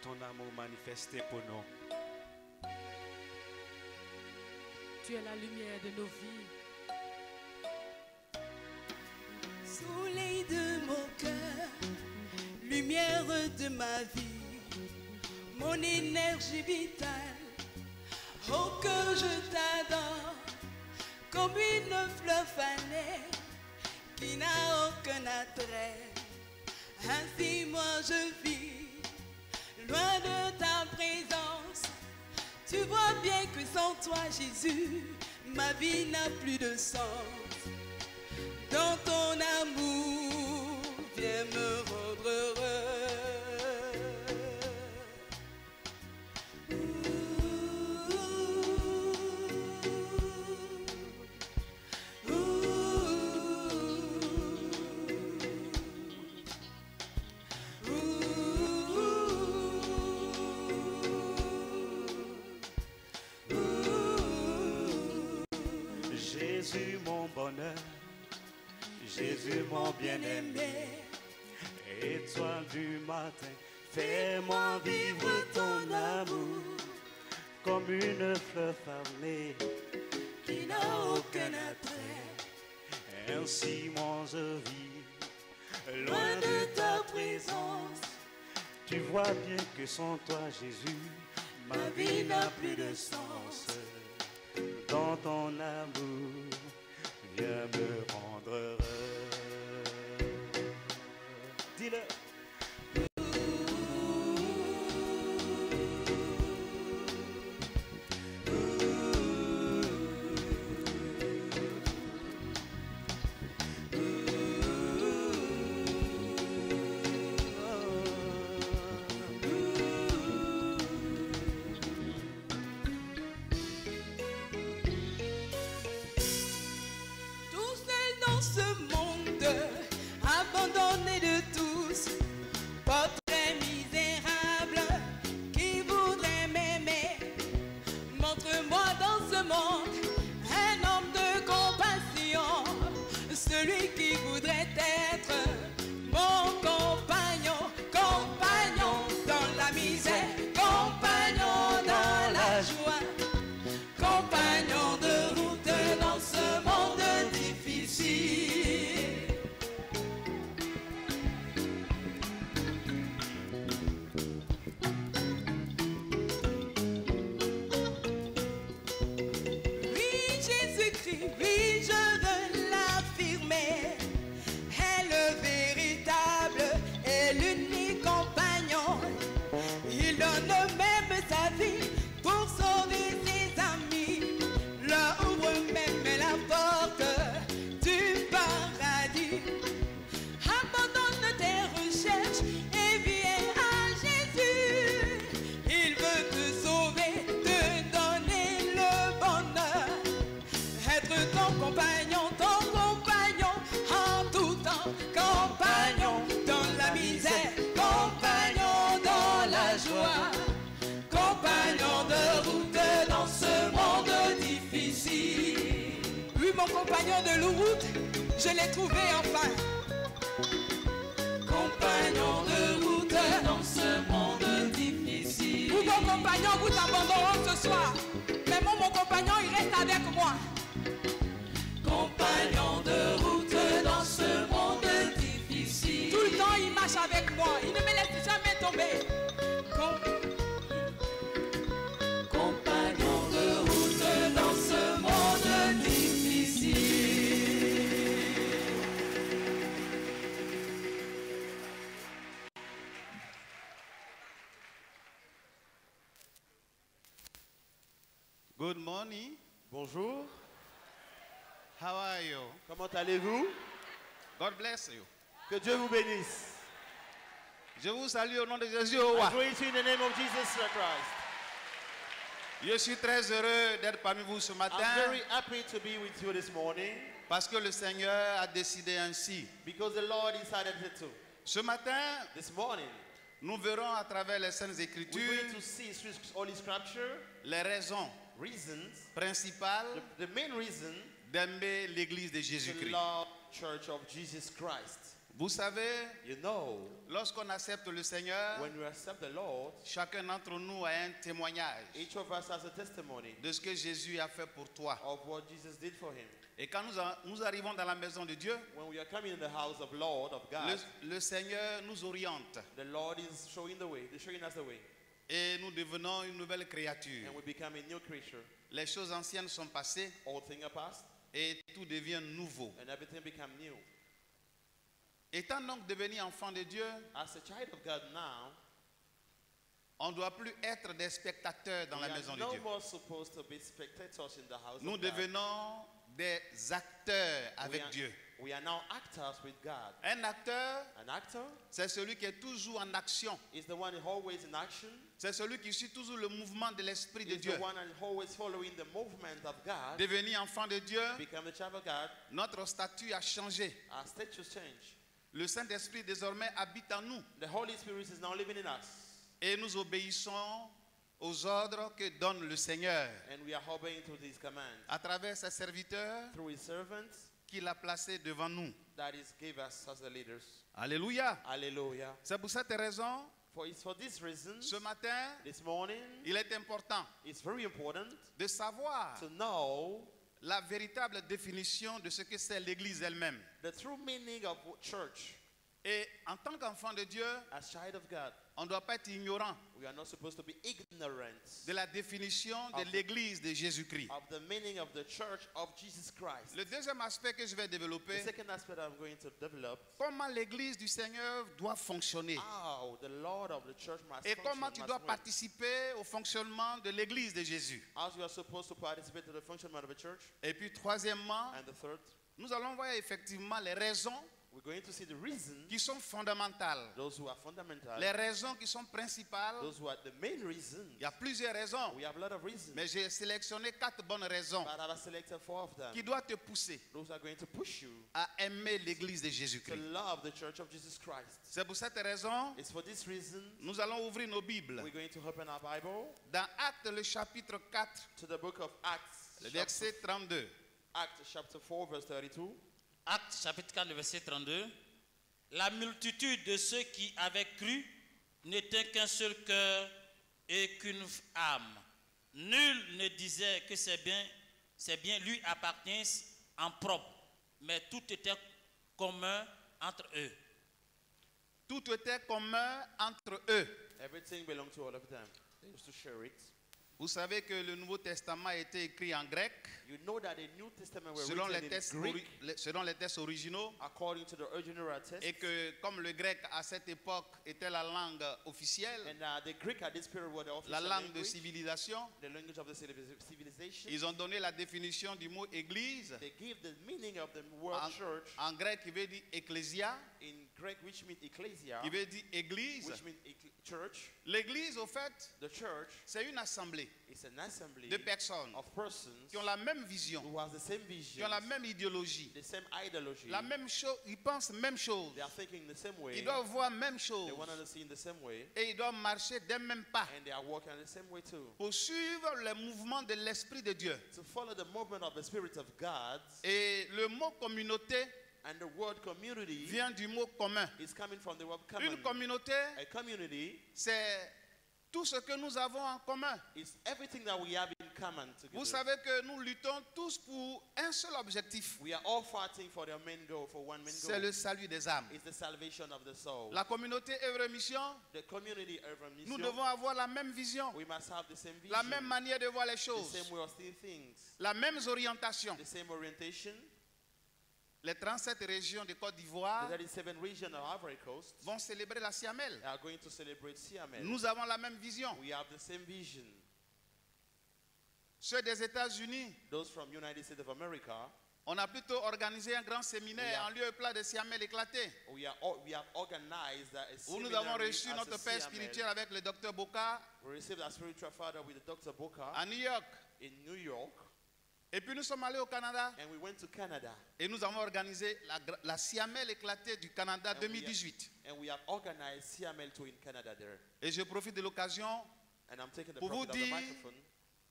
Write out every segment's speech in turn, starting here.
ton amour manifesté pour nous. Tu es la lumière de nos vies. Soleil de mon cœur, lumière de ma vie, mon énergie vitale, oh que je t'adore, comme une fleur fanée qui n'a aucun attrait. Ainsi moi je vis, loin de ta présence. Tu vois bien que sans toi Jésus, ma vie n'a plus de sens. Dans ton amour, viens me rendre heureux. Jésus mon bonheur, Jésus mon bien-aimé, étoile du matin, fais-moi vivre ton amour, comme une fleur fanée Qui n'a aucun attrait. ainsi moi je vis, Loin de ta présence, tu vois bien que sans toi Jésus, ma vie n'a plus de sens. dans ton amour, viens me rendre heureux. Dis-le. Tout seul dans ce monde, abandonné de tous, portrait misérable qui voudrait m'aimer. Montre-moi dans ce monde un homme de compassion, celui qui voudrait être mon compagnon, compagnon dans la misère, compagnon dans la joie, compagnon de route dans ce monde difficile. Oui, Jésus-Christ, oui, je veux l'affirmer, est le véritable et l'unique compagnon. Il donne même sa vie pour sauver ses amis, leur ouvre même la porte du paradis. Abandonne tes recherches et viens à Jésus. Il veut te sauver, te donner le bonheur, être ton compagnon en tout temps, compagnon dans la misère, compagnon dans la joie, compagnon de route dans ce monde difficile. Oui, mon compagnon de route, je l'ai trouvé enfin. Compagnon de route dans ce monde difficile. Vous, mon compagnon, vous abandonnerez ce soir. Mais moi, mon compagnon, il reste avec moi. Compagnon de route dans ce monde difficile. Tout le temps, il marche avec moi. Il ne me laisse jamais tomber. Compagnon de route dans ce monde difficile. Good morning. Bonjour, How are you? comment allez-vous? God bless you. Que Dieu vous bénisse. Je vous salue au nom de Jésus. au I roi. greet you in the name of Jesus Christ. Je suis très heureux d'être parmi vous ce I'm matin very happy to be with you this morning parce que le Seigneur a décidé ainsi. because the Lord decided it to. Ce matin, This morning, nous verrons à travers les Saintes we're Écritures going to see through Holy Scripture les raisons reasons, principales the main reason d'aimer l'Église de to Jésus-Christ. love Church of Jesus Christ. Vous savez, You know, lorsqu'on accepte le Seigneur, when we accept the Lord, chacun d'entre nous a un témoignage each of us has a testimony de ce que Jésus a fait pour toi. of what Jesus did for him. Et quand nous arrivons dans la maison de Dieu, When we are coming in the house of Lord, of God, le Seigneur nous oriente the Lord is showing the way, showing us the way, et nous devenons une nouvelle créature. and we become a new creature. Les choses anciennes sont passées All things are past, et tout devient nouveau. and everything become new. Étant donc devenu enfant de Dieu, As a child of God now, on ne doit plus être des spectateurs dans we la are maison de no Dieu. more supposed to be spectators in the house Nous of God. devenons des acteurs avec Dieu. We are now actors with God. Un acteur, An actor c'est celui qui est toujours en action. is the one always in action. C'est celui qui suit toujours le mouvement de l'Esprit de Is Dieu. the one always following the movement of God. Devenu enfant de Dieu, Become the child of God. notre statut a changé. Our status change. Le Saint-Esprit désormais habite en nous The Holy Spirit is now living in us, et nous obéissons aux ordres que donne le Seigneur and we are obeying to His commands à travers ses serviteurs through His servants qu'il a placés devant nous. that is gave us as the leaders. Alléluia. Hallelujah. C'est pour cette raison, It's for this reason, ce matin, this morning, il est important it's very important de savoir to know la véritable définition de ce que c'est l'Église elle-même. the true meaning of church. Et en tant qu'enfant de Dieu, As child of God, on ne doit pas être ignorant we are not supposed to be ignorant de la définition de l'Église de Jésus-Christ. of the meaning of the church of Jesus Christ. Le deuxième aspect que je vais The développer, second aspect I'm going to develop, comment l'Église du Seigneur doit fonctionner how the Lord of the church must et function, comment tu must dois work. participer au fonctionnement de l'Église de Jésus. As you are supposed to participate in the functionment of a church. Et puis troisièmement, And the third, nous allons voir effectivement les raisons we're going to see the reason, qui sont fondamentales, those who are fundamental, les raisons qui sont principales. those who are the main reason. Il y a plusieurs raisons, We have a lot of reasons, mais j'ai sélectionné 4 bonnes raisons but I've selected 4 of them. qui doivent te pousser Those are going to push you à aimer l'Église de to Jésus-Christ. love the church of Jesus Christ. C'est pour cette raison, It's for this reason nous allons ouvrir nos Bibles we're going to open our Bible dans Actes le chapitre 4, to the book of Acts, le verset 32. Acts chapter 4, verse 32. Actes chapitre 4, le verset 32. La multitude de ceux qui avaient cru n'était qu'un seul cœur et qu'une âme. Nul ne disait que ces biens lui appartiennent en propre, mais tout était commun entre eux. Tout était commun entre eux. Everything belonged to all of them. They used to share it. Vous savez que le Nouveau Testament a été écrit en grec, You know that the New Testament were selon written les, in textes Greek, selon les textes originaux, according to the original text. et que comme le grec à cette époque était la langue officielle, And the Greek at this period were the la official langue de language, civilisation, the language of the civilization. ils ont donné la définition du mot église. They give the meaning of the word En, church en grec, il veut dire ecclésia, in Greek, which means ecclesia, il veut dire église. which means church. L'église, au fait, The church c'est une assemblée is an assembly de personnes of persons qui ont la même vision, who has the same qui vision, ont la même idéologie, the same ideology. la même chose, ils pensent même chose, They are thinking the same way. ils doivent voir même chose, They want to see in the same way. et ils doivent marcher d'un même pas And they are walking the same way too. pour suivre le mouvement de l'Esprit de Dieu. To follow the movement of the Spirit of God. Et le mot communauté And the word community vient du mot commun. is coming from the word Une common. communauté, A community c'est tout ce que nous avons en commun. is everything that we have in common together. Vous savez que nous luttons tous pour un seul objectif, We are all fighting for the main goal, for one main c'est goal. le salut des âmes. It's the salvation of the soul. La communauté œuvre mission, The community of a nous mission, devons avoir la même vision, we must have the same vision, la même manière de voir les the choses, same way of seeing things, la même orientation. the same orientation. Les 37 régions de Côte The d'Ivoire 37 regions of Ivory Coast vont célébrer la Siamel. are going to celebrate Siamel. Nous avons la même vision. We have the same vision. Ceux des États-Unis, Those from United States of America, on a plutôt organisé un grand séminaire en lieu et place de Siamel éclaté, we have organized a où nous avons seminary reçu as notre a père Siamel. spirituel avec le docteur Boka We received our spiritual father with Dr. Boka à New York. in New York, Et puis nous sommes allés au Canada and we went to Canada, et nous avons organisé la Siamel éclatée du Canada And we 2018. and we have organized Siamel too in Canada there. Et je profite de l'occasion And I'm taking the pour vous profit of the dire microphone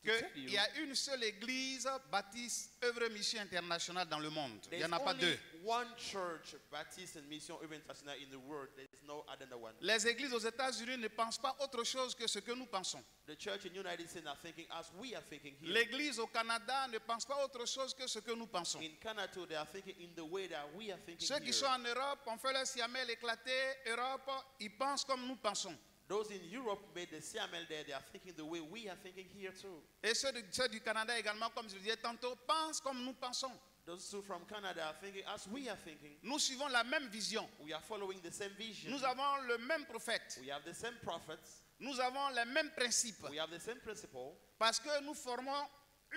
tell qu'il you y a une seule église baptiste œuvre mission internationale dans le monde. Il n'y there's en a pas only deux. one church, Baptist and Mission International in the world. There is no other one. Les églises aux États-Unis ne pensent pas autre chose que ce que nous pensons. The church in the United States are thinking as we are thinking here. L'église au Canada ne pense pas autre chose que ce que nous pensons. In Canada, too, they are thinking in the way that we are thinking Ceux qui here. sont en Europe ont fait leur siamel éclaté. Europe, ils pensent comme nous pensons. Those in Europe made the CML there. They are thinking the way we are thinking here too. Et ceux du Canada également, comme je le disais tantôt, pensent comme nous pensons. Those two from Canada are thinking as we are thinking. Nous suivons la même vision. We are following the same vision. Nous avons le même prophète. We have the same prophets. Nous avons les mêmes principes. We have the same principle Parce que nous formons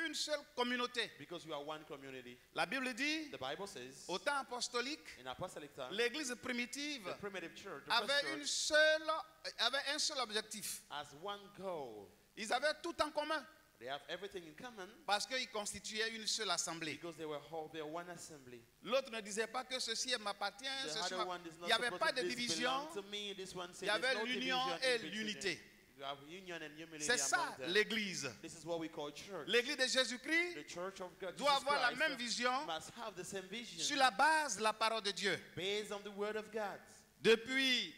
une seule communauté. because we are one community. La Bible dit, The Bible says au temps apostolique, in apostolic time, l'église primitive the primitive church, the first avait un seul objectif. has one goal. Ils avaient tout en commun They have everything in common parce qu'ils constituaient une seule assemblée. because they were one assembly. L'autre ne disait pas que ceci m'appartient, The ceci other one is il not n'y avait supposed pas to de this division. belong to me. This one said Il y avait there's no l'union division et in between l'unité. them. You have union and humility C'est ça among them. l'église. This is what we call church. L'église de Jésus-Christ The church of God doit Jesus avoir la Christ même vision must have the same vision sur la base de la parole de Dieu. based on the word of God. Depuis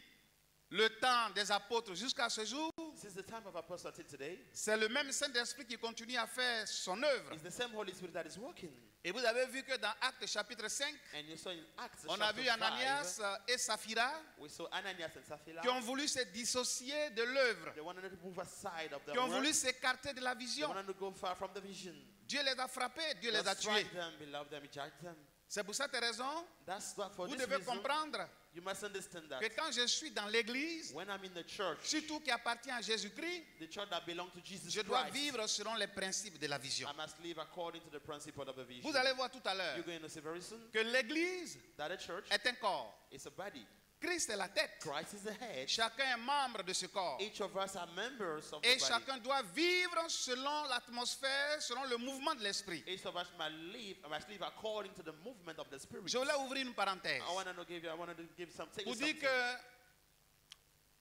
le temps des apôtres jusqu'à ce jour, Since the time of apostle till today, c'est le même Saint-Esprit qui continue à faire son œuvre. it's the same Holy Spirit that is working. Et vous avez vu que dans Actes chapitre 5, And you saw in Acts on a chapter vu Ananias 5, et Saphira we saw Ananias and Sapphira. qui ont voulu se dissocier de l'œuvre, They wanted to move aside of the qui ont work. voulu s'écarter de la They vision. wanted to go far from the vision. Dieu les a frappés, Dieu les a God tués. struck them, beloved them, judged them. C'est pour cette raison, That's what for vous this devez reason, comprendre you must understand that que quand je suis dans l'église, when I'm in the church, surtout qui appartient à Jésus-Christ, the church that belongs to Jesus je dois Christ, vivre selon les principes de la vision. I must live according to the principle of the vision. Vous allez voir tout à l'heure You're going to see very soon que l'église that a church est un corps. is a body. Christ est la tête. Christ is the head. Chacun est membre de ce corps. Each of us are members of the Et body. chacun doit vivre selon l'atmosphère, selon le mouvement de l'esprit. Each of us must live according to the movement of the Spirit. Je voulais ouvrir une parenthèse I wanted to give some pour dire something. que,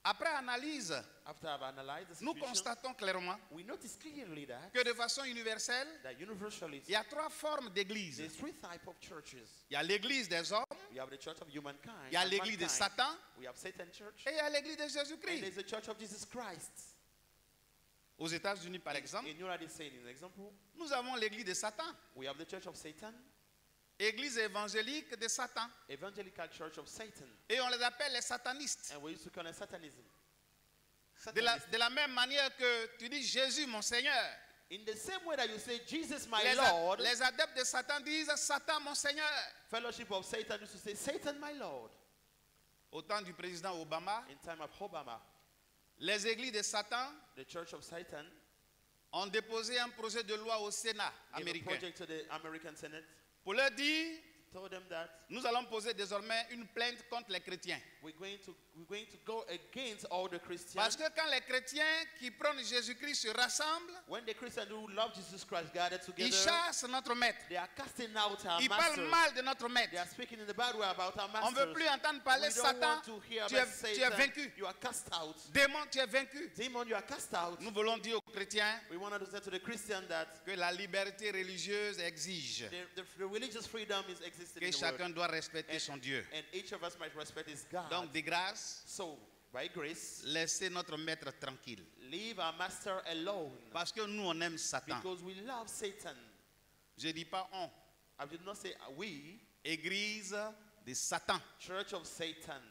après analyse, After I've analyzed the nous situation, constatons clairement we notice clearly that que de façon universelle, universally il y a trois formes d'église. there's three types of churches. Il y a l'église des hommes, We have the church of humankind. il y a and l'église de mankind. Satan We have Satan church. et il y a l'église de And Jésus-Christ. there's the church of Jesus Christ. Aux États-Unis, par exemple, In United States, in example, nous avons l'église de Satan, we have the church of Satan, église évangélique de Satan. evangelical church of Satan. Et on les appelle les satanistes. And we used to call it Satanism. De la même manière que tu dis Jésus mon Seigneur, In the same way that you say, Jesus my les Lord, adeptes de Satan disent Satan mon Seigneur. fellowship of Satan used to say, Satan my Lord. Au temps du président Obama, In time of Obama, les églises de Satan the church of Satan ont déposé un projet de loi au Sénat gave a américain project to the American Senate, pour leur dire told them that nous allons poser désormais une plainte contre les chrétiens. we're going to go against all the Christians. Parce que quand les chrétiens qui prônent Jésus-Christ se rassemblent, When the Christians who love Jesus Christ gathered ils together, chassent notre maître. they are casting out our Ils master. parlent mal de notre maître. They are speaking in the bad way about our On ne master. veut plus entendre parler We de don't Satan. want to hear Tu about es Satan. vaincu. You are cast out. Démon, tu es vaincu. Demon, you are cast out. Nous voulons dire aux chrétiens We wanted to say to the Christian that que la liberté religieuse exige the religious freedom is existing que in the chacun world. doit respecter son Dieu. And each of us might respect his God. Donc, de grâce, So, by grace, laissez notre maître tranquille. leave our master alone. Parce que nous, on aime Satan. Because we love Satan. Je ne dis pas on. I did not say we, Église de Satan. church of Satan.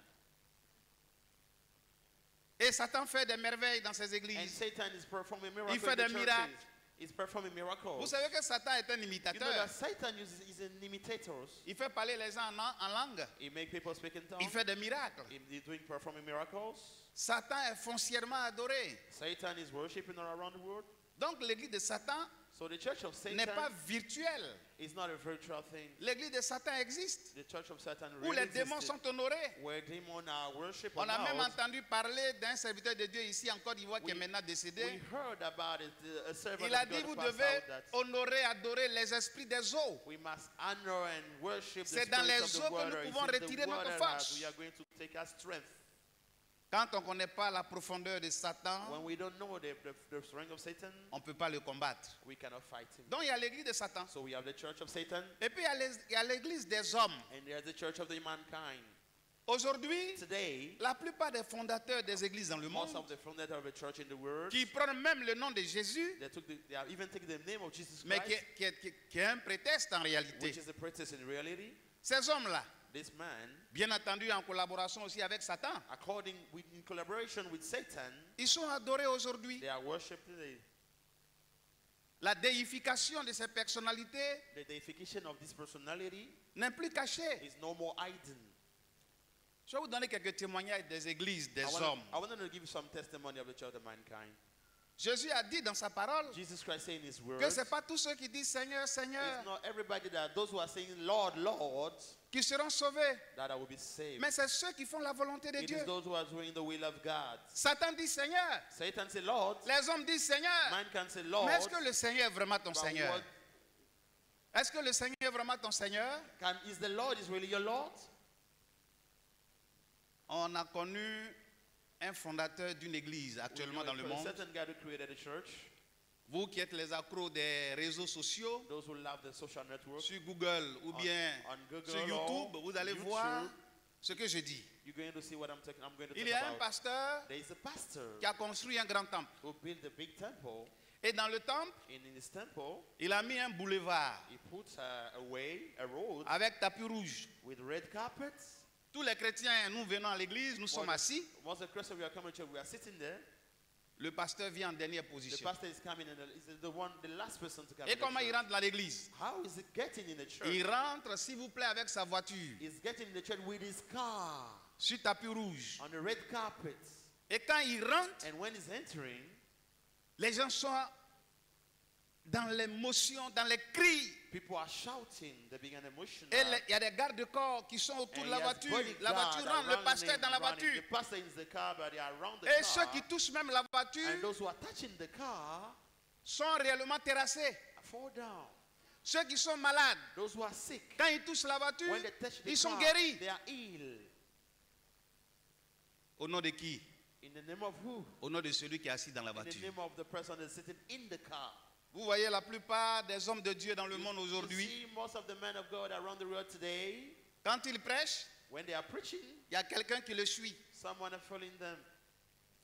Et Satan fait des merveilles dans ses And églises. Satan is performing miracles. Il fait in the des churches. miracles. He's performing miracles. Vous savez que Satan est un You know imitateur. that Satan is an imitator. Il fait parler les gens en langue. He makes people speak in tongues. Il fait des miracles. He's doing performing miracles. Satan est foncièrement adoré. Satan is worshipping all around the world. Donc l'église de Satan So the church of Satan n'est pas virtuelle. is not a virtual thing. L'église de Satan existe. The church of Satan Où really les démons existed, sont honorés. where demons are worshipped. On a même honored. entendu parler d'un serviteur de Dieu ici en Côte d'Ivoire qui est maintenant We décédé. heard about it. A servant Il a of dit, God vous passed devez out that honorer, adorer les esprits des eaux. we must honor and worship the C'est dans spirits les of the eaux que nous water. It's pouvons in the retirer notre water force. that we are going to take our strength. Quand on ne connaît pas la profondeur de Satan, when we don't know the strength of Satan, on ne peut pas le combattre. we cannot fight him. Donc il y a l'église de Satan. So we have the church of Satan, Et puis il y a l'église des hommes. and there's the church of the mankind. Aujourd'hui, Today, la plupart des fondateurs des églises dans le most monde, of the founders of the church in the world, qui prennent même le nom de Jésus, they have even taken the name of Jesus mais Christ, qui est un prétexte en réalité. which is the pretext in reality. Ces hommes-là, This man, bien entendu en collaboration aussi avec Satan, in collaboration with Satan, ils sont adorés aujourd'hui. they are worshipped today. La déification de ces personnalités The deification of this personality n'est plus cachée. is no more hidden. Je vais vous donner quelques témoignages des églises, des I hommes. want to give you some testimony of the church of mankind. Jésus a dit dans sa parole Jesus Christ saying in his word, que ce n'est pas tous ceux qui disent Seigneur, Seigneur it's not everybody that those who are saying Lord, Lord, qui seront sauvés, that I will be saved. mais c'est ceux qui font la volonté de It Dieu. is those who are doing the will of God. Satan dit Seigneur, Satan say Lord, les hommes disent Seigneur, man can say Lord, mais est-ce que le Seigneur est vraiment ton but Seigneur? what Est-ce que le Seigneur est vraiment ton Seigneur? is the Lord is really your Lord? On a connu un fondateur d'une église actuellement dans le A monde. certain guy who created a church. Vous qui êtes les accros des réseaux sociaux, Those who love the social network, sur Google ou bien on Google sur YouTube, or vous allez YouTube, voir ce que je dis. you're going to see what I'm going to Il talk y a un about. pasteur There is a pastor qui a construit un grand temple. who built a big temple. Et dans le temple, In his temple, il a mis un boulevard he puts a way, a road avec tapis rouge. with red carpets. Tous les chrétiens, nous venons à l'église, nous sommes assis. Once the Christians we are coming to church, we are sitting there. Le pasteur vient en dernière The position. pastor is coming and is the last person to come. Et in the comment il church. rentre dans l'église? How is he getting in the church? Il rentre, s'il vous plaît, avec sa voiture, He's getting in the church with his car sur tapis rouge. on the red carpet. Et quand il rentre, And when he's entering, les gens sont dans l'émotion, dans les cris. people are shouting. They begin emotional. Et il y a des gardes-corps qui sont autour And de la he has voiture. bodyguards La voiture rentre, le around pasteur est him dans la running. voiture. The pastor is in the car, but they are around the Et car. ceux qui touchent même la And voiture those who are touching the car sont réellement terrassés. fall down. Ceux qui sont malades, Those who are sick, quand ils touchent la voiture, when they touch the ils sont car, guéris. they are ill. Au nom de qui? In the name of who? Au nom de celui qui est assis dans la In the voiture. name of the person that's sitting in the car. Vous voyez la plupart des hommes de Dieu dans le monde You aujourd'hui, see most of the men of God around the world today, quand ils prêchent, when they are preaching, il y a quelqu'un qui le suit. someone is following them.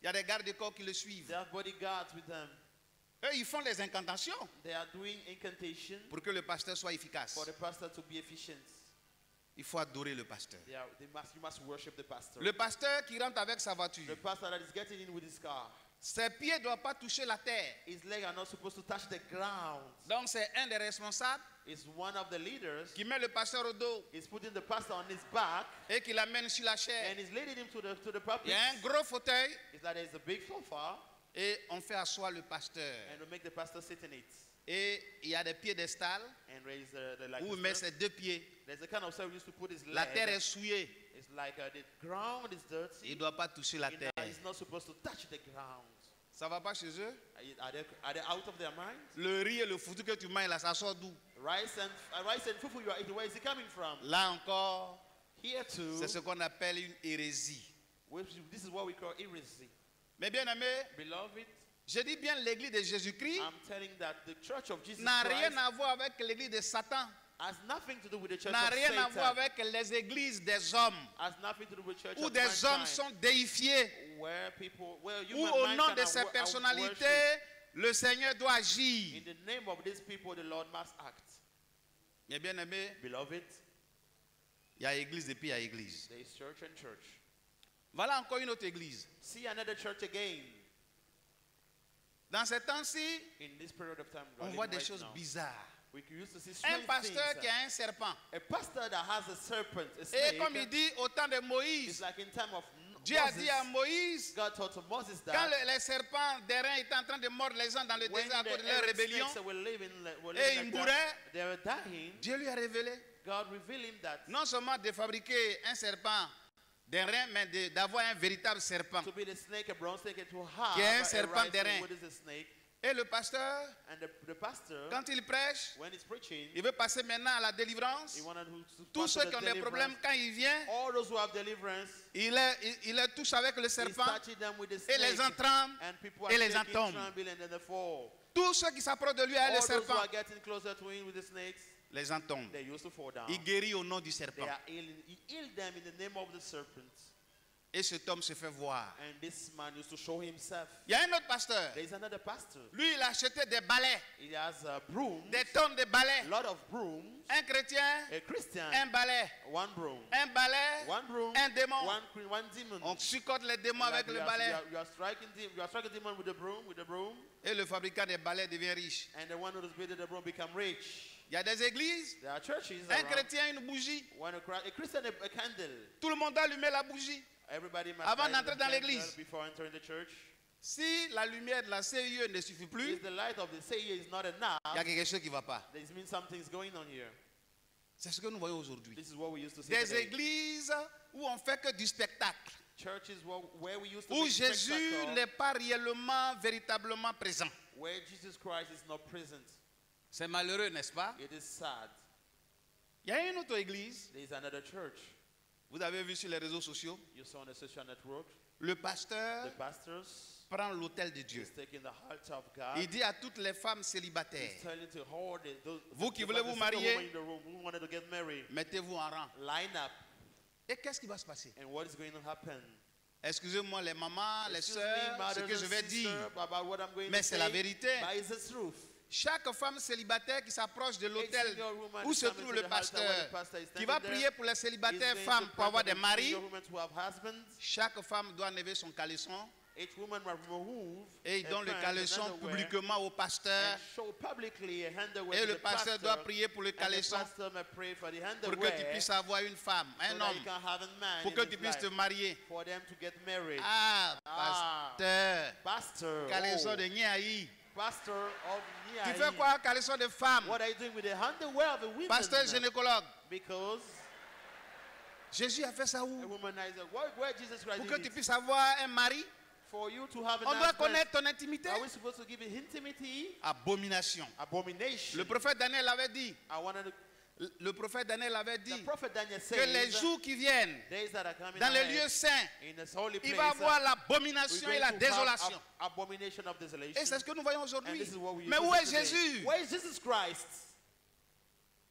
Il y a des gardes-corps qui le suivent. They have bodyguards with them. Eux, ils font les incantations They are doing incantation pour que le pasteur soit efficace. for the pastor to be efficient. Il faut adorer le pasteur. You must worship the pastor. Le pasteur qui rentre avec sa The voiture, pastor that is getting in with his car, ses pieds ne doivent pas toucher la terre. his legs are not supposed to touch the ground. Donc c'est un des responsables It's one of the leaders. qui met le pasteur au dos He's putting the pastor on his back et qui l'amène sur la chair. and he's leading him to the Il pulpit. y a un gros fauteuil It's like there's a big sofa et on fait asseoir le pasteur. and we make the pastor sit in it. Et il y a des piédestals And raise the like où the il met step. ses deux pieds. There's a kind of service to put his La terre leg. est souillée. It's like the ground is dirty. Il ne doit pas toucher la terre. He's not supposed to touch the ground. Ça va pas chez eux? Are they out of their mind? Le riz et le foutu que tu manges là, ça sort d'où? Rice and fufu you are eating, where is it coming from? Là encore, Here too, c'est ce qu'on appelle une hérésie. this is what we call heresy. Mais bien aimé, Beloved, je dis bien l'église de Jésus-Christ I'm telling that the church of Jesus n'a Christ rien à voir avec l'église de Satan. has nothing to do with the church N'a of rien à voir Satan. avec les églises des hommes Has nothing to do with church où of des hommes mankind, sont déifiés. where people, where Où human au mind nom can de ces worship. personnalités, le Seigneur doit In agir. the name of these people, the Lord must act. Mais bien aimé, Beloved, il y a église et puis il y a église. there is church and church. Voilà encore une autre église. See another church again. Dans ces temps-ci, In this period of time, on God, voit living des right choses now, bizarres. we used to see Un strange pasteur things. qui a un serpent. A pastor that has a serpent, a Et snake, comme il dit au temps de it's Moïse, like in time of Dieu a Moses, dit à Moïse, God told to Moses quand that les serpents d'airain étaient en train de mordre les gens dans le when désert à the cause de leur Arab rébellion, snakes were living et like ils that, mouraient, they were dying, Dieu lui a révélé God revealed him that non seulement de fabriquer un serpent d'airain, mais d'avoir un véritable serpent. to be the snake, a bronze snake, and to have Qui est un a serpent right d'airain. snake. What is a snake? Et le pasteur, And the pastor, quand il prêche, when he's preaching, il veut passer maintenant à la délivrance. he wanted to Tous pass ceux to qui the ont des problèmes, deliverance. quand il vient, All those who have deliverance, il les touche avec le he's serpent touching them with the et les snake. entrempe And people are et les shaking, entombent. trembling, and then they fall. Tous ceux qui s'approchent de lui avec All le those who serpent are getting closer to him with the snakes, les entombent. they used to fall down. Il guérit au nom du They serpent. are healing. He healed them in the name of the serpent. Et cet homme se fait voir. And this man used to show himself. Il y a un autre pasteur. There is another pastor. Lui, il a acheté des balais, He has a broom, des tonnes de balais. a lot of brooms. Un chrétien, A Christian, un balai. one broom. Un balai, One broom, un démon. one demon. On chicote les démons avec le balai. You are striking demon with the broom, Et le fabricant des balais devient riche. and the one who is building the broom become rich. Il y a des églises, There are churches un around. chrétien, une bougie. When a Christian, a candle. Tout le monde doit allumer la bougie. Everybody must Avant light d'entrer the dans candle l'église. before entering the church. Si la lumière de la CIE ne suffit plus, If the light of the Savior is not enough, il y a quelque chose qui ne va pas. this means something's going on here. C'est ce que nous voyons aujourd'hui. This is what we used to see Des today. églises où on fait que du spectacle. Churches where we used to Où make Jésus spectacle, n'est pas réellement, véritablement présent. where Jesus Christ is not present. C'est malheureux, n'est-ce pas? It is sad. Il y a une autre église, There is another church. vous avez vu sur les réseaux sociaux, You saw on the social network. le pasteur The pastors prend l'autel de Dieu. is taking the altar of God. Il dit à toutes les femmes célibataires, He's telling to all those Vous qui the voulez vous single marier, women in the room who wanted to get married, mettez-vous en rang. line up. Et qu'est-ce qui va se passer? And what is going to happen? Excusez-moi les mamans, les Excuse me, sœurs, ce mothers que je and vais dire. sisters, about what I'm going Mais to c'est say, la vérité. but it's the truth. Chaque femme célibataire qui s'approche de Each l'autel single woman où is se coming trouve to le the altar where pasteur, the pastor is qui va standing prier there, pour les is célibataires going femmes to pour pray avoir for des the maris, single women who have husbands. chaque femme doit enlever son caleçon Each woman will remove et il a donne le pant, caleçon an underwear, publiquement au pasteur and show publicly a underwear et to le the pasteur doit prier pour le and the caleçon pastor may pray for the pour que underwear tu puisses avoir une femme, so un that homme, you can have a man pour in que his tu puisses te life, marier. for them to get married. Ah, pasteur, Pastor, caleçon de Niaï. pastor of Tu Niaï. fais quoi, caleçon de femme? What are you doing with the underwear of the women? Pasteur gynécologue. Because Jésus a fait ça a où? womanizer, where Jesus Christ Pour did que tu it? puisses avoir un mari, For you to have an on doit husband, connaître ton intimité. are we supposed to give it intimity? Abomination. Abomination. Le prophète Daniel avait dit, I wanted to, le prophète Daniel avait the dit prophet Daniel que les says, jours qui viennent days that are coming dans les ahead, lieux saints, in this holy place, il va avoir we're l'abomination going et la to have désolation. abomination of desolation. Et c'est ce que nous voyons And aujourd'hui. this is what we Mais used où to est see today. Jésus? Where is Jesus Christ?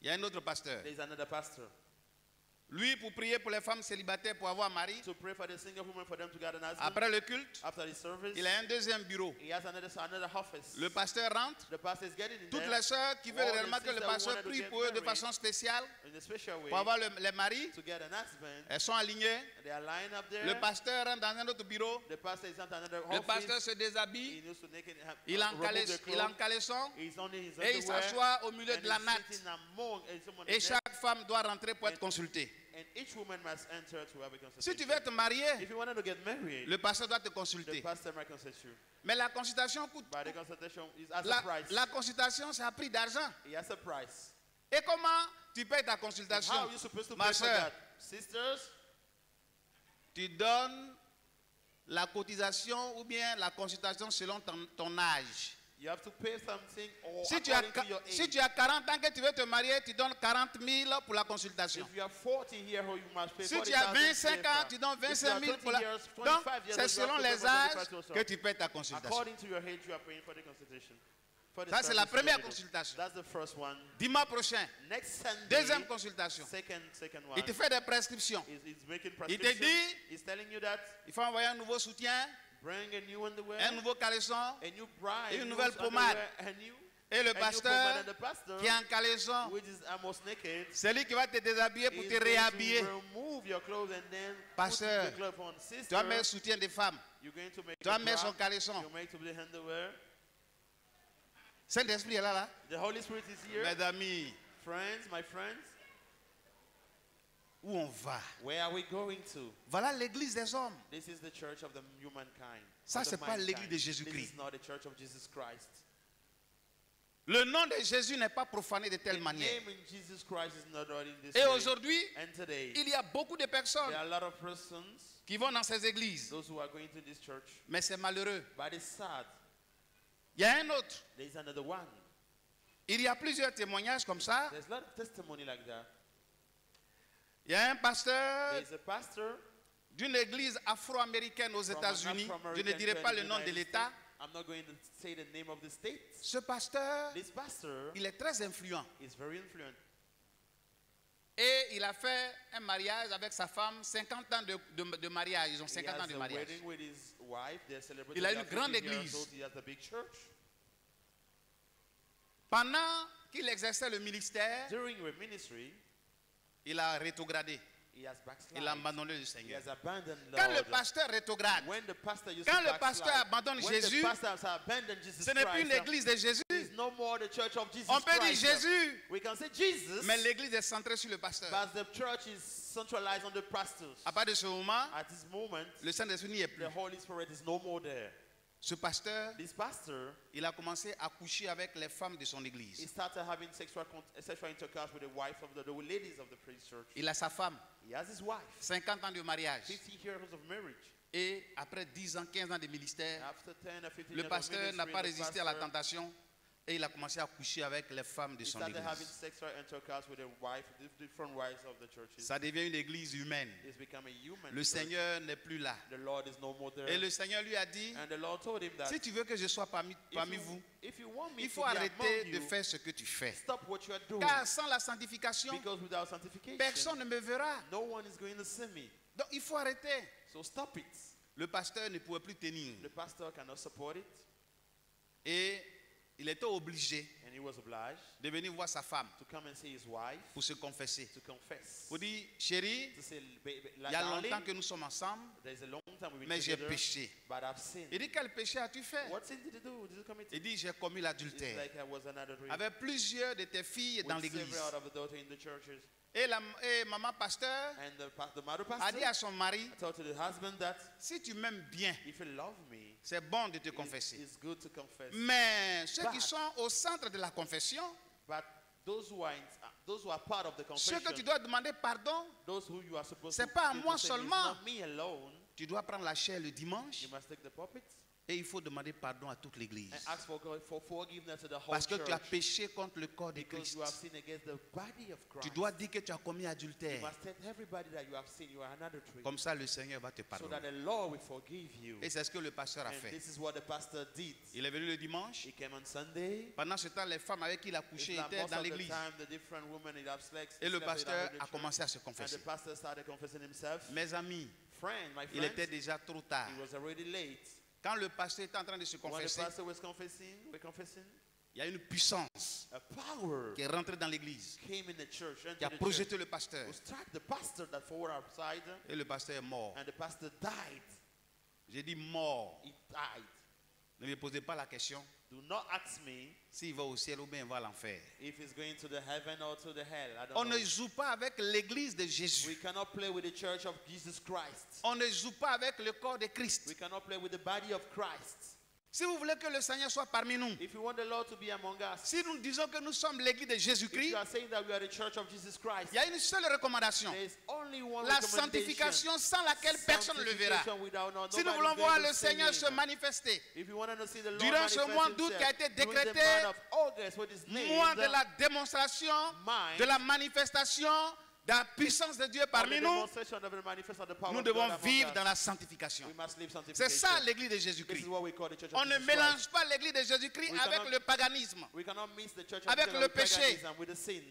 Il y a un autre pasteur. There is another pastor. Lui, pour prier pour les femmes célibataires pour avoir un mari, To pray for the single woman for them to get an husband. après le culte, After the service, il a un deuxième bureau. he has another office. Le pasteur rentre. The pastor is getting in Toutes there les sœurs qui veulent All the réellement que le sisters who pasteur wanted to prie get pour eux de married façon spéciale in a special way pour avoir les maris, to get an husband. elles sont alignées. They are lined up there. Le pasteur rentre dans un autre bureau. The pastor is not another Le office. pasteur se He déshabille. needs to naked, Il en remove the clothes. caleçon He's only his et il underwear. s'assoit au milieu And de la he's natte. sitting among someone Et in there. chaque femme doit rentrer pour être consultée. And each woman must enter to have a Si consultation. tu veux te marier, If you wanted to get married, le pasteur doit te the consulter. pastor might consult you. Mais la consultation coûte. But the consultation is as a price. La consultation, ça a pris d'argent. He has a price. Et comment tu payes ta How consultation? are you supposed to Ma pay for soeur, that? Sisters, tu donnes la cotisation ou bien la consultation selon ton âge. you have to pay something or Si tu, as, according to your age. si tu as 40 ans que tu veux te marier, tu donnes 40 000 pour la consultation. If you are 40 here, you must pay Si tu as 25 ans, tu donnes 25 000 pour la... Donc, c'est selon les âges que tu paies ta consultation. According to your age, you are paying for the consultation. For the Ça, c'est la service première you are doing. consultation. That's the first one. Dimanche prochain, Next Sunday, deuxième consultation. second one. Il te fait des prescriptions. He's making Il te prescription. dit, He's telling you that il faut envoyer un nouveau soutien, bring a new underwear, un nouveau caleçon, a new bride, et une new nouvelle underwear, pommade. Et le a new pasteur pomade, and the pastor, qui est en caleçon, which is almost naked, c'est lui qui va te déshabiller pour is te going réhabiller. to remove your clothes and then Pasteur, put your clothes on. Tu Sister, vas mettre soutien de femme. you're going to make Tu vas a mettre son bra, caleçon. you make to the underwear. Saint-Esprit est là. The Holy Spirit is here. Mes amis, Friends, my friends, où on va? where are we going to? Voilà l'église des hommes. This is the church of the humankind. Ça, of the c'est pas mankind. l'église de This Jésus-Christ. is not the church of Jesus Christ. Le nom de Jésus n'est pas profané de The telle manière. name in Jesus Christ is not already in this Et way. aujourd'hui, And today, il y a beaucoup de personnes there are a lot of persons, qui vont dans ces églises. those who are going to this church, Mais c'est malheureux. but it's sad. Il y a un autre. There is another one. Il y a plusieurs témoignages comme ça. There's a lot of testimony like that. Il y a un pasteur There is a pastor d'une église afro-américaine aux from an États-Unis. Je ne Afro-American dirai church pas in le the nom de United l'État. States. I'm not going to say the name of the state. Ce pasteur, This pastor il est très influent. is very influent. Et il a fait un mariage avec sa femme, 50 ans de mariage. Ils ont He 50 ans has de a mariage. wedding with his wife. They're celebrating Il a their une grande 50 years église. old. He has a big church. Pendant qu'il exerçait le ministère, During the ministry, il a rétrogradé. he has Il a backslided. abandonné le He Seigneur. has abandoned the Quand le Lord. pasteur rétrograde, When the pastor used quand to le pasteur backslide, abandonne when Jésus, the pastor has abandoned Jesus ce n'est plus une Christ, église de Jésus. it's no more the church of Jesus On peut dire Christ. Jésus, We can say Jesus, mais l'église est centrée sur le pasteur. but the church is centralized on the pastors. À partir de ce moment, At this moment, le Saint-Esprit n'y est plus. the Holy Spirit is no more there. Ce pasteur, This pastor, il a commencé à coucher avec les femmes de son he église. started having sexual intercourse with the wife of the ladies of the priest church. Il a sa femme, He has his wife, 50 ans de mariage. 50 years of marriage. Et après 10 ans, 15 ans de ministère, After 10 or 15 le years of pasteur n'a ministry, pas the résisté à la pastor, tentation et il a commencé à coucher avec les femmes de he son started having église. sexual intercourse with the wife, different wives of the churches. Ça devient une église humaine. It's become a human Le church. Seigneur n'est plus là. The Lord is no more there. Et le Seigneur lui a dit, And the Lord told him that si tu veux que je sois parmi vous, if you want me il to faut be arrêter among de you, faire ce que tu fais. stop what you are doing. Car sans la sanctification, Because without sanctification, personne ne me verra. no one is going to see me. Donc il faut arrêter. So stop it. Le pasteur ne pouvait plus tenir. The pastor cannot support it, Et il était obligé and he was obliged de venir voir sa femme to come and see his wife pour se confesser. to confess. Pour dire, chérie, To say, baby, il y a darling, longtemps que nous sommes ensemble, there's a long time we've been mais j'ai together, péché. but I've sinned. Il dit, quel péché as-tu fait? What sin did you do? Did you commit? Il dit, j'ai commis It's l'adultère like I was an adultery avec plusieurs de tes filles dans with l'église. several of the daughters in the churches. Et maman pasteur And the mother a pastor dit à son mari, told to the husband that si tu m'aimes bien, if you love me, c'est bon de te confesser. it's good to confess. Mais ceux qui But- sont au centre de la confession, But those who are part of the ceux confession, que tu dois demander pardon, those who you are supposed c'est to, pas à to moi say, seulement. it's not me alone. tu dois prendre la chair le dimanche You must take the pulpit et il faut demander pardon à toute l'église. and ask for God for forgiveness to the whole Parce que church. tu as péché contre le corps de Because Christ. you have sinned against the body of Christ. Tu dois dire que tu as commis You adultère. must tell everybody that you have sinned, you are an adultery. Comme ça, le Seigneur va te So that pardonner. the Lord will forgive you. Et c'est ce que le pasteur a And fait. this is what the pastor did. Il est venu le dimanche. He came on Sunday. Pendant ce temps, les femmes avec qui il a It's couché like étaient most dans of the l'église. time the different women in that slept Et le slept in pasteur the a church. commencé à se And confesser. the pastor started confessing himself. Mes amis, Friend, my il était friend, déjà trop tard. he was already late. Quand le pasteur était en train de se When the confesser, pastor was confessing, il y a une puissance a power qui est rentrée dans l'église, came in the church, qui a entered the church, projeté le pasteur. who struck the pastor that forward outside, Et le pasteur est mort. and the pastor died. J'ai dit mort. He died. Ne me posez pas la question Do not ask me s'il va au ciel ou bien il va à l'enfer. if he's going to the heaven or to the hell. I don't On know. ne joue pas avec l'église de We Jésus. cannot play with the church of Jesus Christ. On ne joue pas avec le corps de Christ. We cannot play with the body of Christ. Si vous voulez que le Seigneur soit parmi nous, If you want the Lord to be among us, si nous disons que nous sommes l'église de if Jésus-Christ, you are saying that we are the church of Jesus Christ, il y a une seule recommandation. there is only one La recommendation. sanctification sans laquelle personne ne le verra. Sanctification without no- Si nous nobody voulons is voir going le to see Seigneur him. se manifester, If you want to see the Lord durant ce manifest mois d'août qui a été himself, during the décrété, month of August, what is named, mois de la démonstration, Mind. de la manifestation, de la puissance de Dieu of the parmi nous, demonstration of the manifest of the power nous of God devons among vivre us. dans la sanctification. We must live C'est sanctification. ça l'église de This Jésus-Christ. is what we call the church of On ne Jesus mélange Christ. pas l'église de Jésus-Christ We avec cannot- le paganisme. We cannot mix the church of Avec Jesus le with péché. paganism, with the sin.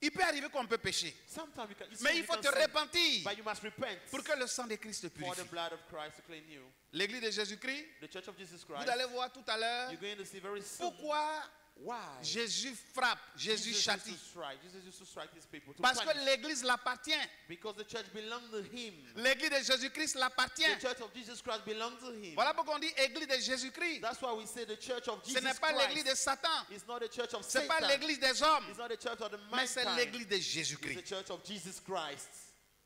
Il peut arriver qu'on peut pécher, Sometimes you can, you mais see, il you faut can te sin, repentir but you must repent pour que le sang de Christ te for the purifie. blood of Christ to clean you. L'église de Jésus-Christ, The church of Jesus vous Christ, allez voir tout à l'heure you're going to see very soon pourquoi why Jésus frappe, Jésus Jesus châtie. used to strike. Jesus used to strike his people to Parce que punish. l'église l'appartient. Because the church belonged to him. L'église de Jésus-Christ l'appartient. The church of Jesus Christ belonged to him. Voilà pourquoi on dit église de Jésus-Christ. That's why we say the church of Ce Jesus n'est pas l'église de Christ. Satan. It's not the church of Ce n'est Satan. pas l'église des hommes. It's not the church of the Mais c'est mankind. l'église de It's the Jésus-Christ. church of Jesus Christ.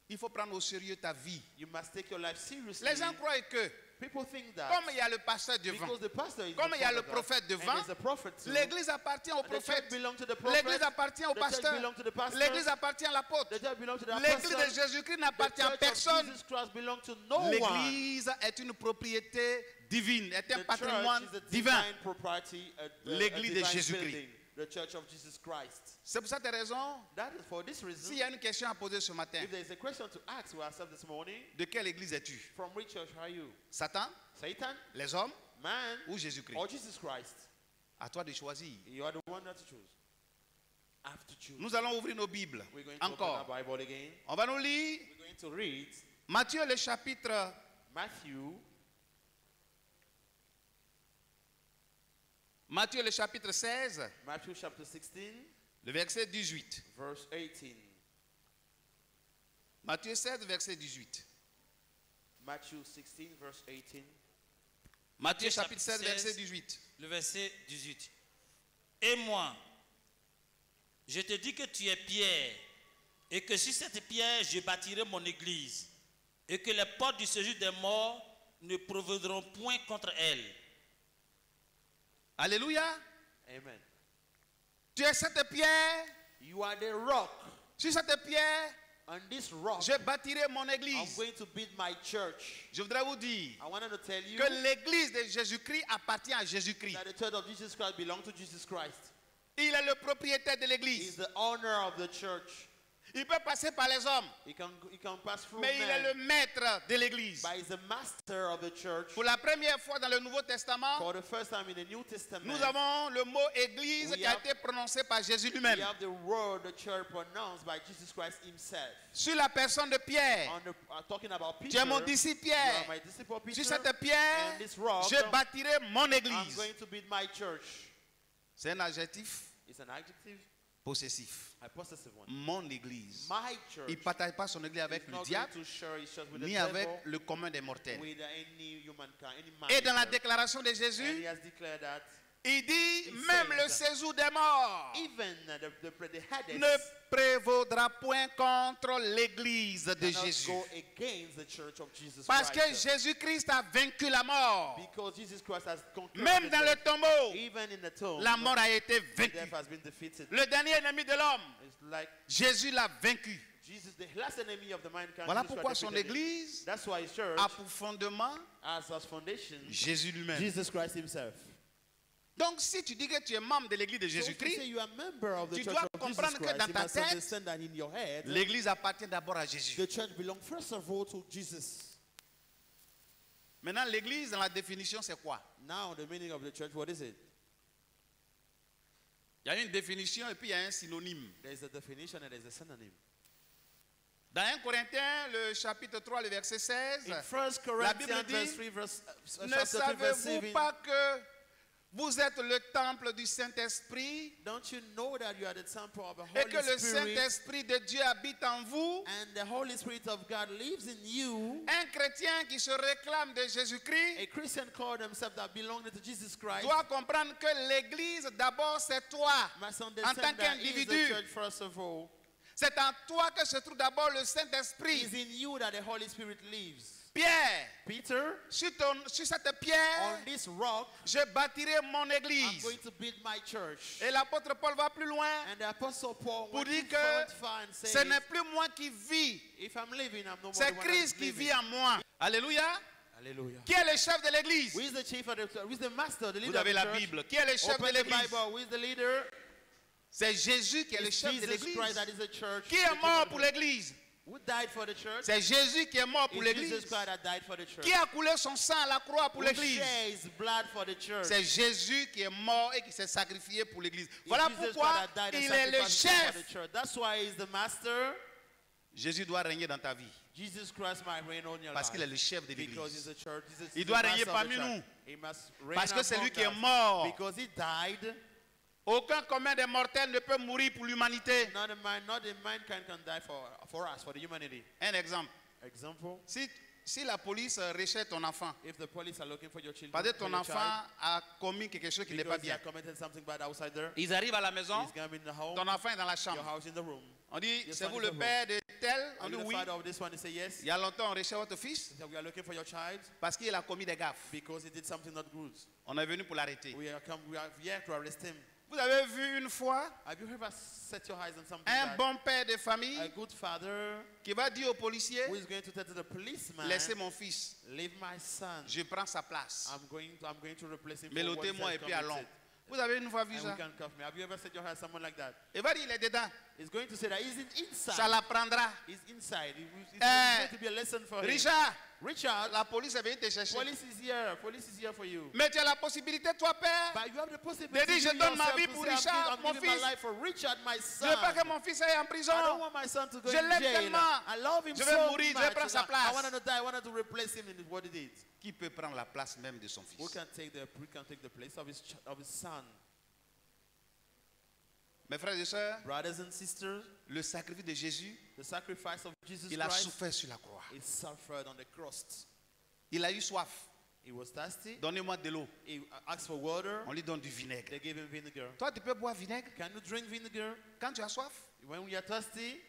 Il faut prendre au sérieux ta vie. You must take your life seriously. Les gens croient que, People think that comme il y a le pasteur devant, because the pastor is comme the il y a le father, prophète and devant, there's a prophet too, l'église appartient au and the church prophète. belongs to the prophet, L'église appartient au the church pasteur. belongs to the pastor, L'église appartient à l'apôtre. the church belongs to the L'église apostle, de Jésus-Christ the n'appartient à church of personne. Jesus Christ belongs to no one. L'église est une propriété divine, est un The patrimoine church is a divin. divine property, a L'église de divine Jésus-Christ. building, the church of Jesus Christ. C'est pour cette raison, That is for this reason. s'il y a une question à poser ce matin, If there is a question to ask ourselves this morning, de quelle église es-tu? from which church are you? Satan, Satan, les hommes man, ou Jésus-Christ? or Jesus Christ? À toi de choisir. You are the one that to choose. I have to choose. Nous allons ouvrir nos Bibles. We're going to open Encore. our Bible again. On va nous lire We're going to read Matthieu le chapitre Matthew 16, chapter 16, le verset 18. verse 18. Matthieu 16, verset 18. Matthew 16, verse 18. Matthieu Matthieu chapitre 16, chapitre verset 16. 18. Le verset 18. Et moi, je te dis que tu es Pierre, et que sur cette pierre, je bâtirai mon église, et que les portes du séjour des morts ne prévaudront point contre elle. Alléluia. Amen. Tu es cette pierre. You are the rock. Sur cette pierre, On this rock, je bâtirai mon I'm église. going to build my church. Je voudrais vous dire I wanted to tell you que l'église de Jésus-Christ appartient à Jésus-Christ. that the church of Jesus Christ belongs to Jesus Christ. Il est le propriétaire de He's l'église. the owner of the church. Il peut passer par les hommes, He can pass through mais il est le men, maître de l'église. but he's the master of the church. Pour la première fois dans le Nouveau Testament, For the first time in the New Testament, nous avons le mot église We qui a have- été prononcé par Jésus we lui-même. have the word, the church pronounced by Jesus Christ himself. Sur la personne de Pierre, Talking about tu Peter, es mon disciple you are Pierre. my disciple Peter, Sur cette pierre, and this rock, je bâtirai mon I'm église. going to build my church. C'est un adjectif It's an adjective, possessif. a possessive one. Mon église. My church. Il ne partage pas son église avec He's le not going diable, to share his church with the ni devil, avec le commun des mortels. with any humankind, any man. Et dans la church. déclaration de And he Jésus, has declared that il dit, He même le says séjour des morts even the Hades ne prévaudra point contre l'église de cannot Jésus. go against the church of Jesus Parce que Christ. Jésus-Christ a vaincu la mort. Because Jesus Christ has conquered Même the dans le death. tombeau, Even in the tomb, la mort a été death vaincue. has been defeated. Le dernier ennemi de l'homme, It's like Jésus l'a vaincu. Jesus, the last enemy of the mankind. Voilà Jesus pourquoi Christ son defeated him. église That's why his church a pour fondement has as foundation Jésus lui-même. Jesus Christ himself. Donc si tu dis que tu es membre de l'église de So if you say Jésus-Christ, you are a member of the tu church dois of Jesus comprendre que Christ, dans you ta must tête, understand that in your head, l'église appartient d'abord à Jésus. the church belongs first of all to Jesus. Maintenant, l'église, dans la définition, c'est quoi? Now, the meaning of the church, what is it? Il y a une définition et puis il y a un synonyme. There is a definition and there is a synonym. Dans 1 Corinthiens, le chapitre 3, le verset 16, In 1 la Bible Corinthians, dit, verse 3, ne chapter 3, verse savez-vous 7, pas que vous êtes le temple du Saint-Esprit don't you know that you are the temple of the et Holy que le Spirit Saint-Esprit de Dieu habite en vous? and the Holy Spirit of God lives in you? Un chrétien qui se réclame de Jésus-Christ A Christian called himself that belonged to Jesus Christ doit comprendre que l'église, d'abord, c'est toi. must En understand tant that he is the qu'individu. church first of all. C'est en toi que se trouve d'abord le It Saint-Esprit. is in you that the Holy Spirit lives. Pierre, Peter, sur cette pierre, on this rock, je bâtirai mon I'm église. going to build my church. Et l'apôtre Paul va plus loin And the Apostle Paul pour went dire too far and que says, ce n'est plus moi qui vis, if I'm living, I'm no more c'est the one Christ that's qui living. vit en moi. Alléluia. Hallelujah. Qui est le chef de l'église? Who is the chief of the church? Who is the master, the Vous leader of avez the la church? Bible. Qui est le chef de Open the l'église? Bible. Who is the leader? C'est Jésus qui est le It's chef de Jesus l'église. Christ that is the church. Qui est mort pour l'église? Who died for the church? C'est Jésus qui est mort pour It's Jesus l'église. Christ that died for the church. Qui a coulé son sang à la croix pour Who l'église? shed his blood for the church? C'est Jésus qui est mort et qui s'est sacrifié pour l'église. It's Voilà Jesus pourquoi Christ that died and il est le sacrificed for the chef. church. That's why he's the master. Jésus doit régner dans ta vie Jesus Christ might reign on your parce qu'il est life. le chef de Because he's l'église. the church. Jesus Il is doit the régner master of the parmi church. nous. He must reign Parce que c'est lui among qui est us. mort. Because he died. Aucun commun des mortels ne peut mourir pour l'humanité. Not a mankind can die for us, for the humanity. Un exemple. Example, Si la police recherche ton enfant, if the police are looking for your children, parce que for ton your enfant child, a commis quelque chose qui n'est pas because they bien. have committed something bad outside there, Ils arrivent à la maison, he's coming in the home, ton enfant est dans la your chambre. house in the room. On dit, Yes, c'est son vous is le the room. père de tel? On Are dit you the oui. father of this one? He say yes. Il y a longtemps, on recherche votre fils He said, we are looking for your child parce qu'il a commis des gaffes. because he did something not good. On est venu pour l'arrêter. We are here to arrest him. Vous avez vu une fois Have you ever set your eyes on something un that bon père de famille a good father qui va dire au policier, who is going to tell to the policeman, laissez mon fils, leave my son. je prends sa place. I'm going to replace him. Mais for what he l'ôtez-moi has et puis allons. committed. Vous avez une fois vu And ça? we can cuff me. Have you ever set your eyes on someone like that? Il va dire, il est dedans. He's going to say that he's inside. Ça l'apprendra. He's inside. It's Eh, going to be a lesson for him. Richard, Richard, la police est venue te chercher. police is here. Police is here for you. Mais tu as la possibilité, toi, père, But you have the possibility. de dire, je you donne ma yourself vie to pour say, Richard, I'm mon giving my fils. life for Richard, my je son. ne veux pas que mon fils aille en prison. I don't want my son to go Je in l'aime jail. tellement. I love him Je vais so mourir, je much. vais prendre sa I place. wanted to die. I wanted to replace him in what he did. Qui peut prendre la place même de son Who fils? can take the place of his son? Mes frères et sœurs, Brothers and sisters, le sacrifice de Jésus, the sacrifice of Jesus il a Christ, souffert sur la croix. he suffered on the cross. Il a eu soif. He was thirsty. Donnez-moi de l'eau. He asked for water. On lui donne du vinaigre. They gave him vinegar. Toi, tu peux boire vinaigre Can you drink vinegar? quand tu as soif. When we are thirsty,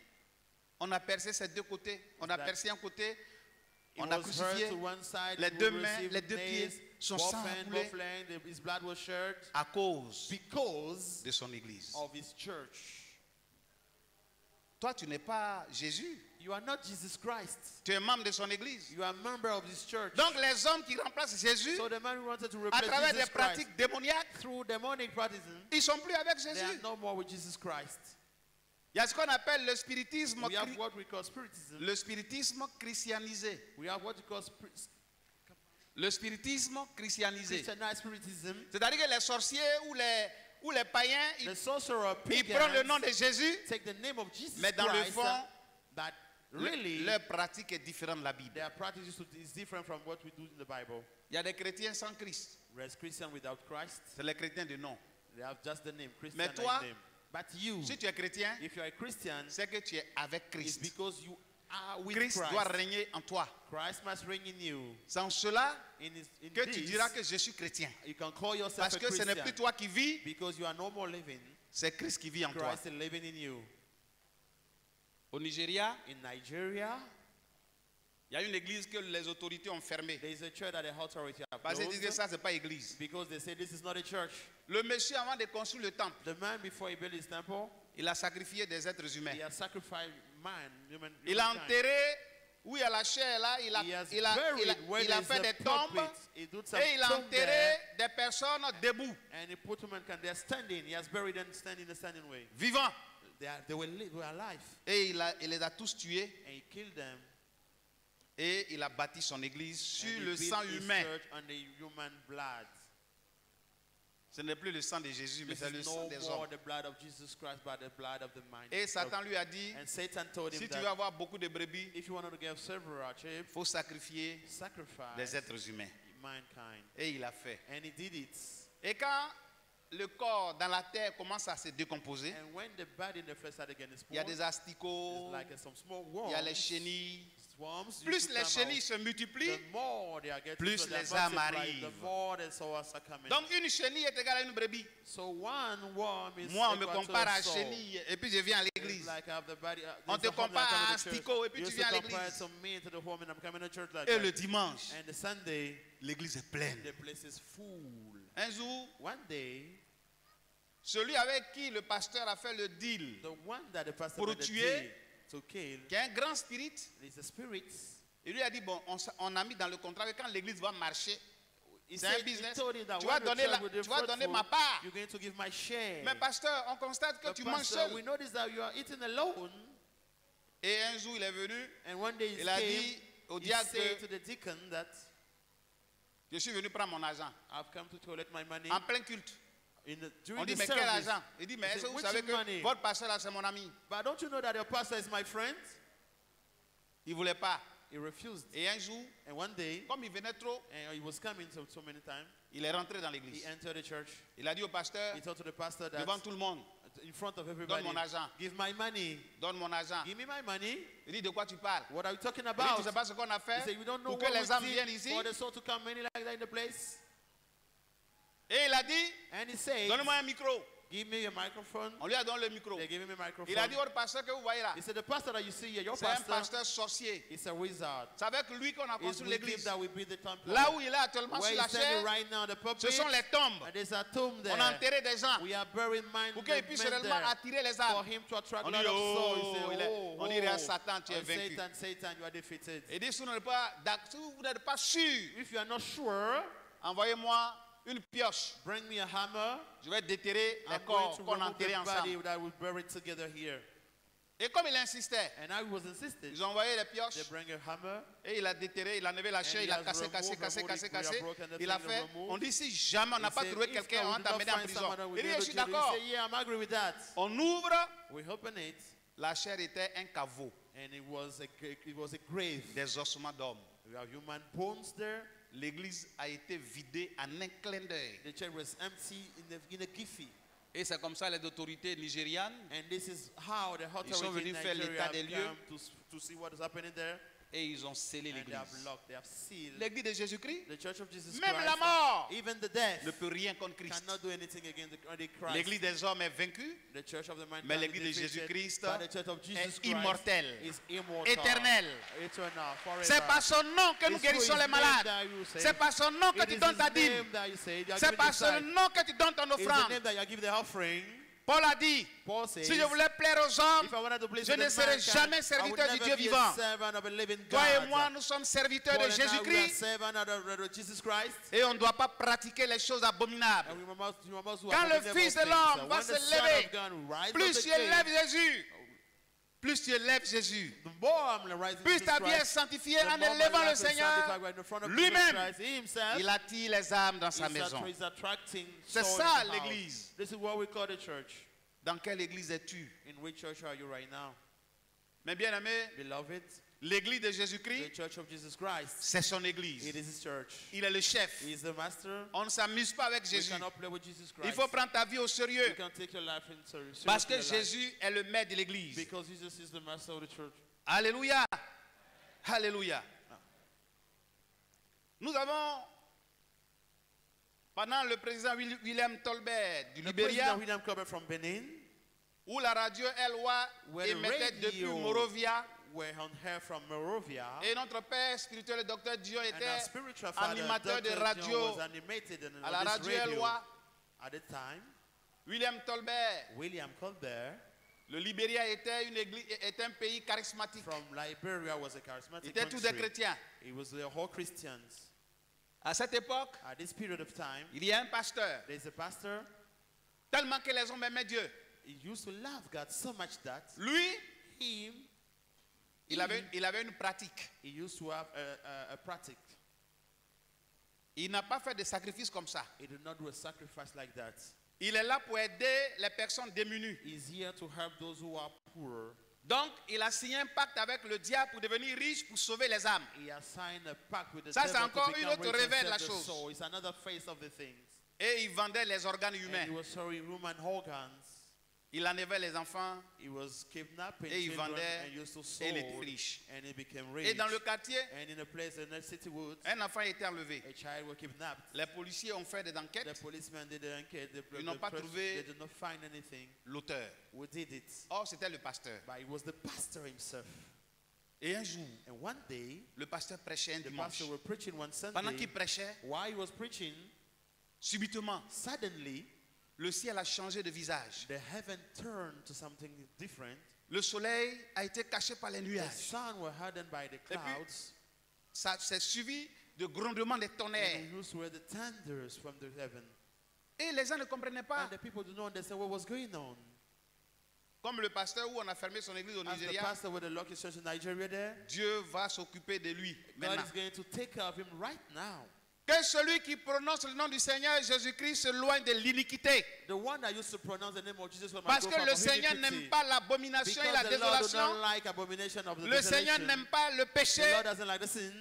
On a percé ces deux côtés. On a That- percé un côté. it On a was crucifié. hurt to one side. Les he deux will mains, receive les deux nails, pieds, son both sang a hands, coulé. both legs, his blood was shed À cause because de son église. of his church. Toi, tu n'es pas Jésus. You are not Jesus Christ. Tu es membre de son église. You are a member of his church. Donc, les hommes qui remplacent Jésus, So the man who wanted to à replace travers Jesus des pratiques Christ démoniaques, through demonic practices, ils ne sont plus avec they are Jésus. no more with Jesus Christ. Il y a ce qu'on appelle le spiritisme, We have what we call spiritism. le spiritisme christianisé. We have what we call Le spiritisme christianisé. Christianized spiritism. C'est-à-dire que les sorciers ou les païens, The ils sorcerer prennent le nom pagans de Jésus, take the name of Jesus mais dans le Christ, fond, that really leur pratique est différente de la Bible. their practice is different from what we do in the Bible. Il y a des chrétiens sans Christ. Whereas Christian without Christ, C'est les chrétiens de nom. they have just the name, Christian Mais toi, name. But you, Si tu es chrétien, if you are a Christian, c'est que tu es avec it's Christ. because you are with Christ Christ. doit régner en toi. Christ must reign in you. C'est en cela In que tu this, diras que je suis chrétien. you can call yourself Parce a que ce Christian n'est plus toi qui vis, because you are no more living. c'est Christ qui vit en toi. Christ is living in you. Au Nigeria, In Nigeria, il y a une église que les autorités ont fermée. there is a church that the authority have Parce qu'ils disaient closed ça, c'est pas église. because they say this is not a church. Le monsieur, avant de construire le temple, The man before he built his temple, il a sacrifié des êtres humains. he has sacrificed Il a humankind. enterré où il y a la chair là, il He has a buried where il a there's fait a des tombes pulpit. He did some et il a tomb enterré there, des personnes debout, and he put humankind there standing. He has buried them standing in a standing way. vivants. They were alive, Et il les a tous tués and he killed them. et il a bâti son église And sur he le built sang his humain. church on the human blood. Ce n'est plus le sang de Jésus, mais This c'est le is sang no des more hommes. the blood of Jesus Christ, but the blood of the mind. Et Satan lui a dit, And Satan told him si tu that veux avoir beaucoup de brebis, if you want to get several sheep, il faut sacrifier sacrifice des êtres humains. mankind. Et il a fait. And he did it. Et quand le corps dans la terre commence à se décomposer, And when the body in the flesh started getting il y a spoiled, des asticots, it's like some small il worms. y a les chenilles. Swarms used Plus to les come chenilles out. se multiplient, The more they are getting, plus so they are les âmes multiplying, the arrivent. more the souls are coming. donc une chenille est égale à une brebis. So one worm is Moi, on me equal to compare a à soul. chenille et puis je viens à It's l'église. like I have the body, On te there's a home compare that I come à to church. Astico et puis You tu used viens à to compare l'église. to me to the home and I'm coming to church like Et le that. dimanche, And the Sunday, l'église est pleine. the place is full. Un jour, One day, celui avec qui le pasteur a fait le deal, the one that the pastor Pour made the tuer, deal to kill qui est un grand spirit, is a spirit. il lui a dit, bon, on a mis dans le contrat que quand l'église va marcher, He c'est un said, he business, told him that tu when vas the donner, church will be tu vas donner fruitful, ma part. you're going to give my share. Mais pasteur, on constate que But tu manges pastor, seul. we notice that you are eating alone. Et un jour, il est venu, And one day he il a came, dit au he diacre said to que the deacon that je suis venu prendre mon argent. I've come to collect my money. En plein culte. During On dit, the mais quel service. argent? Il dit, mais He est-ce que said, vous "Which savez que money?" votre pasteur là, c'est mon ami? But don't you know that your pastor is my friend? Il ne voulait pas. He refused. Et un jour, And one day, comme il venait trop, and he was coming so many times, il est rentré dans he l'église. entered the church. Il a dit au pasteur, He told to the pastor that devant tout le monde, in front of donne everybody, mon argent. give my money. Donne mon argent. Give me my money. Il dit, de quoi tu parles? What are you talking Il dit, about? tu sais pas ce qu'on a He fait said, we don't know pour que what les âmes we viennent did ici? for the soul to come many like that in the place. Et il a dit, And he said, donne-moi un micro. Give me your microphone. On lui a donné le micro. They gave him a microphone. Il a dit au pasteur que vous voyez là, He said, the pastor that you see here, your c'est un pastor, pasteur sorcier. is a wizard. C'est avec lui qu'on a It's construit with him l'église. that we build the temple. Là où il est actuellement Where sur la he's standing chair, right now, the pulpit, ce sont les tombes. and there's a tomb there. On a enterré des gens We are burying men pour qu'il puisse men réellement there attirer les for âmes. him to attract On a dit, lot of souls. oh, You say, il est- oh, on dirait à oh. Satan, tu es Oh, vaincu. Satan, you are defeated. Il dit, si vous n'êtes pas sûr, If you are not sure, envoyez-moi une pioche. bring me a hammer. Je vais déterrer les I'm going corps to qu'on a remove the enterrés body ensemble. that we buried together here. Et comme il insistait, And now he was insisting. ils ont envoyé les They pioches bring a hammer. et il a déterré, il a enlevé la chair, il a cassé. Il a fait. On dit si jamais on n'a He pas said, trouvé if quelqu'un, we on va did not t'amener en find prison. someone that will Il be dit, able je to suis do it. He d'accord. said, yeah, I'm agree with that. On ouvre, We open it, la chair était un caveau, and it was a grave. des ossements d'hommes. We have human bones there. L'église a été vidée en un clin d'œil. The church was empty in a giffy. Et c'est comme ça les autorités nigérianes, And this is how the Ils sont authorities in venus faire Nigeria l'état have des lieux. come to see what is happening there. et ils ont scellé And they have l'église. locked, they have sealed L'église de Jésus-Christ, the church of Jesus même Christ. la mort Even the death ne peut rien contre Christ. cannot do anything against the Christ. L'église des hommes est vaincue, The church of the man mais is l'église de defeated, Jésus-Christ but the church of Jesus est Christ immortelle, is immortal, éternelle. eternal, forever. C'est par son nom que nous It's through guérissons his les name malades. that you say. C'est par son nom que It tu is donnes his ta dîme. name that you say. You are C'est giving par the son tithe. nom que tu donnes ton It's the offrande. name that you are giving the offering. Paul a dit, Paul says, si je voulais plaire aux hommes, if I wanted to please je the ne serai mankind, jamais I would serviteur du never Dieu be vivant. a servant of a living Toi et God. moi, nous sommes serviteurs Paul de and I, we are Jésus-Christ servants of Jesus Christ. et on ne doit pas pratiquer les choses abominables. And we must do Quand le abominable Fils de things. l'homme va When se the Son lever, of God will rise plus up tu again, élèves Jésus, plus tu élèves Jésus, the more I'm rising plus Jesus ta vie est Christ, sanctifiée the en more my élevant life le is Seigneur. sanctified right in front of Jesus Lui-même, Christ. He himself il attire les âmes dans sa is maison. is attracting C'est souls ça, in the house. l'église. This is what we call the church. Dans quelle église es-tu? In which church are you right now? Mes bien-aimés, Beloved, l'église de the Jésus-Christ, church of Jesus Christ, c'est son it église. is his church. Il est le chef. He is the master. On ne s'amuse pas avec We Jésus. cannot play with Jesus Christ. Il faut prendre ta vie au You sérieux. can take your life in serious. Parce que seriously your life. Jésus est le maître de l'église. Because Jesus is the master of the church. Alléluia. Alléluia. Nous avons, pendant le président William Tolbert du The Libéria, president William Colbert from Benin, où la radio Eloi where the émettait depuis radio Morovia, were on air from Morovia, et notre père spirituel, le docteur Dion, and our était spiritual father, animateur de Dr. radio John, was animated à la on radio this radio. Eloi. At the time, William Tolbert, William Colbert le Libéria était, était un pays charismatique. from Liberia was a charismatic Ils étaient tous des country. chrétiens. It was the whole Christians. À cette époque, At this period of time, il y a un pasteur, there's a pastor. tellement que les hommes aimaient Dieu. He used to love God so much that Lui, him, il avait une pratique. he used to have a practice. Il n'a pas fait de sacrifice comme ça. He did not do a sacrifice like that. Il est là pour aider les personnes démunies. He's here to help those who are poor. Donc, il a signé un pacte avec le diable pour devenir riche, pour sauver les âmes. He has signed a pact with the Ça, c'est devil encore to une become autre rich and révèle save la the chose. soul. It's another face of the things. Et il vendait les organes And he humains. was sorry human organs. Il enlevait les enfants He was kidnapping et il children vendait and used to et il sold, était riche. and he became rich. Et dans le quartier, And in a place in the city woods, un enfant a été enlevé. a child was kidnapped. Les policiers ont fait des The enquêtes. policemen did the enquête. Ils n'ont pas trouvé They did not find anything. l'auteur. Who did it? Or, c'était le pasteur. But it was the pastor himself. Et un jour, And one day, le pasteur prêchait un the dimanche. pastor was preaching one Pendant Sunday. qu'il prêchait, While he was preaching, subitement, suddenly, le ciel a changé de visage. the heaven turned to something different. Le soleil a été caché par les The nuages. sun were hardened by the puis, clouds. Ça s'est suivi de grondements des And tonnerres. those were the thunders from the heaven. Et les gens ne comprenaient pas. And the people do not understand what was going on. Comme le pasteur où on a fermé son église au As the Nigeria, pastor with the lucky church in Nigeria there, Dieu va s'occuper de lui God maintenant. is going to take care of him right now. Que celui qui prononce le nom du Seigneur Jésus-Christ s'éloigne de l'iniquité. The one that used to pronounce the name of Jesus Parce que le Seigneur n'aime pas l'abomination et la Because the Lord does désolation. not like abomination of the Le Seigneur desolation. n'aime pas le The péché, Lord doesn't like the sin,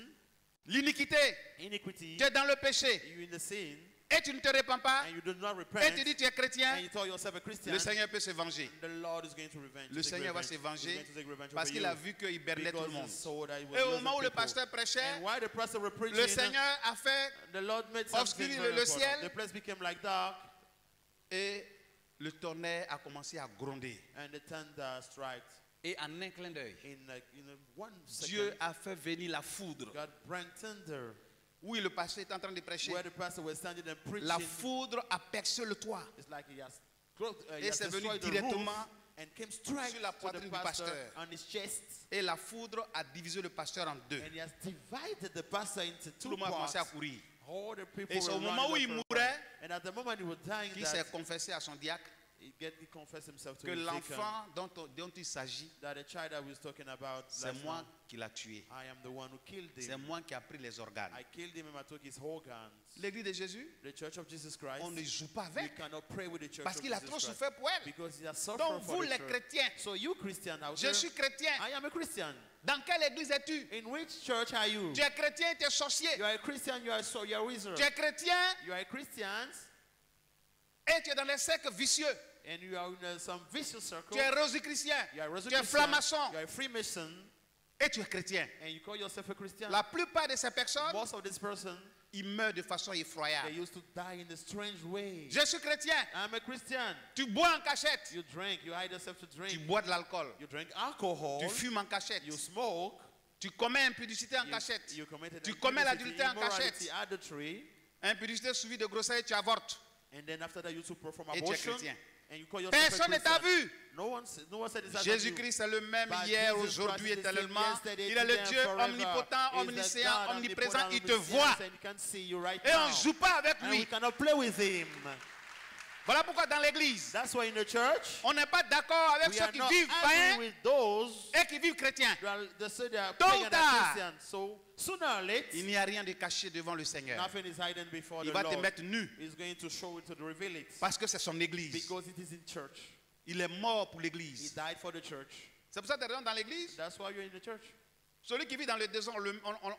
l'iniquité. iniquity. Tu es dans le péché You in the sin, et tu ne te répands pas and you do not et repent, tu dis tu es chrétien. and you call yourself a Christian. Le Seigneur peut se venger. The Lord is going to revenge. Le take Seigneur va revenge. se He's venger going to take revenge parce over qu'il you. a vu qu'il berlait tout le Because monde. he saw that he was Et au losing moment où le people. pasteur prêchait, And while the pastor was preaching, le Seigneur a fait the Lord made something obscurer very le important. ciel. The place became like dark, et le tonnerre a commencé à gronder. and the thunder strikes. Et en un clin d'œil, In one Dieu second, a fait venir la foudre. God brought thunder. Oui, le pasteur est en train de prêcher. Where the pastor was standing and preaching, La foudre a percé le toit. it's like he has, Et c'est venu destroyed the roof directement and came straight sur la to the poitrine du pastor pasteur. on his chest. Et la foudre a divisé le pasteur en deux. And he has divided the pastor into Tout two le monde a parts. commencé à courir. All the people Et c'est were au moment où running il up and mourait running. And at the moment he was dying, qu'il s'est that confessé à son diacre he confessed himself to que his deacon l'enfant dont il s'agit, that the child I was talking about c'est last moi night, qui l'ai tué. I am the one who killed C'est him. moi qui ai pris les organes. I killed him and I took his organs. L'église de Jésus, The Church of Jesus Christ, on ne joue pas you avec. cannot pray with the Church Parce of qu'il a Jesus trop Christ souffert pour elle. because he has suffered Donc for vous the les church. chrétiens, So you Christian out je there, suis chrétien. I am a Christian. Dans quelle église es-tu? In which church are you? Tu es chrétien, tu es sorcier. You are a Christian, you are a wizard. Tu es chrétien You are a Christian et tu es dans les cercles vicieux. and you are in some vicious circle. Tu es rosichristien. You are a Tu es Rosicrucian, franc-maçon. you are a Freemason, Et tu es chrétien. and you call yourself a Christian. La plupart de ces personnes, Most of this person, ils meurent de façon they effroyable. used to die in a strange way. Je suis chrétien. I'm a Christian. Tu bois en cachette. You drink, you hide yourself to Tu drink. bois de l'alcool. You drink alcohol. Tu fumes en cachette. You smoke. Tu commets impudicité en You, cachette. you committed Tu commets impudicity, l'adultère en immorality, cachette. adultery, Impudicité suivie de grossesse, tu avortes. and then after that you to perform Et tu es abortion, chrétien. and you call yourself Personne a ne t'a Christian. vu. No one said this. Jésus-Christ est le même But hier, Jesus aujourd'hui, Christ is the same éternellement. yesterday, Il est le today, Dieu and forever. omnipotent, He's the omniscient, God omniprésent. omnipotent, Il te omniscient, voit. and he can see you right Et on now. ne joue pas avec And we lui. cannot play with him. Voilà pourquoi dans l'église, That's why in the church, on n'est pas d'accord avec we ceux are qui not vivent angry païens with those et qui vivent chrétiens. that say they are Tôt ou pagan and tard, Christian. So sooner or late, Il n'y a rien de caché devant le Seigneur. nothing is hidden before Il the va te Lord. mettre nu He's going to show it, to reveal it, parce que c'est son église. because it is in church. Il est mort pour He l'église. died for the church. C'est pour ça que tu es dans l'église. That's why you're in the church. Celui qui vit dans le désordre,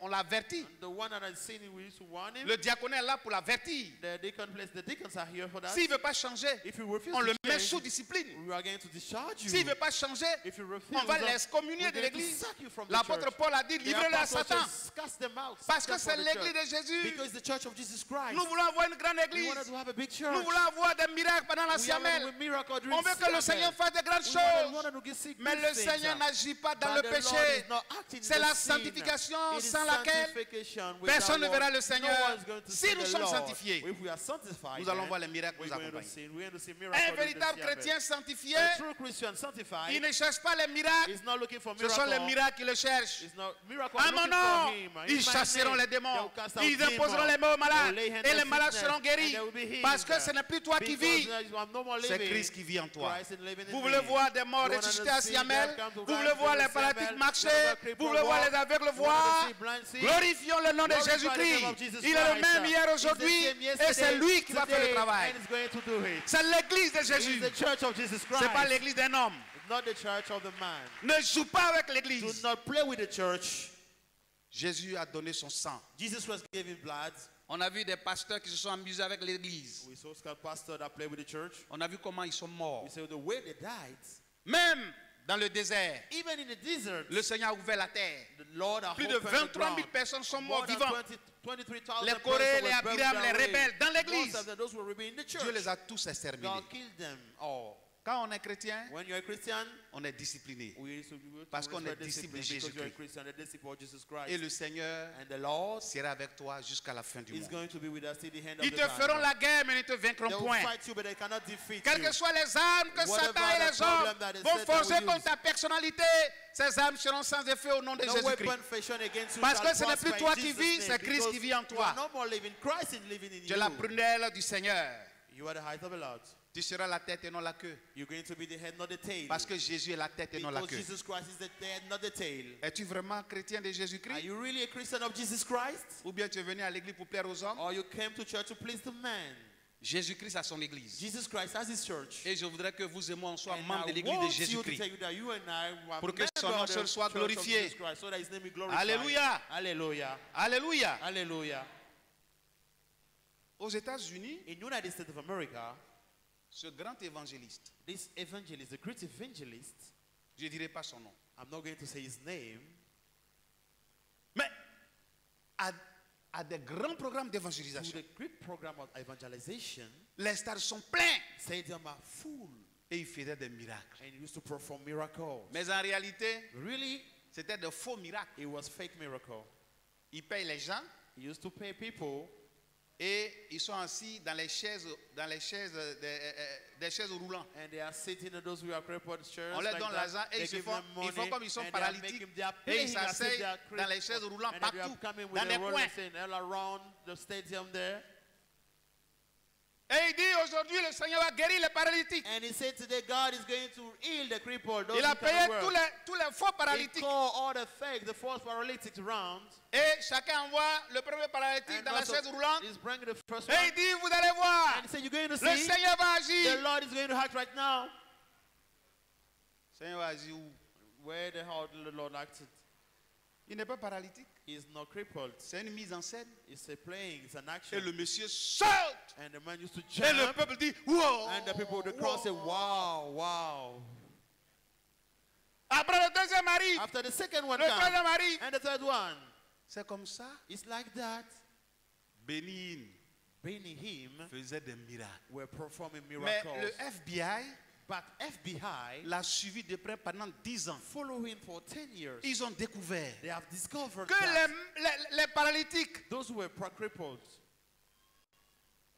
on l'avertit. And the one that has seen it, we used to warn him. Le diaconé est là pour l'avertir. The deacons are here for that. S'il ne veut pas changer, If you refuse on to le met change, sous discipline. we are going to discharge you. S'il ne veut pas changer, If you refuse, on va l'excommunier we're de going to l'église. sack you from the L'apôtre church. Paul a dit, The livrez-le à apostle Satan. says, cast them out. Parce que Them c'est for the l'église church. de Jésus. Because the church of Jesus Christ. Nous voulons avoir une grande We église. wanted to have a big church. Nous voulons avoir des miracles pendant la We have siamelle. a miracle during On veut que le Seigneur Sabbath. fasse de grandes We choses. wanted to get sick Mais good le things, Seigneur n'agit pas dans but le the Lord péché. is not acting in C'est the la sin. sanctification It is sans laquelle sanctification without personne ne Lord. verra le No Seigneur. one is going to Si see nous the sommes Lord. sanctifiés, If we are sanctified, nous allons then voir les miracles we're nous going to accompagner. see. We're going to see Un miracles. véritable chrétien sanctifié, A true Christian sanctified il ne cherche pas les miracles. is not looking for Ce sont les miracles. miracles qui le cherchent. It's not miracle À mon looking nom, for him. In ils my chasseront name, les démons. they will cast out Ils demons. imposeront les mains aux They will malades. lay hands Et on les malades sickness, seront and guéris. they will be healed. Parce que ce n'est plus toi qui vis. Because I'm no more C'est living. Christ qui vit en toi. Christ is living in Vous me. voulez voir des morts You wanna ressuscités à see Siamel. them come to Vous rise voulez voir from les the paralytiques Siamel. marcher. You wanna cripple Vous voulez voir walk. les aveugles You wanna voir. see blind see. Glorifions le nom de Glorify the Jésus-Christ. name of Jesus Il est le Christ. même hier, He's the aujourd'hui. same Et yesterday, c'est lui qui va faire le today, travail. and he's going to do it. C'est l'église de It's Jésus. the church of Jesus Ce Christ. n'est pas l'église d'un homme. It's not the church of the man. Ne joue pas avec Do l'église. not play with the church. Jésus a donné son sang. Jesus was giving blood. On a vu des pasteurs qui se sont amusés avec l'église. We saw Scott pastor that played with the church. On a vu comment ils sont morts. We saw the way they died. Même dans le désert, Even in the desert, le Seigneur a ouvert la terre. the Lord has Plus de opened the 23 000 ground. personnes sont More mortes than vivants. 23,000 Les persons Corées, les were burned Abiram, les away. rebelles dans l'église. Most of them, those who were rebelling in the church. Dieu les a tous exterminés. God killed them. Oh, quand on est chrétien, When you're a Christian, on est discipliné. we Parce qu'on est disciple disciple de because you're a Jésus-Christ. Christian, the disciple of Jesus Christ. Et le Seigneur And the Lord sera avec toi jusqu'à la fin du is monde. going to be with us till the end of Ils the te time. feront la guerre, mais ils ne te vaincront They will point. fight you, but they cannot defeat Quelles you. que soient les armes que Whatever Satan et the les problem hommes that the vont Satan forcer will contre use. ta personnalité, ces armes seront sans effet au nom de No Jésus-Christ. weapon fashioned against you Parce shall que ce n'est plus prosper toi in qui Jesus' vis, name, c'est Christ because qui vit en you are toi. no more living. Christ is living in Tu es la you. prunelle du Seigneur. You are the height of the Lord. Tu seras la tête et non la queue. You're going to be the head, not the tail. Parce que Jésus est la tête et non la Because queue. Jesus Christ is the head, not the tail. Es-tu vraiment chrétien de Are Jésus-Christ? you really a Christian of Jesus Christ? Ou bien tu es venu à l'église pour plaire aux hommes? Or you came to church to please the man? Jésus-Christ a son église. Jesus Christ has his church. Et je voudrais que vous et moi on soit And membres de I l'église de want you to Jésus-Christ. tell you that you and I are Pour que members son nom of the soit church of glorifié. Jesus Christ, so that his name be glorified. Alléluia. Hallelujah. Alléluia. Hallelujah. Aux États-Unis, In United States of America, ce grand évangéliste, this evangelist, the great evangelist, je ne dirai pas son nom, I'm not going to say his name, mais à des grands programmes to d'évangélisation. the great program of evangelization, Les stades sont pleins stadiums are full, et il faisait des miracles. and he used to perform miracles. Mais en réalité, Really, c'était de faux miracles. it was fake miracle. Il paye les gens He used to pay people, et ils sont assis dans les chaises des chaises roulantes. and they are sitting in those who are crippled chairs. On leur like donne that. l'argent et They ils give them font money, comme ils sont and they are paralytiques making- they are et ils playing as if s'asseyent they are dans les crippled, chaises roulantes and they are partout, coming with dans the des roller coins. thing all around the stadium there. Et il dit aujourd'hui le Seigneur va guérir les paralytiques. And he said today God is going to heal the crippled. Those Il a who cannot payé work. tous les faux He paralytiques. called all the fake, the false paralytics around. Et chacun envoie le premier paralytique And dans la also chaise roulante. he's bringing the first Et one. il dit, vous allez voir, And he said, you're going to le see Seigneur va the agir. Lord is going to act right now. Le Seigneur va agir où? Where the how the Lord acted. Il n'est pas paralytique. He's not crippled. C'est une mise en scène. It's a playing, it's an Et action. le monsieur saute. And the man used to Et le jump. peuple dit, wow. And the people, the crowd say, wow, wow. Après le deuxième arrive. After the second one Le comes, troisième arrive. and the third one, C'est comme ça. it's like that. Benin Benny him faisait des miracles. were performing Mais miracles. le FBI But FBI l'a suivi de près pendant 10 ans. follow him for 10 years. Ils ont découvert They have discovered que that les paralytiques those who were crippled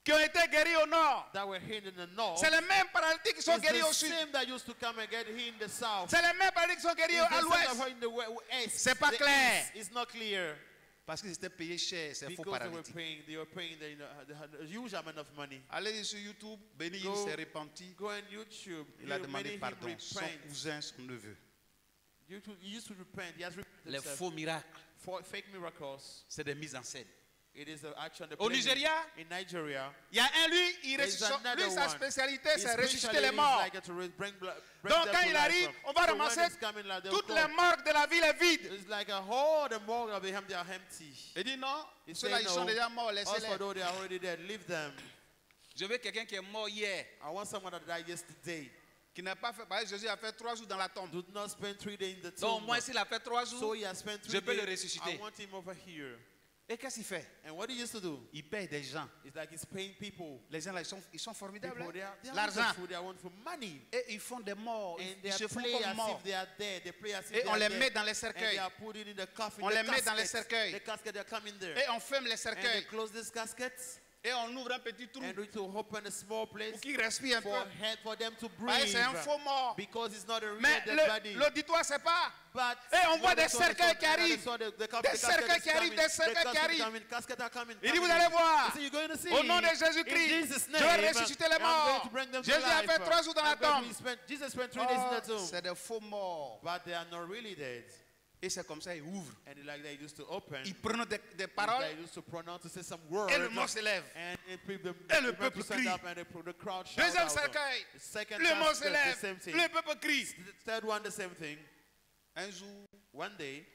qui ont été guéris au nord, that were healed in the north c'est les mêmes paralytiques qui sont is guéris au the sud. same that used to come and get healed in the south. C'est les mêmes paralytiques qui sont guéris It's the à same l'ouest. that were in the west. C'est pas The clair. east. It's not clear. Parce qu'ils étaient payés cher, ces faux Because they paralytiques. were paying the huge amount of money. Allez sur YouTube, Béni Go- s'est repenti. Go on YouTube. Il a You demandé made him pardon. Son repent. cousin, son neveu. He used to repent. He has repented Les himself faux miracles, for fake miracles. c'est des mises en scène. It is the action. The Au playing. Nigeria, In Nigeria, il y a un, lui, There's another lui sa one. spécialité, his c'est ressusciter specialty les is morts. like to bring Donc them quand to il life arrive, from. on va So when ramasser it's coming, like, they'll toutes come. les morgues de la ville est vide. It's like a whole the morgue of the they are empty. Il dit non, He ceux-là say ils sont no. déjà morts, Also, laissez-les. though they are already dead, leave them. Je veux quelqu'un qui est mort hier, I want someone that died yesterday. qui n'a pas fait, par exemple, Jésus a fait 3 jours dans la tombe. Do not spend 3 days in the Donc tomb. moi s'il a fait 3 jours, So he has spent 3 je peux le days. ressusciter. I want him over here. Et qu'est-ce qu'il fait? And what he used to do? Il paye des gens. It's like he's paying people. Les gens là, ils sont formidables. People, hein. they are L'argent. wonderful. They are wonderful. Money. Et ils font des morts. And Ils they se font play comme as morts. if they are dead. They play as if Et they on are les dead. met dans les And they cercueils. are put it in the coffin. On the les met dans les casket. cercueils. The casket, they are coming there. Et on ferme les And they cercueils. close these caskets. Et on ouvre un petit trou And we to open a small place pour qu'ils respirent un peu. for them to Ouais, breathe. c'est un faux mort. Because it's not a real Mais dead body. l'auditoire, c'est pas. But Et on voit when des they saw the cercueils casket, qui arrivent. the cercueils qui arrivent, des cercueils qui arrivent. Casket are coming. Il dit, vous coming. allez voir. He said, you're going to see. Au nom de In Jésus-Christ, Jesus' je name, vais ressusciter les I'm going morts. to bring them to Jésus a life. fait 3 jours dans la I'm going tombe. to Jesus spent 3 days in the tomb. C'est des faux morts. But they are not really dead. Et c'est comme ça, il ouvre. And like they used to open. Il prend des It's paroles. like they used to pronounce to say some words. Et le mort s'élève. And the le peuple stand crie. up and the crowd shout Deuxième out. cercueil. The second Le mort casket, s'élève. the same thing. Le peuple crie. The third one, the same thing. Un jour, One day,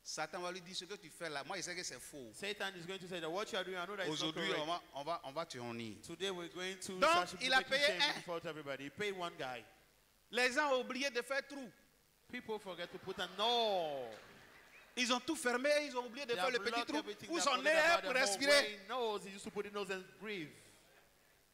Satan va lui dire ce que tu fais là. Moi, je sais que c'est faux. Satan is going to say that what you are doing, I know that it's not Aujourd'hui, correct. on va te honir. Today we're going to Donc, start il a making payé shame un. before everybody. He paid one guy. Les gens ont oublié de faire trou. People forget to put a no. Ils ont tout fermé et ils ont oublié de They faire have le petit blocked trou everything. où They son forget nez est about pour the whole respirer. where he knows. He used to put his nose and breathe.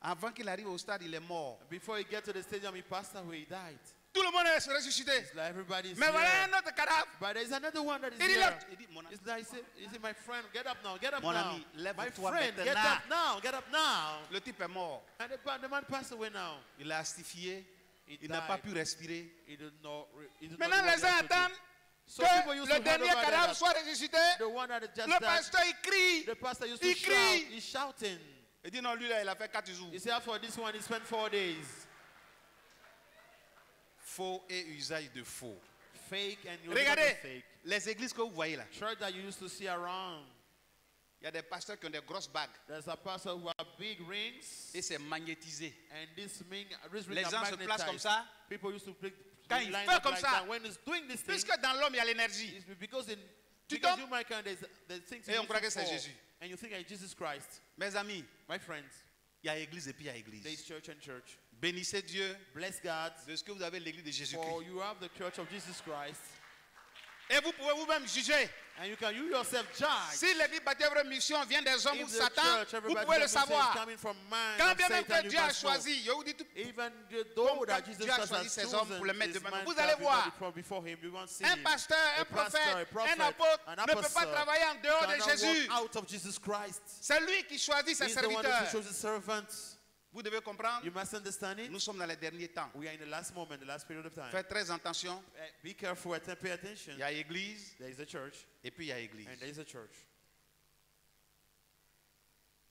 Avant qu'il arrive au stade, il est mort. Before he get to the stadium, he passed away. He died. Tout le monde est ressuscité. It's like everybody's Mais here. voilà un autre cadavre. But there's another one that is Il dit, here. il dit, mon ami, It's like, he said, my friend, get up now, get up Mon now. ami, lève-toi My friend, get maintenant. up now, get up now. le type est mort. And the man passed away now. Il a astifié. He Il n'a pas died. pu respirer. He did not, he did Maintenant, not know les what gens he had to do. attendent So people used que to le hand dernier over cadavre that. soit ressuscité. The one that had just Le died, pasteur, il crie. the pastor used to Il shout. crie. He's shouting. Il dit non, lui là, il a fait 4 jours. He said, for this one, he spent 4 days. Faux et usage de faux. Fake and you Regardez, fake. les églises que vous voyez là, Church that you used to see around. il y a des pasteurs qui ont des grosses bagues There's a pastor who have big rings. et c'est magnétisé. And this rings Les are gens se placent comme magnetized. ça. People used to Quand il line fait up comme like ça, that. When it's doing this thing, Puisque dans l'homme il y a l'énergie. it's because in Tu because tombes, you might kind there's things et on you croit que used to c'est fall, Jésus. and you think it's Jesus Christ. Mes amis, My friends, il y a église et puis il y a there is église. church and church. Bénissez Dieu Bless God de ce que vous avez l'église de for Jésus-Christ. you have the church of Jesus Christ. Et vous pouvez vous-même juger. And you can yourself judge. Si l'église Baptiste Œuvre Mission vient des hommes ou If the Satan, church, vous everybody pouvez le represents savoir. coming from man Quand and bien même Satan, que you Dieu a must know. choisi, je vous dis tout. Even though Comme that quand Jesus Dieu a Christ choisi has ces hommes pour le chosen mettre this devant man nous. Vous to allez have voir. before him, you won't see Un him. pasteur, un A pastor, prophète, a prophet, un apôtre an ne peut pas apostle travailler en dehors de cannot Jésus. walk out of Jesus Christ. C'est lui qui choisit ses He's the one who serviteurs. chose his servants. Vous devez comprendre, You must understand it. nous sommes dans les derniers temps. We are in the last moment, the last period of time. Faites très attention. Be careful, pay attention. Il y a église There is a church, et puis il y a église. and there is a church.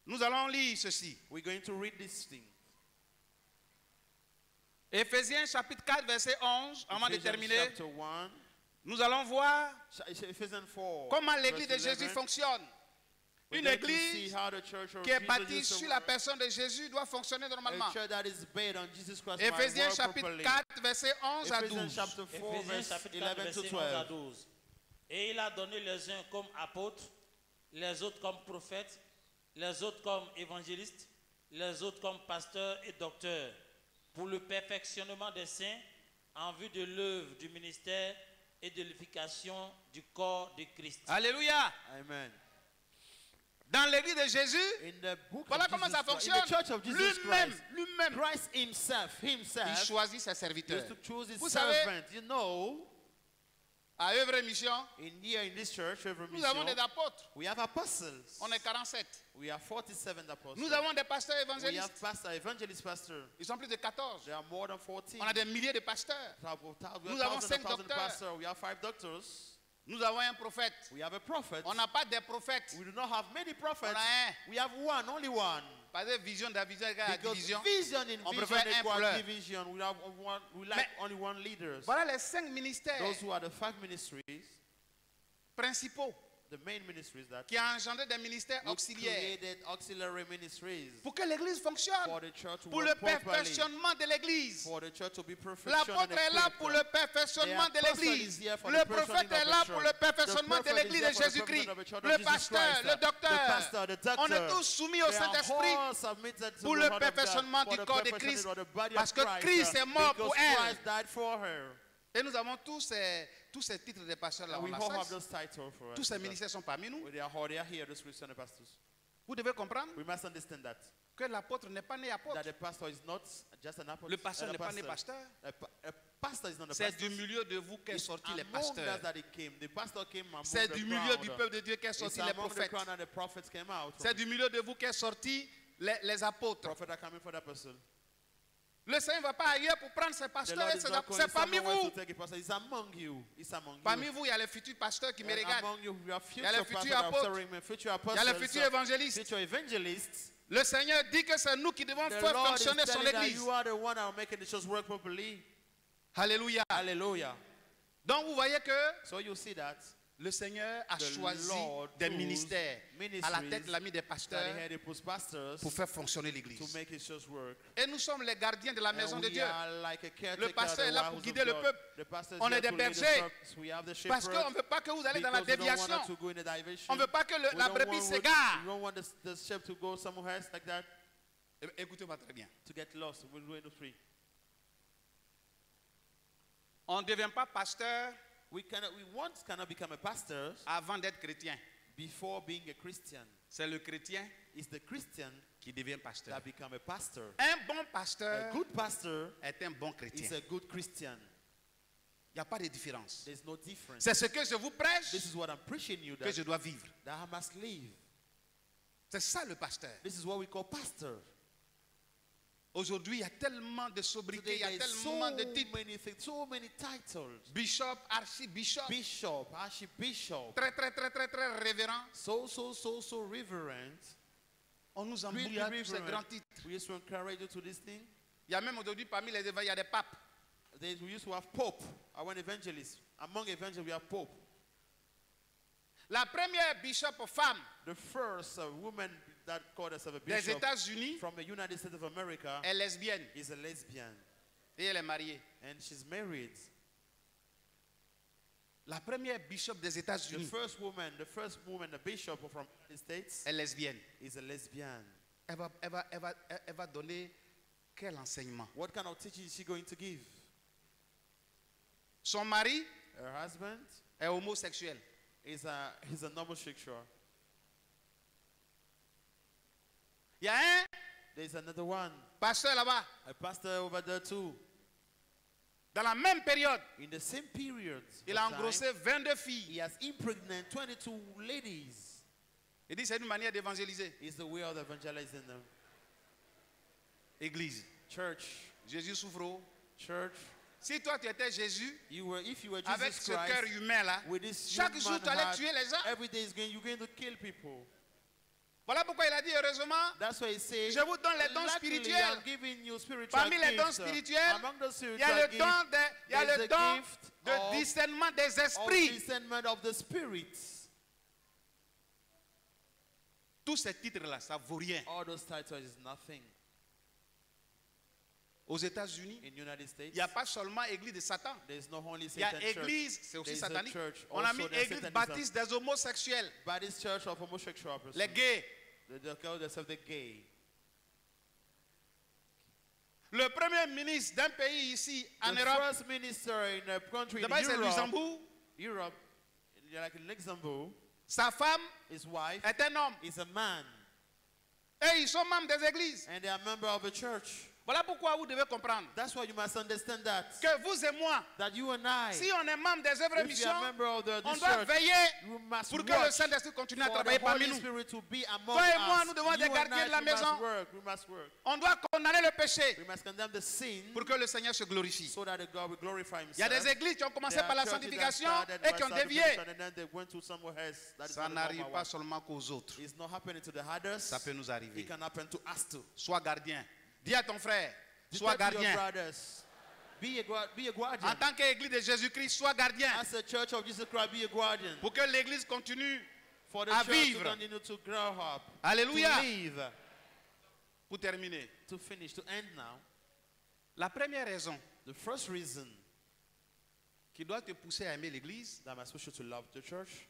Nous allons lire ceci. We're going to read this thing. Éphésiens chapitre 4 verset 11. Avant de Ephesians terminer, chapter 1, nous allons voir Ephesians 4. comment l'église de verse Jésus 11. fonctionne. We're Une going to see église how the church of qui est Jesus bâtie is sur la personne de Jésus doit fonctionner normalement. a church that is based on Jesus Christ might Éphésiens work chapitre properly. 4 verset 11 à Ephesians 12. chapter 4 Éphésiens verse chapitre 4, 11 to verset 11 à 12. 12. Et il a donné les uns comme apôtres, les autres comme prophètes, les autres comme évangélistes, les autres comme pasteurs et docteurs, pour le perfectionnement des saints, en vue de l'œuvre du ministère et de l'édification du corps de Christ. Alléluia. Amen. Dans l'église de Jésus, In the book voilà of comment Jesus ça Christ, fonctionne. in the church of Jesus Lui-même, Christ, lui-même, Christ himself, il choisit ses serviteurs. used to choose his Vous savez, servant. You know, à œuvre et mission, in this church, every nous avons mission, des apôtres. we have apostles. On est 47. We have 47 apostles. Nous avons des pasteurs We évangélistes. have pastor, evangelist pastor. Ils sont plus de 14. There are more than 14. On a des milliers de pasteurs. We have Nous avons 5 thousand docteurs. pastors. We have 5 doctors. Nous avons un prophète. We have a prophet. On n'a pas des prophètes. We do not have many prophets. On a un. We have one, only one. Parce que vision de la vision égale à Because division. vision in On vision préfère un equals pleur. division. We have one. We like Mais- only one leader. Voilà les 5 ministères Those who are the 5 ministries, principaux the main ministries that qui ont engendré des ministères we auxiliaires created auxiliary ministries pour que l'église fonctionne, for the church to pour le work properly, perfectionnement de l'église. for the church to be perfected. L'apôtre est là pour le perfectionnement de l'église. Le prophète est là pour le perfectionnement de l'église de Jésus-Christ. Le pasteur, le docteur. On est tous soumis au Saint-Esprit pour le perfectionnement du corps de Christ. Parce que Christ est mort pour elle. Et nous avons tous ces titres de pasteurs là. And On we la all have cesse. those titles for us. Tous ces ministères sont parmi nous. They are here, those Christian pastors. Vous devez comprendre We must understand that que l'apôtre n'est pas né apôtre. the pastor is not just an apostle. Le pasteur n'est pas né pasteur. A pastor is not a C'est pastor. du milieu de vous qu'est It's sorti les among us pasteurs. that he came. The pastor came among C'est the du milieu du crowd. peuple de Dieu qu'est It's sorti les among the prophètes. crowd and the prophets came out. C'est du milieu de vous qu'est sorti les apôtres. Prophets are coming for the apostle. Le Seigneur ne va pas ailleurs pour prendre ses The pasteurs Lord et is ses not apôtres. calling C'est parmi someone vous. to take a pastor. It's among you. It's among Parmi you. vous, il y a les futurs pasteurs qui me And regardent. among you, we have Il y a les future futurs pastors that are apôtres. serving me, future Il y a apostles, les futurs évangélistes. future evangelists. Le Seigneur dit que c'est nous qui devons The faire Lord is fonctionner son telling that église. you are the one that are making the church work properly. Alléluia. Hallelujah. Donc vous voyez que So you see that le Seigneur a the choisi Lord des chose ministères. À la tête, il a mis des that pasteurs he had to put pastors pour faire fonctionner to l'église. make his church work. Et nous sommes les gardiens de la maison And de we Dieu. are like a caretaker Le pasteur of est the là pour house guider of le God. peuple. The pastor is On there est des to lead the bergers. flocks. We have the Parce qu'on shepherds. ne veut pas que vous allez dans la Because we don't want déviation. us to go in a diversion. On ne veut pas que We la don't brebis want- s'égare. We don't want the sheep to go somewhere else like that, Écoutez-moi très bien. to get lost. We're going to free. On ne devient pas pasteur We once cannot become a pastor avant d'être chrétien. before being a Christian. C'est le chrétien It's the Christian qui devient pasteur. that become a pastor. Un bon A pasteur good pastor est un bon chrétien. is a good Christian. Il n'y a pas de différence. There's no difference. C'est ce que je vous prêche This is what I'm preaching you que that, je dois vivre. that I must live. C'est ça le pasteur. This is what we call pastor. Aujourd'hui, il y a tellement de sobriquets, Today il y a there is tellement de so titres. many things, so many titles. Bishop, archibishop, Bishop, archbishop, très révérend. so reverent. On nous Really embrouille avec ces grands reverent. titres. We used to encourage you to this thing. Il y a même aujourd'hui parmi les évêques, il y a des papes. We used to have Pope. I want evangelists. Among evangelists, we have Pope. La première bishop femme The first woman that called herself a des bishop États-Unis from the United States of America est lesbienne is a lesbian. et elle est mariée. And she's married. La première bishop des The États-Unis first woman, the bishop from the States est lesbienne. is a lesbian. Elle va donner quel enseignement? What kind of teaching is she going to give? Son mari Her husband est homosexuel. He's a homosexual. Il y a un There's another one. pasteur là-bas. A pastor over there too. Dans la même période, In the same period, il a engrossé 22 filles. he has impregnated 22 ladies. Il dit c'est une manière d'évangéliser. It's the way of evangelizing them. Église. Church. Jésus souffre. Church. Si toi tu étais Jésus, If you were avec Jesus ce cœur Christ, humain là, with this chaque jour human tu allais heart, tuer les gens. every day you're going to kill people. Voilà pourquoi il a dit heureusement, That's why he says, je vous donne les dons luckily, spirituels. I'm giving you spiritual Parmi les dons gifts. spirituels, Among the il spiritual y a le gifts, don de, il y a there's le the don gift de of discernement des esprits. discernment of the spirits. Tous ces titres là, ça vaut rien. All those titles is nothing. Aux États-Unis, In United States, il n'y a pas seulement église de Satan. there's no only Il y a Satan church. église, c'est aussi There's a satanique. church On a also mis there's église Satanism. baptiste des homosexuels, Baptist church of homosexual persons. les gays. They call themselves the gay. Le premier ministre d'un pays ici en The Europe, first minister in a country in d'abord c'est Europe, Luxembourg, Europe, like in Luxembourg, sa femme his wife est un homme. is a man, Et ils sont membres des églises. and they are member of a church. Voilà pourquoi vous devez comprendre That's why you must understand that que vous et moi, that you and I, si on est membre des œuvres et if you missions, are a member of on this doit church, veiller you must pour que le watch Saint-Esprit continue à for travailler the parmi Holy nous. Spirit to be among Toi et moi, us. nous devons être You des and gardiens I, de la we must maison. work. We must work. On doit condamner le péché We must condemn the sin pour que le Seigneur se glorifie. so that the God will glorify Il y a Himself. des églises qui ont commencé There par are la churches that sanctification started et by qui ont dévié. sanctification and then they went to somewhere else. That is Ça not the n'arrive normal pas one. seulement qu'aux autres. It's not happening to the others. Ça peut nous arriver. It can happen to us too. Sois gardien. Dis à ton frère, Tell sois to your gardien. brothers, be a guardian. En tant qu'église de Jésus-Christ, sois gardien. As a church of Jesus Christ, be a guardian. Pour que l'église continue For the à church vivre. to continue to grow up, Alléluia. to live, Pour terminer, to finish, to end now. la première raison The first reason qui doit te pousser à aimer l'église, that must push you to love the church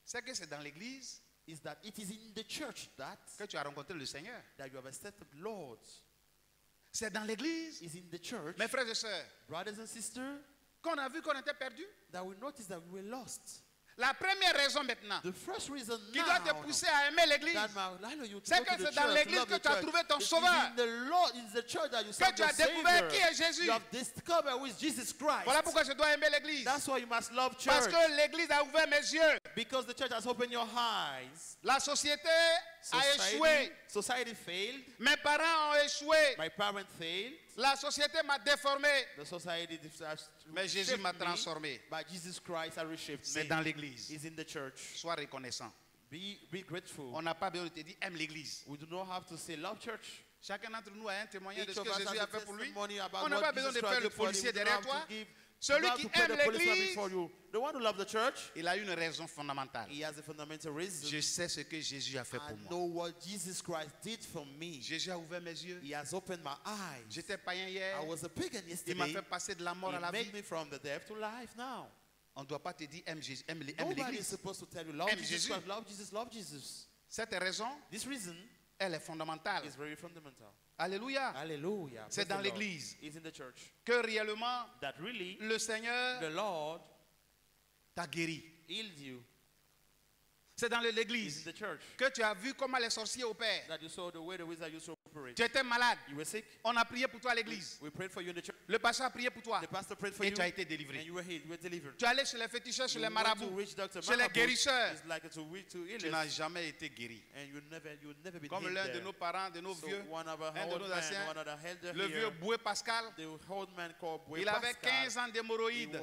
c'est que c'est dans l'église is that it is in the church que tu as rencontré le Seigneur. that you have accepted Lord. C'est dans l'église, Is in the church, mes frères et sœurs, brothers and sisters, qu'on a vu qu'on était perdu. that we notice that we were lost. La première raison maintenant The first reason qui doit te now pousser à aimer l'église, that allow you to c'est go que to the c'est dans church, l'église love que the tu as church. trouvé ton It is sauveur, in the Lord, in the church that you que serve tu the as découvert Savior. qui est Jésus. You have discovered who is Jesus Christ. Voilà pourquoi je dois aimer l'église. That's why you must love Parce church. que l'église a ouvert mes yeux. Because the church has opened your eyes. La société a échoué. Society failed. Mes parents ont échoué. My parents failed. La société m'a déformé. The society has Mais Jésus shaped m'a me, transformé. but Jesus Christ has reshaped C'est me. dans l'église. Is in the church. Sois reconnaissant. Be grateful. On n'a pas besoin de te dire aime l'église. We do not have to say love church. Chacun d'entre nous a un témoignage de Each ce of que us Jésus has a a fait pour lui. testimony about On n'a what pas besoin Jesus de Christ faire le did for you. policier We don't derrière have toi. to give- Celui you don't qui have to put aime the policeman l'église, before you. The one who loves the church, il a une raison fondamentale. he has a fundamental reason. Je sais ce que Jésus a fait I pour moi. know what Jesus Christ did for me. Jésus a ouvert mes yeux. He has opened my eyes. J'étais païen hier. I was a pagan Il m'a yesterday. fait passer de la mort à He la made vie. me from the death to life now. On ne doit pas te dire aime Jésus, aime Nobody is l'église. supposed to tell you love Aime Jesus Jésus. Christ, love Jesus, love Jesus. Cette raison, This reason elle est fondamentale. is very fundamental. Alléluia. Hallelujah. C'est Praise dans the Lord. l'église It's in the church. que réellement That really le Seigneur the Lord t'a guéri. healed you. C'est dans It's in l'église the church que tu as vu comment les sorciers opèrent. that you saw the way the wizard used to operate. Tu étais malade. You were sick. On a prié pour toi à l'église. We prayed for you in the church. Le pasteur a prié pour toi. The pastor prayed for Et you. tu as été And délivré. you were healed. You were delivered. Tu es allé chez les féticheurs, chez You les went to marabouts, witch doctor, chez les marabouts. guérisseurs. It's like to Tu healers. n'as jamais été guéri. And you never been Comme healed l'un de there. nos parents, de nos So vieux, one of our un de old nos man, anciens, one of the elder le vieux here, Boué Pascal, the old man called Boy il avait Pascal, 15 ans d'hémorroïdes.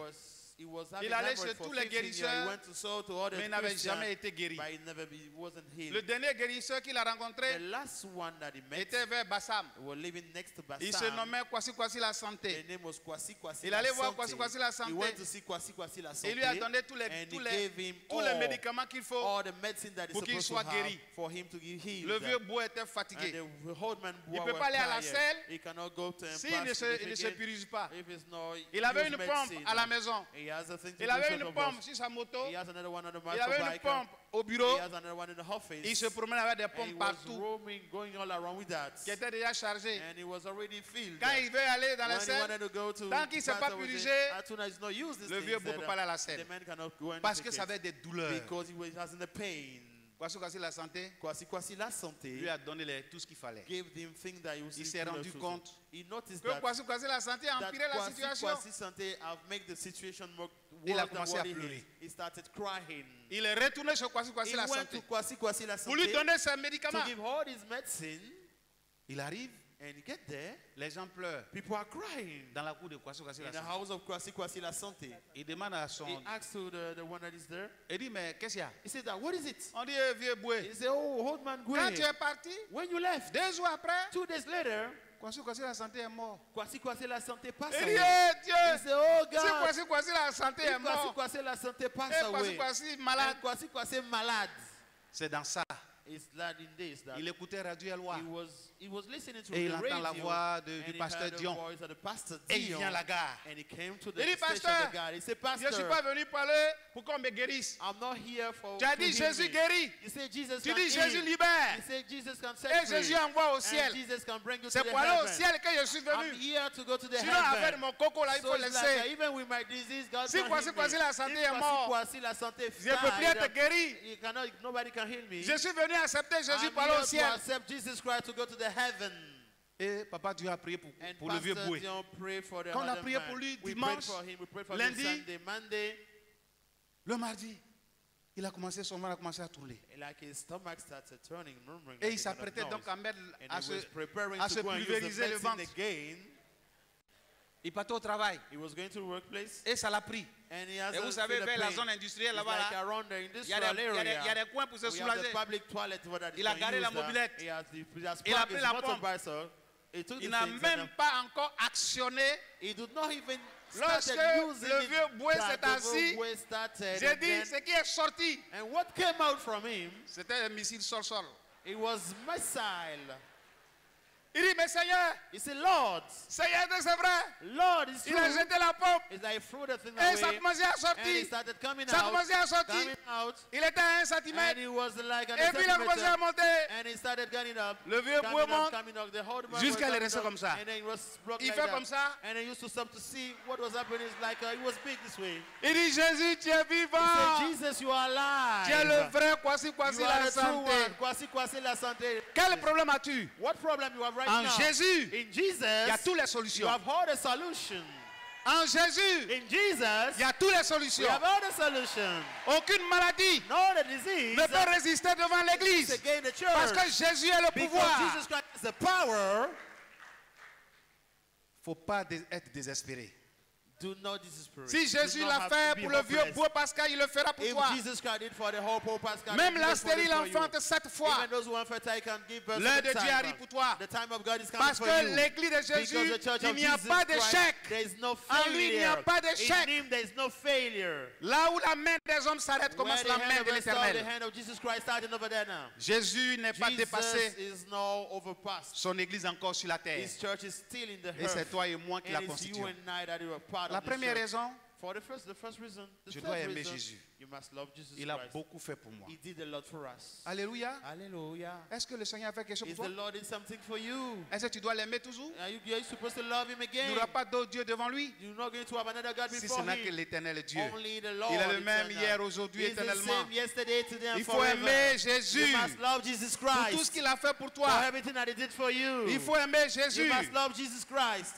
he was having Il allait hemorrhoid chez for tous les 15 years. guérisseurs, He went to sow to other mais il n'avait Christians, jamais été guéri. but he wasn't healed. Le dernier guérisseur qu'il a The rencontré last one that he met était vers Bassam. was living next to Il se Bassam. nommait Kwasi Kwasi la The santé. name was Kwasi Kwasi Il La allait voir Santé. Kwasi Kwasi la Santé. He went to see Kwasi Kwasi La Il lui a Santé, donné tous and he les gave him tous les médicaments qu'il faut. all the medicine that he's pour qu'il supposed to soit have guéri. for him to get healed. Le vieux Boué était And fatigué. the old man Il ne was peut pas aller à la tired. selle He cannot go to s'il ne se purge pas. If it's no Il avait use une pompe medicine. à la maison. He Il avait une pompe sur sa moto. Il avait une pompe au bureau. Il se promenait avec des pompes partout qui étaient déjà chargées. Quand il veut aller dans la scène, tant qu'il ne s'est pas purgé, le vieux beau ne peut pas aller à la scène. Parce que ça avait des douleurs. Kwasi la santé lui a donné tout ce qu'il fallait. Il s'est rendu compte que Kwasi la santé a empiré la situation. Il a commencé à pleurer. Il est retourné chez Kwasi la santé pour lui donner ses médicaments. Il arrive. And you get there, les gens pleurent. People are crying. Dans la cour de Kwasi in the house of Kwasi La Santé. Il demande à son. He asks to the one that is there. Il dit mais qu'est-ce qu'il y a? He said that what is it? On dit vieux boué. He said oh old man Goué. Quand tu es parti, when you left, 2 jours après, 2 days later, Kwasi La Santé est mort. Kwasi La Santé passe away. Il dit Dieu. He said oh God. Si Kwasi La Santé est mort. Kwasi La Santé passe away. Kwasi malade. Kwasi malade. C'est dans ça. It's that in this that il écoutait Radio Eloi. He was listening to et il the entend radio, la voix du pasteur Dion. Et il vient à la gare. And he came to the il dit pasteur, je ne suis pas venu parler pour qu'on me guérisse. I'm not here for tu as dit Jésus guérit. Tu dis Jésus libère. Et Jésus envoie au ciel. C'est pour aller au ciel que je suis venu. Sinon avec mon coco là il faut laisser. Si Kwasi La Santé est mort, je ne peux plus être guéri. Je suis venu accepter Jésus pour aller au ciel. Et papa Dieu a prié pour le vieux boué. Quand on a prié pour lui dimanche, lundi, le mardi, il a commencé, son ventre a commencé à tourner. Et il s'apprêtait donc à se pulvériser le ventre. Il partait au travail. Et ça l'a pris. Et vous savez, vers la zone industrielle là-bas, il y a des coins pour se soulager. Il a garé la mobilette. Il a pris la pompe. Il n'a même pas encore actionné. Lorsque le vieux boué s'est assis, j'ai dit ce qui est sorti. C'était un missile sol-sol. It was missile. Il dit, mais Seigneur, Lord, Seigneur, c'est vrai. Lord, it's il a jeté la pompe. Et ça a commencé à sortir. Ça a commencé à sortir. Il était à 1 centimètre. Et puis il a commencé à monter. Le vieux boué monte jusqu'à il est resté comme ça. Il fait comme ça. Il dit, Jésus, tu es vivant. Tu es le vrai Kwasi La Santé. Quel problème as-tu? En Jésus, il y a toutes les solutions. En Jésus, il y a toutes les solutions. Aucune maladie ne peut résister devant l'église. Parce que Jésus est le pouvoir. Il ne faut pas être désespéré. Si Jésus l'a fait pour le vieux boué Pascal, il le fera pour toi. Même la stérile enfante 7 fois. L'heure de Dieu arrive pour toi. Parce que l'église de Jésus, il n'y a pas d'échec. En lui, il n'y a pas d'échec. Là où la main des hommes s'arrête, commence la main de l'Éternel. Jésus n'est pas dépassé. Son église encore sur la terre. Et c'est toi et moi qui la constituons. La première raison, je dois aimer Jésus. Il a beaucoup fait pour moi. Alléluia. Est-ce que le Seigneur a fait quelque chose pour toi? Est-ce que tu dois l'aimer toujours? Il n'y aura pas d'autre Dieu devant lui. Si ce n'est que l'Éternel Dieu. Il est le même hier, aujourd'hui, éternellement. Il faut aimer Jésus pour tout ce qu'il a fait pour toi. Il faut aimer Jésus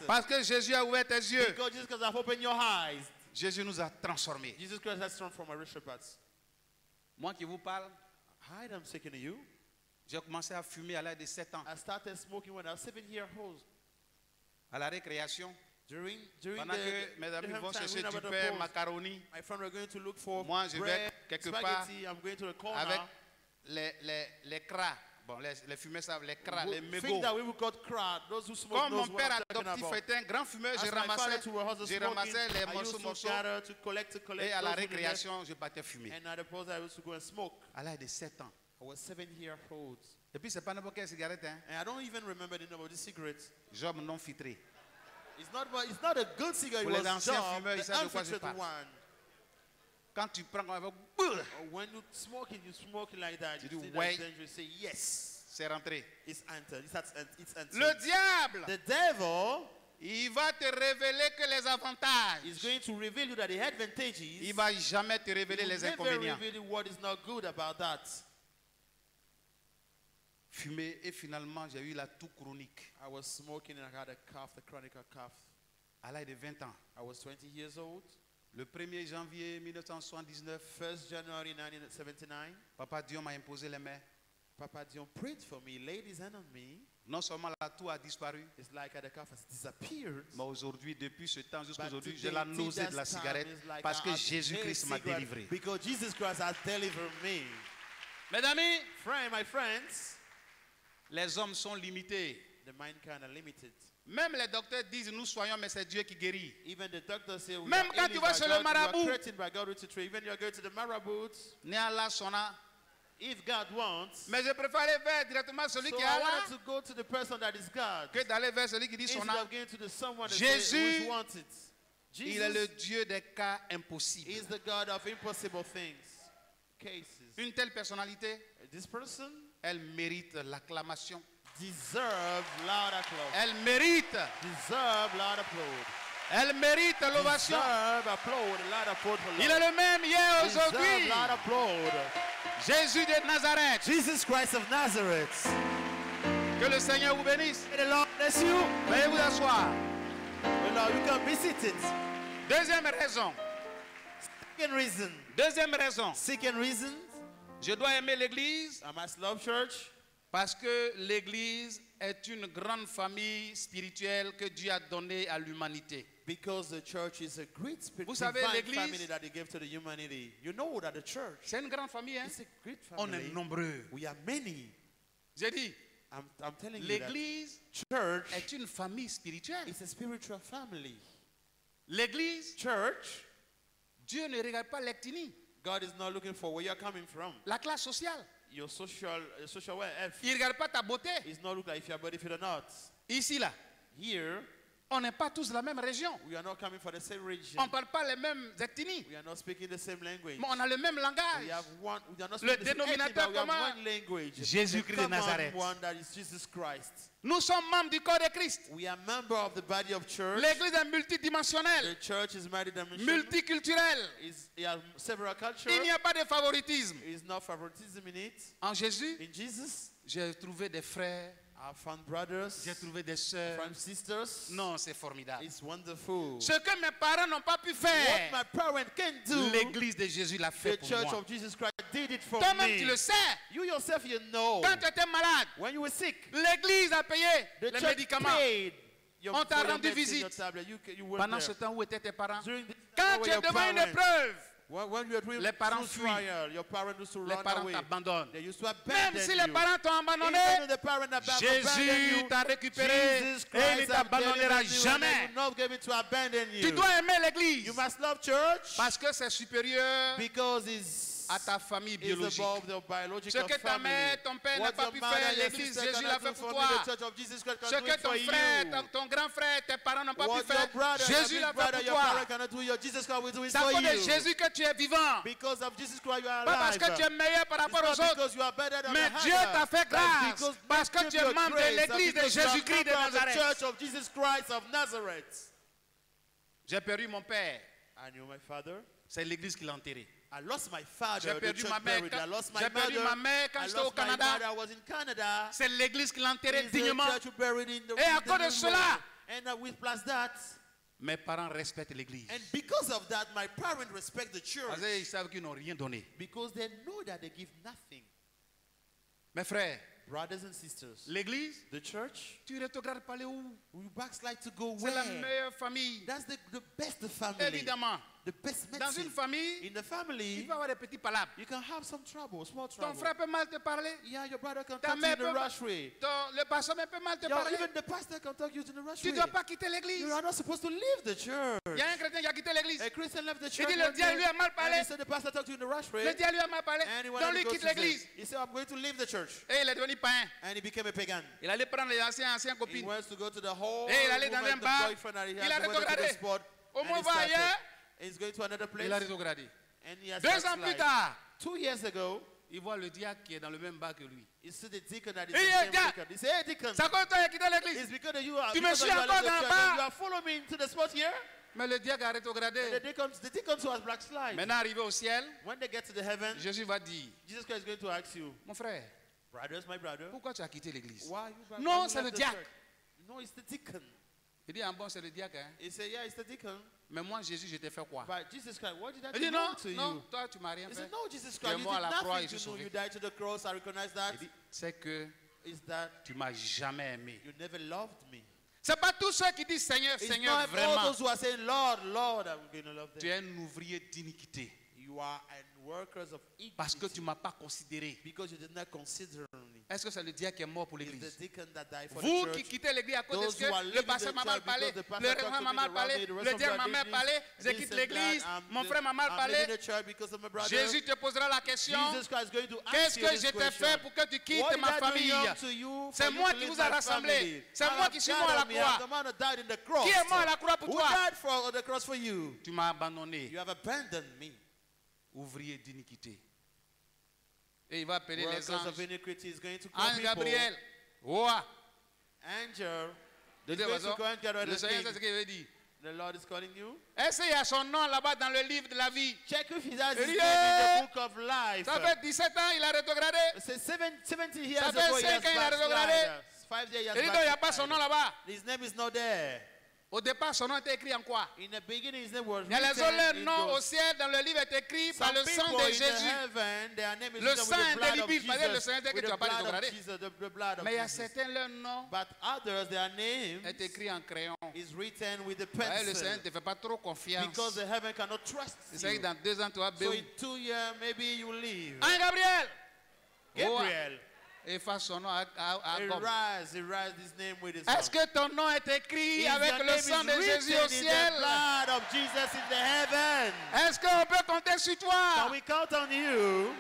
parce que Jésus a ouvert tes yeux. Jésus nous a transformés. Moi qui vous parle, j'ai commencé à fumer à l'âge de 7 ans. À la récréation, pendant que mes amis vont chercher du pain, macaroni, moi je vais quelque part avec les cras. Bon, les fumeurs savent, les cras, les mégots. Comme mon père adoptif était un grand fumeur, j'ai ramassé les morceaux et à la récréation, je partais fumer. À l'âge de 7 ans. Et puis, ce n'est pas n'importe quelle cigarette. Job non filtré. It's not a good cigarette. Pour les anciens fumeurs, ils savent de quoi je parle. Quand tu prends, when you smoke it like that. Tu You dis, see ouais. that you say yes. c'est rentré. It's entered. It's entered. Le diable, The devil il va te révéler que les avantages. is going to reveal you that the advantages. Il va jamais te révéler He will les never inconvénients. reveal you what is not good about that. Fumer et finalement j'ai eu la toux chronique I was smoking and I had a cough, the chronic cough. à l'âge de 20 ans. I was 20 years old. Le 1er janvier 1979, 1st January 1979, Papa Dion m'a imposé les mains. Papa Dion prayed for me, laid his hand on me. Non seulement la toux a disparu, It's like the cough has disappeared. mais aujourd'hui, depuis ce temps jusqu'à But aujourd'hui, today, j'ai la till nausée de la this time cigarette is like parce que I Jésus-Christ m'a cigarette délivré. Because Jesus Christ has delivered me. Mes amis, My friends, les hommes sont limités. the mankind are limited. Même les docteurs disent nous soyons, mais c'est Dieu qui guérit. Even the doctors say we Même are quand healed tu by vas chez le God, we are marabout. created by God to trade. Even you go to the marabouts, Néala sona. if God wants, Mais je préfère aller vers directement celui so qui I est là wanted to go to the person that is God que d'aller vers celui qui dit instead sona. of going to the someone that Jésus, who wants it. Il est le Jesus Dieu des cas impossibles. is the God of impossible things, cases. Une telle personnalité, This person elle mérite l'acclamation. deserves loud applause. Elle mérite. Deserve loud applause. Elle mérite l'ovation. Deserve applause. Loud applause for Il Lord. est le même hier, Deserve aujourd'hui. loud applause. Jésus de Nazareth. Jesus Christ of Nazareth. Que le Seigneur vous bénisse. May the Lord bless you. Veuillez vous asseoir. The Lord, you can be seated. Deuxième raison. Second reason. Deuxième raison. Second reason. Je dois aimer l'église I must love church parce que l'église est une grande famille spirituelle que Dieu a donnée à l'humanité. because the church is a great Vous savez, divine l'église- family that He gave to the humanity. You know that the church C'est une grande famille, hein? is a great On family. est nombreux. We are many. J'ai dit, I'm telling you l'église that church est une famille spirituelle. is a spiritual family. L'église, Church, Dieu ne regarde pas l'ethnie, God is not looking for where you're coming from. la classe sociale. Your social wealth. Il ne regarde pas ta beauté. It's not look like if you're benefit or not. Ici, là, Here, on n'est pas tous de la même région. we are not coming from the same region. On ne parle pas les mêmes ethnies. We are not speaking the same language. Mais on a le même langage. We have one. We are not Le speaking the same ethnic, dénominateur but we have commun, one language. Jésus-Christ The de common Nazareth. one that is Jesus Christ. Nous sommes membres du corps de Christ. We are member of the body of church. L'église est multidimensionnelle, The church is multidimensional. multiculturelle. It has several cultures. Il n'y a pas de favoritisme. There is no favoritism in it. En Jésus, In Jesus, j'ai trouvé des frères, I found brothers, j'ai trouvé des sœurs. found sisters. Non, c'est formidable. It's wonderful. Ce que mes parents n'ont pas pu What faire, my parent can do, l'église de Jésus l'a the fait pour church moi. of Jesus Christ did it for Toi-même, tu me. le sais. You yourself, you know. Quand tu étais malade, When you were sick, l'église a payé the les church médicaments. paid your, On t'a for your rendu medicine, your visite. tablet. You were Pendant there. ce temps, où étaient tes parents? During this Quand time, tu your es devant une parents- épreuve, when you were doing les parents through fuient. trial, your parents used to les run parents away. t'abandonnent. They used to Même abandon si you. les parents t'ont abandonné, Even if the parent abandoned Jésus you, t'a récupéré Jesus et il ne Christ t'abandonnera have delivered you and jamais. he will not give it to abandon you. Tu dois aimer l'église You must love church parce que c'est supérieur because it's à ta famille is biologique. above the Ce biological que ta family. mère, ton père n'a What pas your pu mother faire, and your l'église, sister Jésus l'a cannot fait do pour for me, toi. the church of Jesus Christ can Ce do que it ton for frère, you. ton grand frère, tes parents n'ont pas pu What your faire, brother, your Jésus big l'a fait brother, pour your toi. parent cannot do, your Jesus Christ will do it C'est à for cause de you. Jésus que tu es vivant. Because of Jesus Christ, you are Pas parce alive. que tu es meilleur par It's rapport not aux autres, because you are better than mais the Dieu other. t'a fait But grâce because parce que God tu gave es you membre de grace, l'église de because you are Jésus-Christ de member of the Nazareth. Church of Jesus Christ of Nazareth. J'ai perdu mon père. I knew my father. C'est l'église qui l'a enterré. I lost my father. J'ai The perdu church ma mère buried. quand- I lost my j'ai perdu mother. ma mère quand I j'étais au lost my Canada. mother. I was in Canada. C'est l'église qui l'a enterré It's the dignement. church who buried in the Et à in the cause de new cela, world. And with plus that, mes parents respectent l'église. and because of that, my parents respect the church Parce qu'ils savent qu'ils n'ont rien donné. because they know that they give nothing. Mes frères, Brothers and sisters, l'église, the church, tu regardes pas aller où? we backslide to go C'est la where? meilleure famille. That's the best family. Évidemment, The best dans medicine. une famille, In the il family, peut y avoir des petits palabres. you can have some trouble, small Ton trouble. frère peut mal te parler. Yeah, your brother can Ta talk to you mère in a peut, rush way. le pasteur même peut mal te Yeah, parler. even the pastor can talk you in a rush Tu ne way. dois pas quitter l'église. You are not supposed to leave the church. Il y a un chrétien qui a quitté l'église. A Christian left the Il church. dit le one diable day, lui a mal and parlé. he said the pastor talked to you in a rush way. Le diable lui a mal parlé. And he Donc wanted lui to go quitte to l'église. say- He said, I'm going to leave the church. Et il est devenu païen. And he became a pagan. Il allait prendre les anciennes He copines. wants to go to the whole Et il allait dans woman, un the bar. boyfriend that he Il a has. He went to the rétrogradé. spot. Au And moins he va started. ailleurs. He's going to another place. Il a rétrogradé. And he has 2 ans plus tard, 2 years ago, il voit le diacre qui est dans le même bar que lui. he see the deacon that is Et the il same dit, deacon. He say, hey deacon, Ça cause toi qui as quitté it's l'église. because of you are, Tu me because of suis you are encore left the dans le church bar. and you are following me into the spot here. Mais le diacre a rétrogradé. The deacon too has backslide. Maintenant, arrivé au ciel, When they get to the heaven, Jésus va dire, Jesus Christ is going to ask you, mon frère, brothers, my brother, pourquoi tu as quitté l'église? why you Non, why c'est you le left the diacre. church? No, it's the deacon. Il dit, ah bon, c'est le diacre. Hein? He said, yeah, it's the deacon. Mais moi, Jésus, je t'ai fait quoi? But Jesus Christ, what did I Il do dit, non, wrong to non, you? toi, tu m'as rien He fait. said, no, Jesus Tu es Christ, you mort à did la croix et nothing je to know. sauvé. You died to the cross, I recognize that. Il dit, c'est que Is that tu m'as jamais aimé. you never loved me. C'est pas tous ceux qui disent Seigneur, It's Seigneur, not all vraiment. those who are saying, Lord, Lord, I'm going to love Tu them. es un ouvrier d'iniquité. You are an workers of Parce que iniquity tu ne m'as pas considéré. because you did not consider me. Est-ce que c'est le diacre qui est mort pour It's the l'église? deacon that died for Vous the qui church. quittez l'église à cause de Those ce who are que le leaving pasteur the m'a mal church parlé, because the le pastor révérend talked m'a to me mal around parlé, me, the rest le of diacre m'a them mal did parlé, this, j'ai quitté this and l'église, that. mon frère m'a mal I'm parlé. leaving the church because of my brother. Jésus te posera la question, Jesus Christ is going to ask qu'est-ce you que this je t'ai question. fait pour que tu quittes What did ma I do famille? young to you for C'est you moi to qui leave vous a my rassemblé. family? C'est I moi have qui suis died mort à la on me. I'm the croix. man that died in the cross. Qui est mort à la croix pour Who toi? died for the cross for you? Tu m'as abandonné, You have abandoned me. ouvrier d'iniquité. Et il va appeler les Workers of anges. iniquity is going to call Ange people. Gabriel, Oa. Angel. De Is toute going to façon, go and gather le the Seigneur, king. c'est ce qu'il veut dire. The Lord is calling you. Est-ce qu'il y a son nom là-bas dans le livre de la vie? Check if he has his Il name dit, in the book of life. Ça fait 17 ans, il a rétrogradé. It says 70 years Ça ago fait he has 5 ans, il a rétrogradé. backslided. 5 years Il dit, non, il n'y a pas son nom backslided. là-bas. His name is not there. Au départ, son nom était écrit en quoi? In the beginning, his name was Il y a les written autres, leur in nom au gold. ciel, dans le livre est écrit par Some le sang people de in the Jésus. heaven, their name is Le written sang with the blood of indélébile, parce que le Jesus, Seigneur dit que with tu the vas pas blood of rétrograder. Jesus, the blood of Mais il y a Jesus. certains, leur nom But others, their name est écrit en crayon. is written with the Ouais, le pencil Seigneur ne te fait pas trop confiance. because the heaven cannot trust C'est vrai you. que dans 2 ans, tu vas So béou. in 2 years, maybe you leave. Ange Gabriel! Gabriel, Efface son nom à gomme. erase his name with his Est-ce hand. que ton nom est écrit Is avec your le name sang is de Jésus au written in ciel? the blood of Jesus in the heaven? Est-ce qu'on peut compter sur Can toi? we count on you?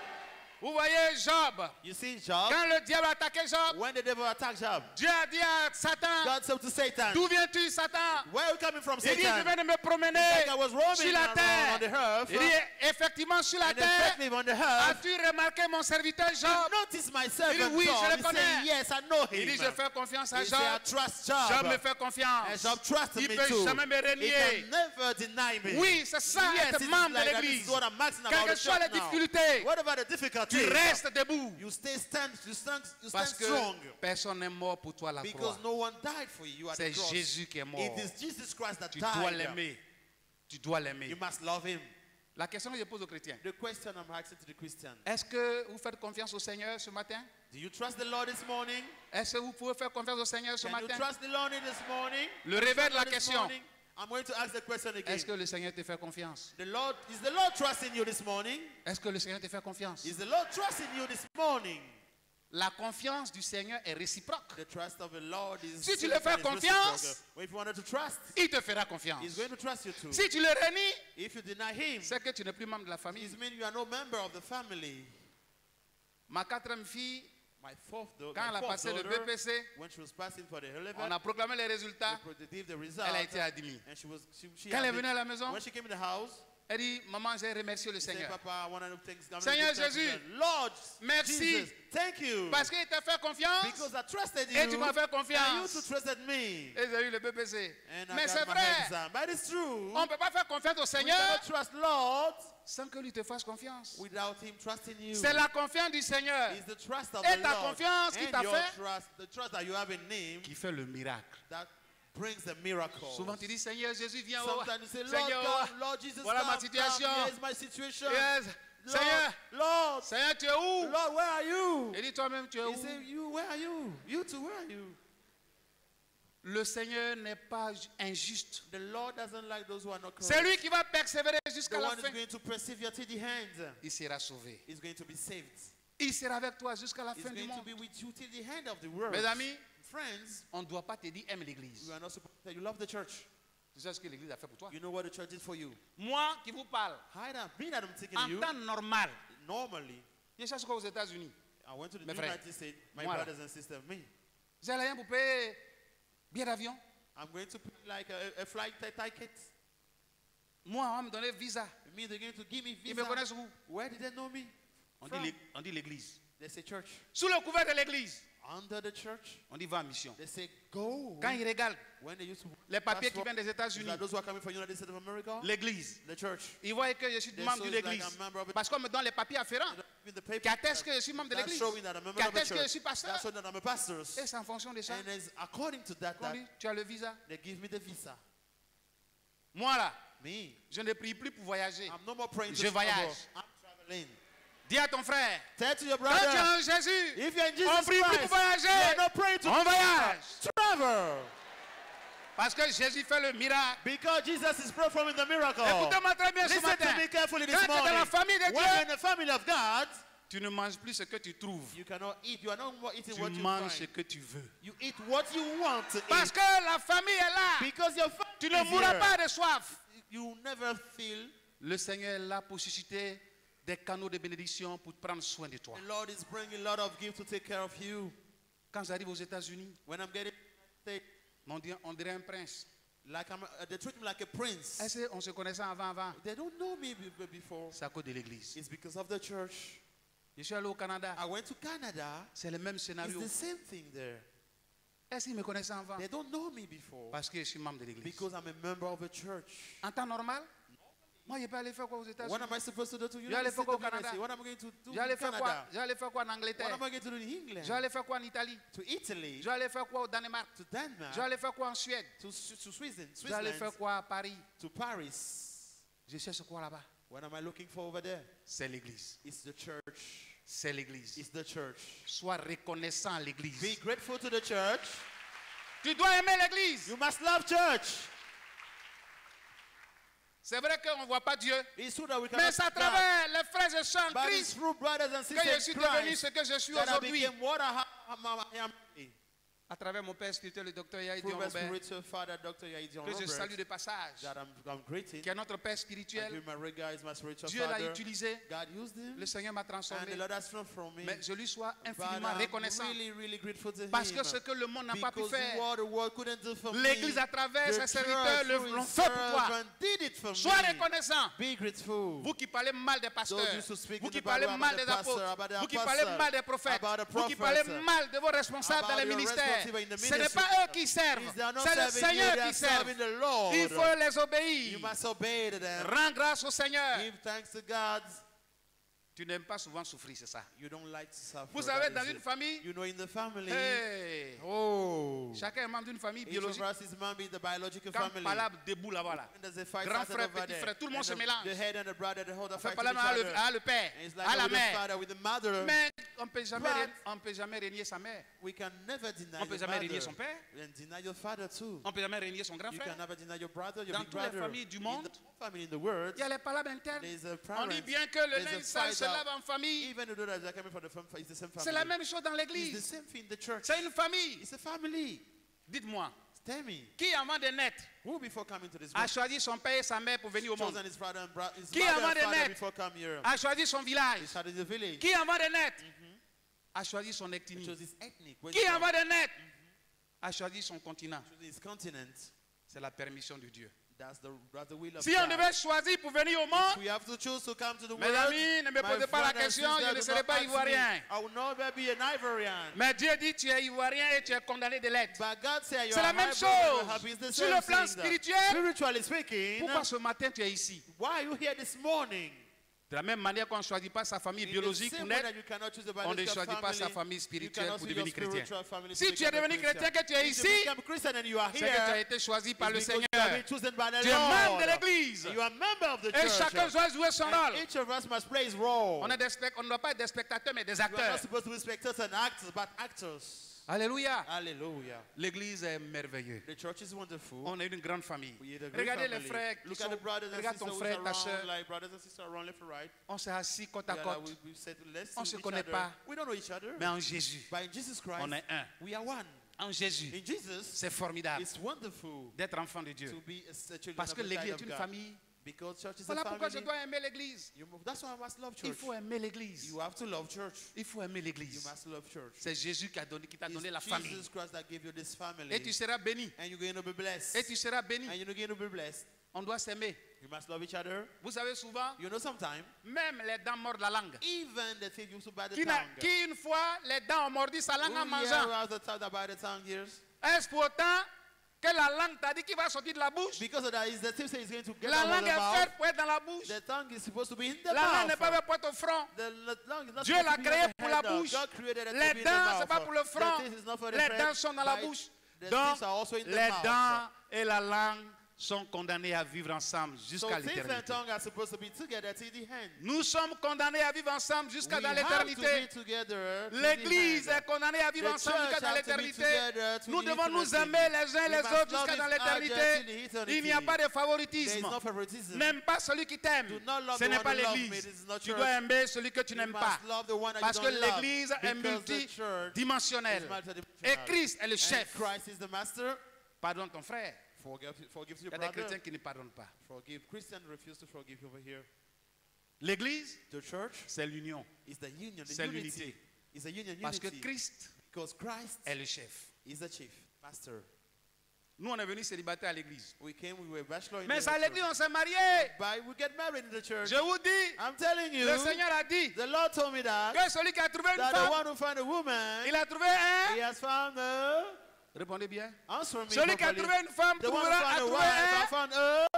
Vous voyez Job. You see, Job, Quand le diable a attaqué Job, when the devil attacked Job, Dieu a dit à Satan, God said to Satan, d'où viens-tu, Satan? where are you coming from, Il dit, je Satan? viens de me promener Like I was roaming sur la around on terre. the earth. Il dit, effectivement, sur la And terre, effectively on the earth, as-tu remarqué mon serviteur you Job? notice my servant oui, je Job. le He connais. said, yes, I know Il dit, him. je fais confiance à He said, I Job. trust Job me Job. fait And confiance. Job trusts Il me peut too. jamais me He renier. can never deny me. Oui, c'est ça, Yes, être it is membre de like that. This l'église. is what I'm asking Quelles about que the soient les church now. difficultés, Whatever the difficulty, tu restes debout. you stand Parce que strong. personne n'est mort pour toi à la croix. Because no one died for you at the C'est cross. Jésus qui est mort. It is Jesus Christ that Tu dois died. l'aimer. Tu dois l'aimer. You must love him. La question que je pose aux chrétiens, The question I'm asking to the Christian, est-ce que vous faites confiance au Seigneur ce matin? do you trust the Lord this morning? Est-ce que vous pouvez faire confiance au Seigneur ce Can you matin? trust the Lord this morning? Le réveil de la This question. morning? I'm going to ask the question again. Est-ce que le Seigneur te fait confiance? Is the Lord trusting you this morning? Est-ce que le Seigneur te fait confiance? Is the Lord trusting you this morning? La confiance du Seigneur est réciproque. The trust of the Lord is Si tu le fais confiance, well, if you wanted to trust, il te fera confiance. he's going to trust you too. Si tu le renies, If you deny him, c'est que tu n'es plus membre de la famille. it means you are no member of the family. Ma 4e fille, My fourth quand elle a daughter, passé le BPC, when she was passing for the on level, a proclamé les résultats, they gave the result, elle a été admise. and she Quand elle est had venue à la maison, when she came in the house, elle dit, maman, j'ai remercié le she said, Seigneur. Papa, I want to thank God. Seigneur Jésus, Lord, merci. Jesus, thank you. Parce qu'il t'a fait confiance Because I trusted et tu you, m'as fait and you confiance. too trusted me. Et j'ai eu le BPC. And I Mais got c'est my vrai, exam. But it's true. on ne peut pas faire confiance au We Seigneur cannot trust Lord sans que lui te fasse confiance. without him trusting you. C'est la confiance du Seigneur It's the trust of et the ta Lord confiance qui and t'a your fait trust, the trust that you have in him qui fait le miracle. that brings the miracle. Souvent tu dis, Seigneur Jésus, viens. Sometimes you say, Lord, Seigneur, come, Lord Jesus, voilà ma come, situation. come. Here's my situation. Yes. Lord, Seigneur, Lord, Seigneur, tu es où? Lord, where are you? Et dis toi-même, tu es He où? said, you, where are you? You too, where are you? Le Seigneur n'est pas injuste. The Lord doesn't like those who are not C'est correct. lui qui va persévérer The jusqu'à la one is fin. going to persevere till the end. Il sera sauvé. Is going to be saved. Il sera avec toi jusqu'à la He's fin du going to monde. be with you till the end of the world. Mes amis, Friends, on ne doit pas te dire aime l'église. you are not supposed to say you love the church. Tu sais ce que l'église a fait pour toi? You know what the church did for you. Moi qui vous parle, Hide up. Being that I'm taking en you, temps normal, normally, je cherche quoi aux États-Unis? I went to the Mes frères, United States, my moi là. brothers and sisters, me. J'ai rien pour payer billet d'avion. I'm going to pay like a flight ticket. Moi, on va me donner visa. Me, they're going to give me Ils visa. me connaissent où? Where did they know me? On dit l'église. They say church. Sous le couvert de l'église, Under the church, on dit va en mission. they say go. Quand ils regardent When they used to les papiers qui passport, viennent des États-Unis, those who are coming from the United States of America, l'église, the church, ils voient que je suis They membre saw de it's like l'église. a member of it. Parce qu'on me donne les papiers afférents in the paper, qui attestent que je suis membre de that's l'église, showing that I'm a member qui of the attestent que je church. suis pasteur. That's showing that I'm a pastor. Et c'est en fonction de ça And it's according to that, qu'on dit, tu as le visa. they give me the visa. Moi là, Me, je ne prie plus pour voyager. I'm no more praying to Je voyage. travel. I'm traveling. Dis à ton frère, Tell to your quand tu es brother, en Jésus, if you're in on Jesus prie plus Christ, pour voyager. you're not praying to On voyage. travel. Parce que Jésus fait le miracle. Because Jesus is performing the miracle. Écoutez-moi très bien ce Listen matin. to me carefully this Quand tu es dans la morning. famille de When Dieu, you're in the family of God, tu ne manges plus ce que tu trouves. you cannot eat. You are no more eating Tu what you manges ce find. que tu veux. You eat what you want to Parce eat. que la famille est là. Because your family Tu ne is mourras here. pas de soif. You never feel. Le Seigneur est là pour susciter des canaux de bénédiction pour prendre soin de toi. The Lord is bringing a lot of gifts to take care of you. Quand j'arrive aux États-Unis, When I'm getting, on dirait un prince. like they treat me like a prince. Est-ce qu'on se connaissait avant? They don't know me before. C'est à cause de l'église. It's because of the church. Je suis allé au Canada. I went to Canada. C'est le même It's scénario. the same thing there. Est-ce qu'ils me connaissaient avant? They don't know me before. Parce que je suis membre de l'église. Because I'm a member of a church. En temps normal, moi, je peux aller faire quoi aux États-Unis? What am I supposed to do to you? J'allais faire quoi au Canada? What am I going to do J'allais in faire quoi? Canada? J'allais faire quoi en What Angleterre? am I going to do in England? J'allais faire quoi en Italie? To Italy? J'allais faire quoi au Danemark? To Denmark? J'allais faire quoi en Suède? To Switzerland? J'allais faire quoi à Paris? To Paris? Je cherche quoi là-bas? What am I looking for over there? C'est l'église. It's the church. C'est l'église. It's the church. Sois reconnaissant à l'église. Be grateful to the church. Tu dois aimer l'église. You must love church. C'est vrai qu'on ne voit pas Dieu. It's true that we Mais cannot c'est à see God. travers les frères et sœurs en But it's Christ through brothers and que je sisters suis in devenu Christ ce que je suis that I aujourd'hui. became what I am. À travers mon père spirituel, le docteur Yahidion Through my Robert, spiritual father, Dr. Yahidion que je salue Robert, de passage, that I'm greeting. qui est notre père And spirituel. here my regard is my spiritual Dieu l'a father. utilisé. God used him. Le Seigneur m'a And transformé. the Lord has transformed me. Mais je lui sois But infiniment I'm reconnaissant. really grateful to Parce him. que ce que le monde n'a pas pu Because faire, what the world couldn't do for me, l'Église à travers the ses serviteurs church through l'ont his fait pour toi. servant did it for Sois me. reconnaissant. Be grateful. Vous qui parlez mal des pasteurs, Those used to speak vous in qui the parlez Bible mal about des the pastor, apôtres, about the vous qui apostle, parlez mal des prophètes, about the vous qui prophets, parlez mal de vos responsables dans about les your ministères, responsible in the ce n'est ministry. pas eux qui servent, If they are not c'est le serving you, Seigneur they are qui serve. serving the Lord. Il faut les obéir. You must obey to them. Rends grâce au Seigneur. Give thanks to God. Tu n'aimes pas souvent souffrir, c'est ça. You don't like to suffer. Vous savez, that dans is une it. famille, You know, in the family, hey, oh, chacun est membre d'une famille each of biologique. us is maybe the biological Quand family. Palab debout là-bas, là. And there's a fight Grand started frère, over petit there. frère, tout le monde And se mélange. the head and the brother, the whole On fait fight Palab each other. à le père, And it's like à la with the mère. father, with the mother. Mais on But ne peut jamais régner sa mère. we can never deny On ne peut your jamais régner mother. son père. And deny your father too. On ne peut jamais régner son grand You frère. can never deny your brother, your Dans big toutes les brother. familles du monde, in the whole family in the world, Il y a les palabres internes. there's a On parent. dit bien que le There's a linge sale se fight lave en famille. Even though they're coming from it's the same family. C'est la même chose dans It's the l'église. same thing in the church. C'est une famille. It's a family. Dites-moi, Tell me, qui avant de naître who before coming to this a world choisi son père et sa mère pour venir au monde? chosen his brother and his Qui mother avant and de father naître before come here? A choisi son village? He started the village. Qui avant de naître a choisi son He ethnie? chose his ethnic. Where Qui he from? avant de naître a choisi son continent? Chose his continent. C'est la permission de Dieu. That's the will of Si on God. devait choisir pour venir au monde, We have to choose to come to the mes world. amis, ne me My posez pas la friend and question, sister, je ne do serai not pas ask me. ivoirien. I will never be an Ivorian. Mais Dieu dit tu es ivoirien et tu es condamné de l'être. But God said you C'est are la même my brother, chose. you have been the Sur same le plan thing. spirituel, Spiritually speaking, pourquoi ce matin tu es ici? why are you here this morning? De la même manière qu'on ne choisit pas sa famille In the biologique same pour way naître, that you cannot choose the on ne biological choisit pas sa family, famille you spirituelle cannot pour choose your devenir chrétien. spiritual family to Si tu es become a devenu chrétien, que tu es If you ici, become a Christian and you are c'est que tu as here, été choisi par le it's because you Seigneur. have been chosen by the Tu es membre Lord. de l'église. You are a member of the Et chacun church. doit jouer son And rôle. each of us must play his role. On ne doit pas être des spectateurs, mais des You are acteurs. not supposed to be spectators and actors, but actors. Alléluia. Hallelujah. L'église est merveilleuse. The church is wonderful. On est une grande famille. We are a great Regardez les family. frères qui Look sont. at the brothers and Regarde sisters ton who frère, are ta around, soeur. like brothers and sisters around left and right. On s'est assis côte à Yeah, côte. like we said, let's On see se each connaît other. pas. We don't know each other. Mais en Jésus, But in Jesus Christ, on est un. we are one. En Jésus, In Jesus, c'est formidable it's wonderful d'être enfant de to Dieu. be a children Parce of que the l'église child est of une God. famille. Because church is Voilà a pourquoi je family. dois aimer l'église. That's why I must love Il church. faut aimer l'église. You have to love church. Il faut aimer You l'église. must love church. C'est Jésus qui t'a donné la It's famille. Jesus Christ that gave you this family. Et tu seras béni. And you're going to be blessed. Et tu seras béni. And you're going to be blessed. On doit s'aimer. You must love each other. Vous savez souvent, You know, sometimes, même les dents mordent la langue. even the thief used to bite the Qui, tongue. qui une fois les dents ont mordu sa langue en Who here mangeant. has the tongue that bite the tongue years? Est-ce pourtant que la langue t'a dit qu'il va sortir de la bouche? Because of that, is the thief say he's going to get La out of langue the est mouth. faite pour être dans la bouche. The tongue is supposed to be in the La langue n'est pas mouth. faite pour être au front. The tongue is not Dieu supposed l'a to be créé on the pour la head. bouche. God created it to Les be in the dents, mouth. c'est pas pour le front. The teeth is not for the Les front. dents sont dans la Bite. bouche. The Donc, teeth are also in the les mouth. dents et la langue sont condamnés à vivre ensemble So jusqu'à teeth and l'éternité. tongue are supposed to be together till the end. Nous sommes condamnés à vivre ensemble jusqu'à We dans have to be l'éternité. together till L'Église the end. est condamnée à vivre The ensemble church jusqu'à dans have to be l'éternité. together till Nous the devons nous eternity. aimer les uns We les must autres love jusqu'à dans each other till the l'éternité. eternity. Il n'y a pas de There is favoritisme. no favoritism. N'aime pas celui qui t'aime. Do not love Ce the n'est one pas who loves me. l'Église. This is not Tu church. dois aimer celui que tu You n'aimes must pas. love the one that Parce you que don't love. l'Église est Because the church multidimensionnelle. is multidimensional. Et Christ est le And chef. Christ is the master. Pardonne ton frère. Forgive Il your y a des brother. chrétiens qui ne pardonnent pas. Forgive. Christians refuse to forgive over here. L'Église, The church c'est l'union. is the union, the C'est unity. l'unité. It's a union, Parce que unity. Christ Because Christ est le chef. is the chief master. Nous, on est venus célibataires à l'église. We came, we were bachelor in Mais the à church. l'église, on s'est mariés. But we get married in the church. Je vous dis, I'm telling you, le Seigneur a dit the Lord told me that, que celui qui a trouvé une that the femme, one who found a woman, il a trouvé he un. has found a, Répondez bien. answer me Celui qui a properly. trouvé une femme The one who trouvera a found a trouvé wife, I un found a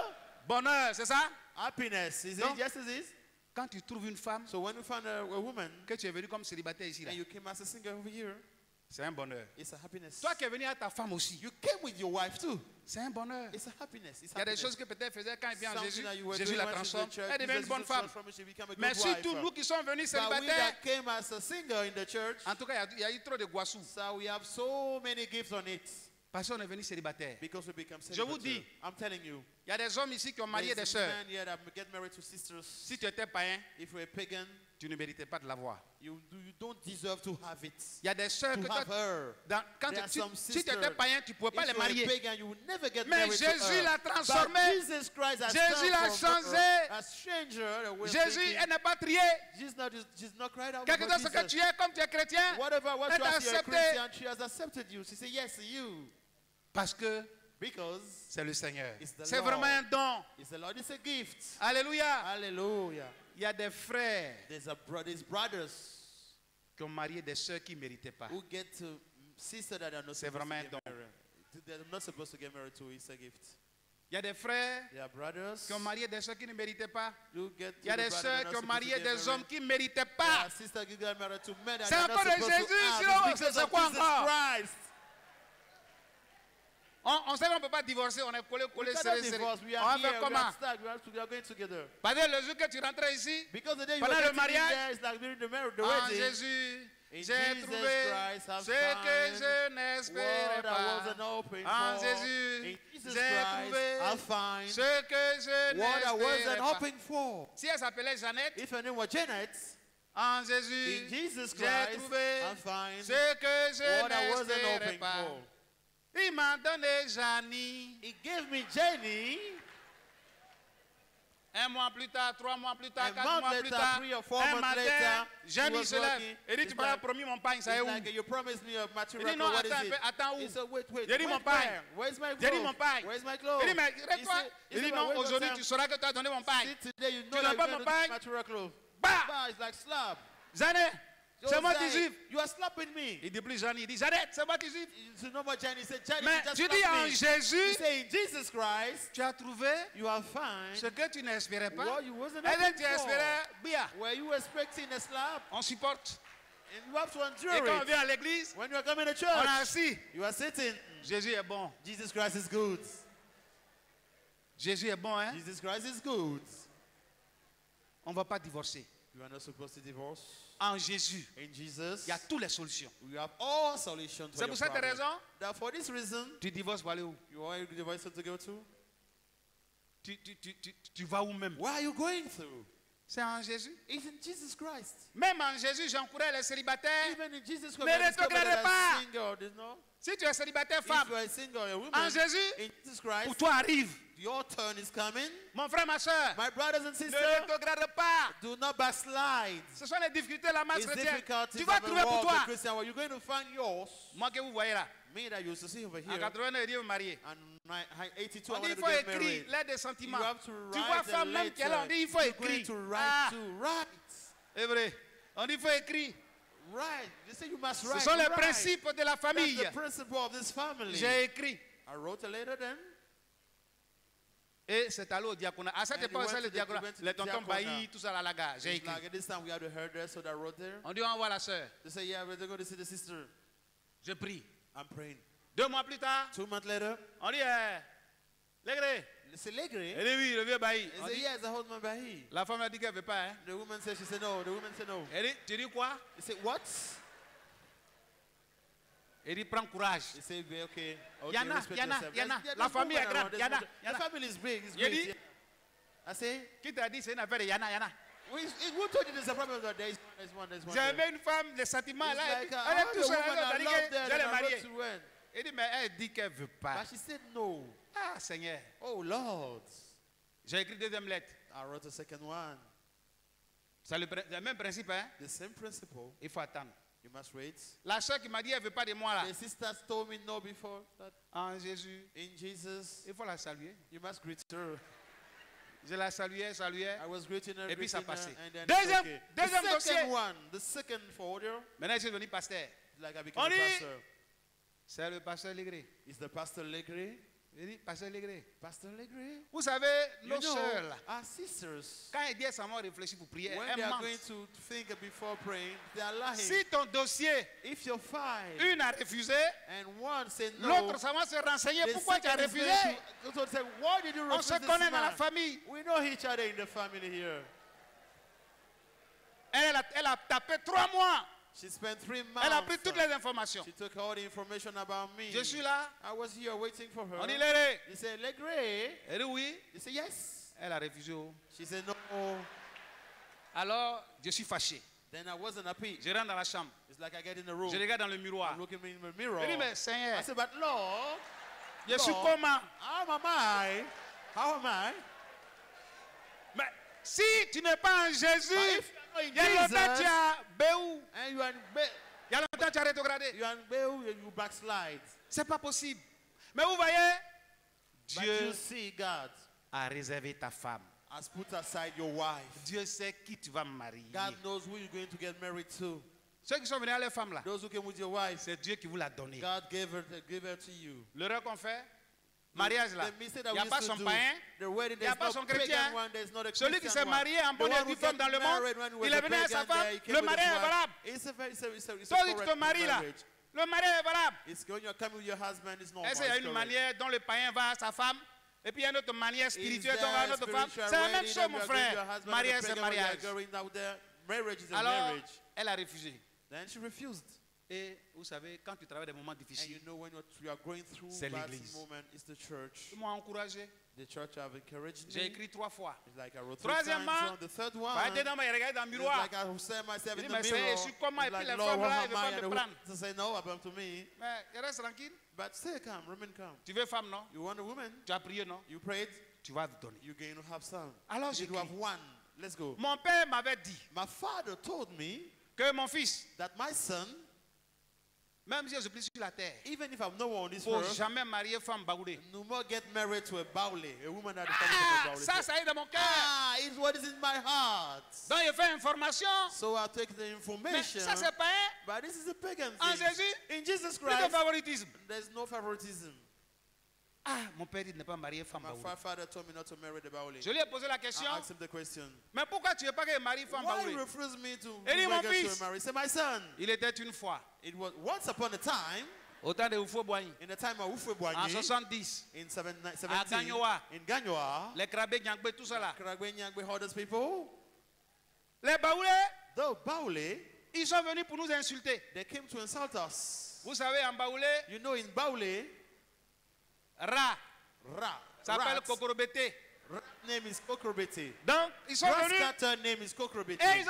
bonheur, c'est ça? happiness. Is Donc, it? Yes, it is. Quand tu trouves une femme, So when you found a woman, que tu es venu comme célibataire ici, là, and you came as a single over here, c'est un bonheur. it's a happiness. Toi qui es venu à ta femme aussi, You came with your wife too. c'est un bonheur. It's a happiness. It's Il y a des happiness. choses que peut-être faisait quand il vient en Something Jésus. that you were Jésus doing la once in the transforme. church, Elle devient une Jesus bonne is femme. transformed, she became a good Mais wife. surtout nous qui sommes venus But we célibataires, that came as a single in the church, en tout cas, il y a eu trop de guassous. so we have so many gifts on it Parce qu'on est venu célibataire. because we become Je vous celibacy. dis, I'm telling you, il y a des hommes ici qui ont marié des there's sœurs. men here that get married to sisters. Si tu étais païen, If you're a pagan, tu ne méritais pas de l'avoir. you don't deserve to have it. Il y a des sœurs que To toi, have her. quand There are si some tu étais sisters, païen, tu ne pouvais pas If les you're a marier. pagan, you will never get Mais married to Jésus her. l'a But transformé. Jesus Christ has Jésus l'a transformed changé. her, has changed her. the way of Jésus, thinking. elle n'est pas triée. She's not cried out Quelque for chose que Jesus. tu es, comme tu es chrétien, Whatever what elle you t'a are, you're a accepté. Christian, she has accepted you. She said yes to you. Parce que Because c'est le Seigneur. It's the C'est Lord. vraiment un don. it's the Lord, it's a gift. Alléluia. Hallelujah. Il y a des frères There's brothers qui ont marié des sœurs qui ne méritaient pas. who get to sisters that are not C'est supposed to vraiment un get don. married. They're not supposed to get married to. It's a gift. Il y a des frères There are brothers qui ont marié des sœurs qui ne méritaient pas. who get Il y a to des the brother sœurs that qui are ont not marié supposed to get des hommes married. qui ne méritaient There pas. are sisters who get married to men that C'est are not encore de supposed to Jésus, have. sinon, It's because c'est of quoi Jesus encore? Christ. On sait qu'on ne peut pas divorcer, on est collé, We serré, cannot serré. divorce. We On are va here. faire We comment? are stuck. We are going together. Parce que le jour que tu rentrais ici, Because the day you Pendant were le getting in mariage, there, it's like during the marriage, the en wedding. Jésus, In j'ai Jesus trouvé Christ, I've ce que found je n'espérais what I wasn't pas. hoping En for. Jésus, In Jesus j'ai Christ, trouvé I'll find ce que je what I wasn't n'espérais pas. hoping for. Si elle s'appelait Jeannette, If her name was Janet, en Jésus, in Jesus j'ai Christ, trouvé I'll find ce que je what I wasn't n'espérais hoping pas. for. Il m'a donné Janie. He gave me Jenny. Un mois plus tard, 3 mois plus tard, A 4 month mois plus later, tard, 3 or 4 un months matin, later, Janie he was se lève. working. Et dit, It's tu m'as like- promis mon pain, ça est It's où? like you promised me a material. Il dit, non, What is attends un it? peu, attends He où? said, wait. J'ai dit, mon pain. Where's my J'ai dit, clothes? mon pain. Where's my clothes? Il dit, mais He reste-toi. said- he Il dit, said, non, wait, wait, aujourd'hui, Sam. tu sauras que tu as donné mon pain. See, today you know Tu n'as that pas you're mon going to pain? material clothes. Bah! Bah, it's like slap. Jeannette, c'est moi qui Josiah, gifle. you are slapping me. Il dit plus Jeanne, il dit, Jeannette, c'est moi qui gifle. You know what Jenny said? Jenny, Mais you just tu dis slapped en me. You Jésus, say in Jesus Christ, tu as trouvé you have found ce que tu n'espérais pas. what you wasn't Et hoping tu espérais bien. for. Were you expecting a slap? On supporte. And you have to Et endure quand on it. vient à l'église, When you are coming to on est church, assis. you are sitting. Jésus est bon. Jesus Christ is good. Jésus est bon, hein? Jesus Christ is good. On ne va pas divorcer. You are not supposed to divorce. En Jésus, In Jesus, il y a toutes les solutions. we have all solutions for C'est your pour cette problem. raison, That for this reason, tu divorces pour aller où? you are divorced to go to? Tu vas où même? Where are you going through? C'est en Jésus. It's in Jesus Christ. Même en Jésus, j'encourage les célibataires. Even in Jesus Christ, Ne we are discovered rétrogradez that pas. are single. There's no. Si tu es célibataire If femme, you are a single or a woman, en Jésus, in Jesus pour Christ, toi arrive. your turn is coming. Mon frère, ma soeur, My brothers and ne sisters, rétrograde pas. do not backslide. Ce sont les difficultés de la masse It's chrétienne. difficult Tu vas trouver pour the toi. Christian. Well, you're going to find yours. Moi que vous voyez là, Me that used to see over En here. 89, il dit marié. And 82, On I dit il wanted to faut get écrire married. l'aide des sentiments. You have to Tu vois, write a femme même qui est là, on dit il faut letter. You're going écrire. to write Ah, to write. c'est vrai. On dit il faut écrire. Right. They say you must Ce write. sont les Write. principes de la famille. That's the principle of this family. J'ai écrit. I wrote a letter then. Et c'est allé au diaconat. À cette And époque, he c'est went le to the- diaconat. he went to Les the tontons diaconat. Bailly, tout ça là, la gare. J'ai It's écrit. like this time we had to hear there, so I wrote there. On dit on voit la sœur. They say, yeah, we're going to see the sister. Je prie. I'm praying. 2 mois plus tard, 2 months later, on dit Légré. they say, Legre. Elle dit oui, le vieux Bailly. They On say, dit, yes, the husband by he. la femme a dit qu'elle ne veut pas. Hein. The woman said, she said no. The woman said no. Elle dit, tu dis quoi? They say, what? Elle dit, prends courage. They say, okay. Yana, respect Yana, yourself. Yana. There's La no famille est woman grande. around. Yana, The Yana. family is big. It's Il great. dit, Yeah. I say, qui t'a dit c'est une affaire de Yana, Yana? who told you there's a problem? There's one. There's one. J'avais une femme, les sentiments It's là. like, Elle est all tout the seule. women I Elle love dit there je l'ai that I mariée. wrote to when. Elle dit, mais elle dit qu'elle ne veut pas. But she said no. Ah, Seigneur. Oh, Lord. J'ai écrit 2e lettre. I wrote a second one. C'est le même principe, hein? The same principle. Il faut attendre. You must wait. La soeur qui m'a dit, elle ne veut pas de moi là. The sisters told me no before that. En Jésus, In Jesus, il faut la saluer. you must greet her. Je la saluais. I was greeting her, Et puis ça greeting her, passait. and then Deuxième- it's okay. deuxième The dossier. second one, the second folder, Maintenant, je suis devenu pasteur. like I became On a dit- pastor. C'est le pasteur Légré. Is the pastor Legre? Il dit, pasteur Légré. Pastor Legre? Vous savez, You nos know, sœurs là, our sisters, quand elles disent seulement réfléchir pour prier, when elles they are mentent. going to think before praying, they are lying. Si ton dossier, If you're fine une a refusé, and one say no, l'autre ça va se renseigner the pourquoi tu as second is refusé. going to say, why did you On refuse se this connaît dans la man? famille. We know each other in the family here. Elle a tapé 3 mois. She spent 3 Elle a months. pris toutes les informations. She took all the information about me. Je suis là. I was here waiting for her. On dit Légré. He said, Legre? Elle dit oui. He said, yes. Elle a refusé. She said, no. Alors, je suis fâché. Then I wasn't happy. Je rentre dans la chambre. It's like I get in the room. Je regarde dans le miroir. I'm looking in the mirror. Je dis, mais Seigneur, I said, but Lord, je suis Lord, comment? how am I? How am I? Mais si tu n'es pas en Jésus, But if you're not in il y a longtemps Jesus, tu as béou. and you are in Il y a longtemps tu as rétrogradé. you are in Baal, you backslide. C'est pas possible. Mais vous voyez, But Dieu you see, God a réservé ta femme. has put aside your wife. Dieu sait qui tu vas marier. God knows who you're going to get married to. Ceux qui sont venus à leur femme là, Those who came with your wife, c'est Dieu qui vous l'a donné. God gave her to you. L'erreur qu'on fait, mariage là, The mistake il that n'y a we pas used to son do, païen, the wedding, il n'y a there's pas no son pagan chrétien. one, there's not a Celui qui Christian s'est one. marié en The bonne et one due who forme got dans le monde, married when he was il a est venu à sa pagan, femme, he came le with his mariage est wife. valable. It's a Toi qui te correct maries là, marriage. le mariage est valable. It's when you're coming with your husband, it's normal. Est-ce qu'il y a it's une correct. manière dont le païen va à sa femme, et puis il y a une autre manière Is spirituelle there dont va à a notre femme? spiritual C'est la même wedding chose, that mon you are going to frère. your husband, Mariage, the c'est pagan one, you are mariage. going out there. Marriage is a Alors, marriage. elle a refusé. Then she refused. Et vous savez, quand tu travailles des moments And you difficiles, know when you are going through C'est bad l'église. moment, it's the church. ils m'ont encouragé. The church have encouraged J'ai me. écrit 3 fois. It's like I wrote 3 Troisièmement, times. On the third one, Pas dedans, mais il regarde dans le it's miroir. like I set myself Il in dit, the mais c'est- mirror. je suis comment, It's et puis like, les Lord, femmes what là, am ils veulent pas I? me And prendre. to say no, happen to me. Mais il reste tranquille. But stay calm, remain calm. Tu veux femme, non? You want a woman? Tu as prié, non? You prayed, Tu vas donner. you're going to have son. Alors You j'écris. have one. Let's go. Mon père m'avait dit My father told me que mon fils, that my son, même si je suis sur la terre, even if I'm no one on this il ne faut earth, jamais marier femme baoulée. no more get married to a baule, a woman that is coming to a Ah, baule. ça est dans mon cœur. Ah, it's what is in my heart. Donc il fait information. So I'll take the Mais information. ça, c'est pas un. But this is a pagan En thing. Jésus, In Jesus plus de Christ, favoritisme. there's no favoritism. Ah, mon père dit de ne pas marier femme My baoulée. father told me not to marry the baule. Je lui ai posé la question. I asked him the question. Mais pourquoi tu ne veux pas que je marie femme Why baoulée? refuse me to Il dit, mon beg her fils. to marry? Say, my son. Il était une fois, It was once upon a time, au temps de Oufo-Boigny, in the time of en Ufwebwanyi, 70, in 17, Gagnoa. in Gagnoa, les Krabé, Nyangbe, tout ça là. Kragwenyangbe, all those people, Les baoulés, the baule, ils sont venus pour nous insulter. they came to insult us. Vous savez, en baoulé, You know, in baule, Ra, Ra, ça s'appelle rat, Kokorobete. rat name is Kokrobete. Donc, ils sont venus, Rascatter name is Kokrobete. et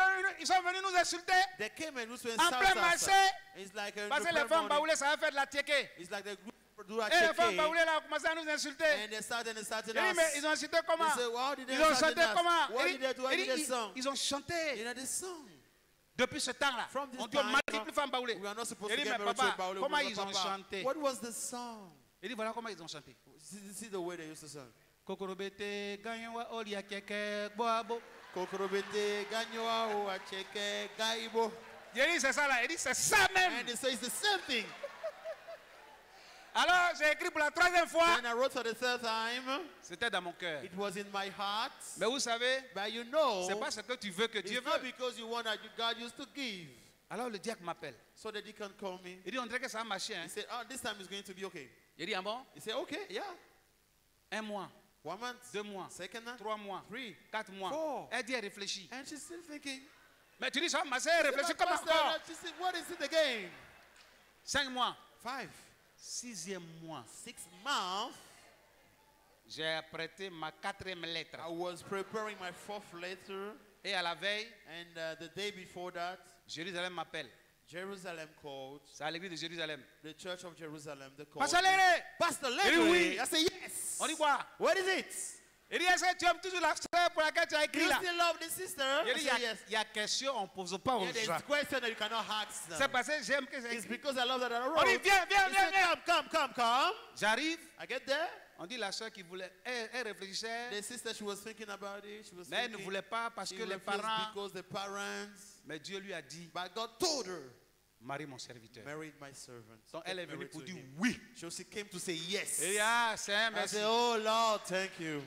ils sont venus nous insulter. They came and used to En insult plein us. marché, It's like a parce que les femmes baoulées, ça va faire de la tiéké. It's like the group do a Et les femmes check. baoulées là ont commencé à nous insulter. And they started insulting Il dit, mais us. ils ont insulté comment? They say, well, how did they Ils ont insult chanté us? comment? What Il did they do? How dit, did they song? ils ont chanté. You know this song. Depuis ce temps-là, on dit au mari plus femme baoulé. we are not supposed Il to dit, get mais married to a papa, Baoulé. comment ils ont chanté? What was the song? Il dit, voilà comment ils ont chanté. See the way they used to sing. Kokorobete, ganyowa, olia, keke, boabo. Kokorobete, ganyoa, o acheke, gaibo. Il dit, c'est ça là. Il dit, c'est ça même. And they say it's the same thing. Alors, j'ai écrit pour la troisième fois. Then I wrote for the third time. C'était dans mon cœur. It was in my heart. Mais vous savez, But you know, c'est pas ce que tu veux que Dieu it's not veut. because you want that God used to give. Alors le diacre m'appelle. So the deacon called me. Il dit, on dirait que ça a marché. Hein? He said, oh, this time it's going to be okay. Il dit, ah bon? He said, okay, yeah. 1 mois, 1 month, 2 mois, 2nd month, 3 mois, 3, 4 mois. 4. Elle dit, elle réfléchit. And she's still thinking. Mais tu dis, ça va marcher, elle réfléchit comme encore. She said, what is it again? 5 mois. 5. 6e mois. 6 months. J'ai prêté ma 4e lettre. I was preparing my 4th letter. Et à la veille, And the day before that, Jérusalem m'appelle. Jerusalem called. C'est à l'église de Jérusalem. The church of Jerusalem, the call. Pasteur Léré! Pastor Il dit Larry. oui. I say yes. On dit quoi? What is it? Il dit, est-ce que tu aimes toujours la sœur pour laquelle tu as Do écrit you là? still love the sister? Il I dit, say yes. il y a question, on ne pose pas aux Yeah, there's gens. a question that you cannot ask them. C'est parce que j'aime que c'est It's écrit. because I love that I On dit, wrote. viens, viens, He viens, said, viens. come. J'arrive. I get there. On dit la sœur qui voulait, elle réfléchissait, The sister, she was thinking about it. She was mais elle ne thinking. voulait pas parce She que les refused parents. because the parents. Mais Dieu lui a dit, But God told her, marie mon serviteur. marry my servant. Donc elle est Get venue married pour to dire him. oui. So she came to say yes. Et il dit, ah, c'est un I merci. said, oh Lord, thank you.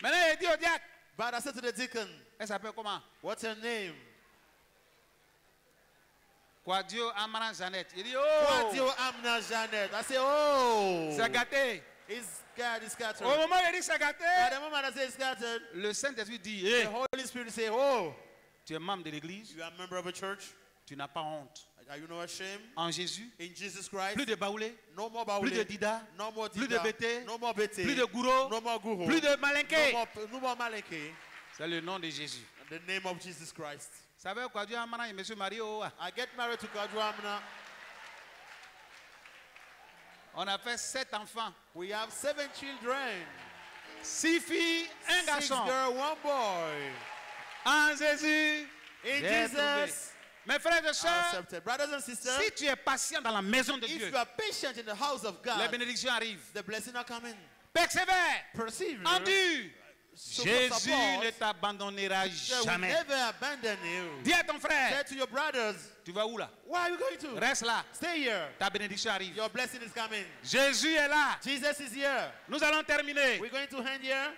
Maintenant, il dit au diacre, But I said to the deacon, elle s'appelle comment? what's her name? Quadio Amara Jeannette. Il dit, oh, Quadio Amna Janet. I say, oh. c'est gâté. It's God is scattered. Au moment où il dit c'est gâté, At the moment I say it's scattered, le Saint-Esprit dit, the hey, Holy Spirit say, oh, tu es membre de l'église, you are a member of a church. tu n'as pas honte. Are you not ashamed? En Jésus, In Jesus Christ, plus de baoulé, no more baoulé, plus de dida, no more plus de dida, bété, no more bété, plus de gourou, no more guru, plus de malinqué. no more malinké. C'est le nom de Jésus. In the name of Jesus Christ. Vous savez, Quadio Amara et M. Mario, I get married to Quadio Amna. on a fait 7 enfants. We have 7 children. 6 filles, 1 6 garçon. girls, 1 boy. En Jésus, In j'ai trouvé. Jesus, Mes frères et sœurs, accepted. Brothers and sisters, si tu es patient dans la maison de if Dieu, you are patient in the house of les God, bénédictions arrivent. the blessing are coming. Persévère, Persevere. endure. Jésus support, ne t'abandonnera God will jamais. never abandon you. Dis à ton Say frère, to your brothers, tu vas où là? where are you going to? Reste là, Stay here. ta bénédiction arrive. Your blessing is coming. Jésus est là. Jesus is here. Nous allons terminer. We're going to end here.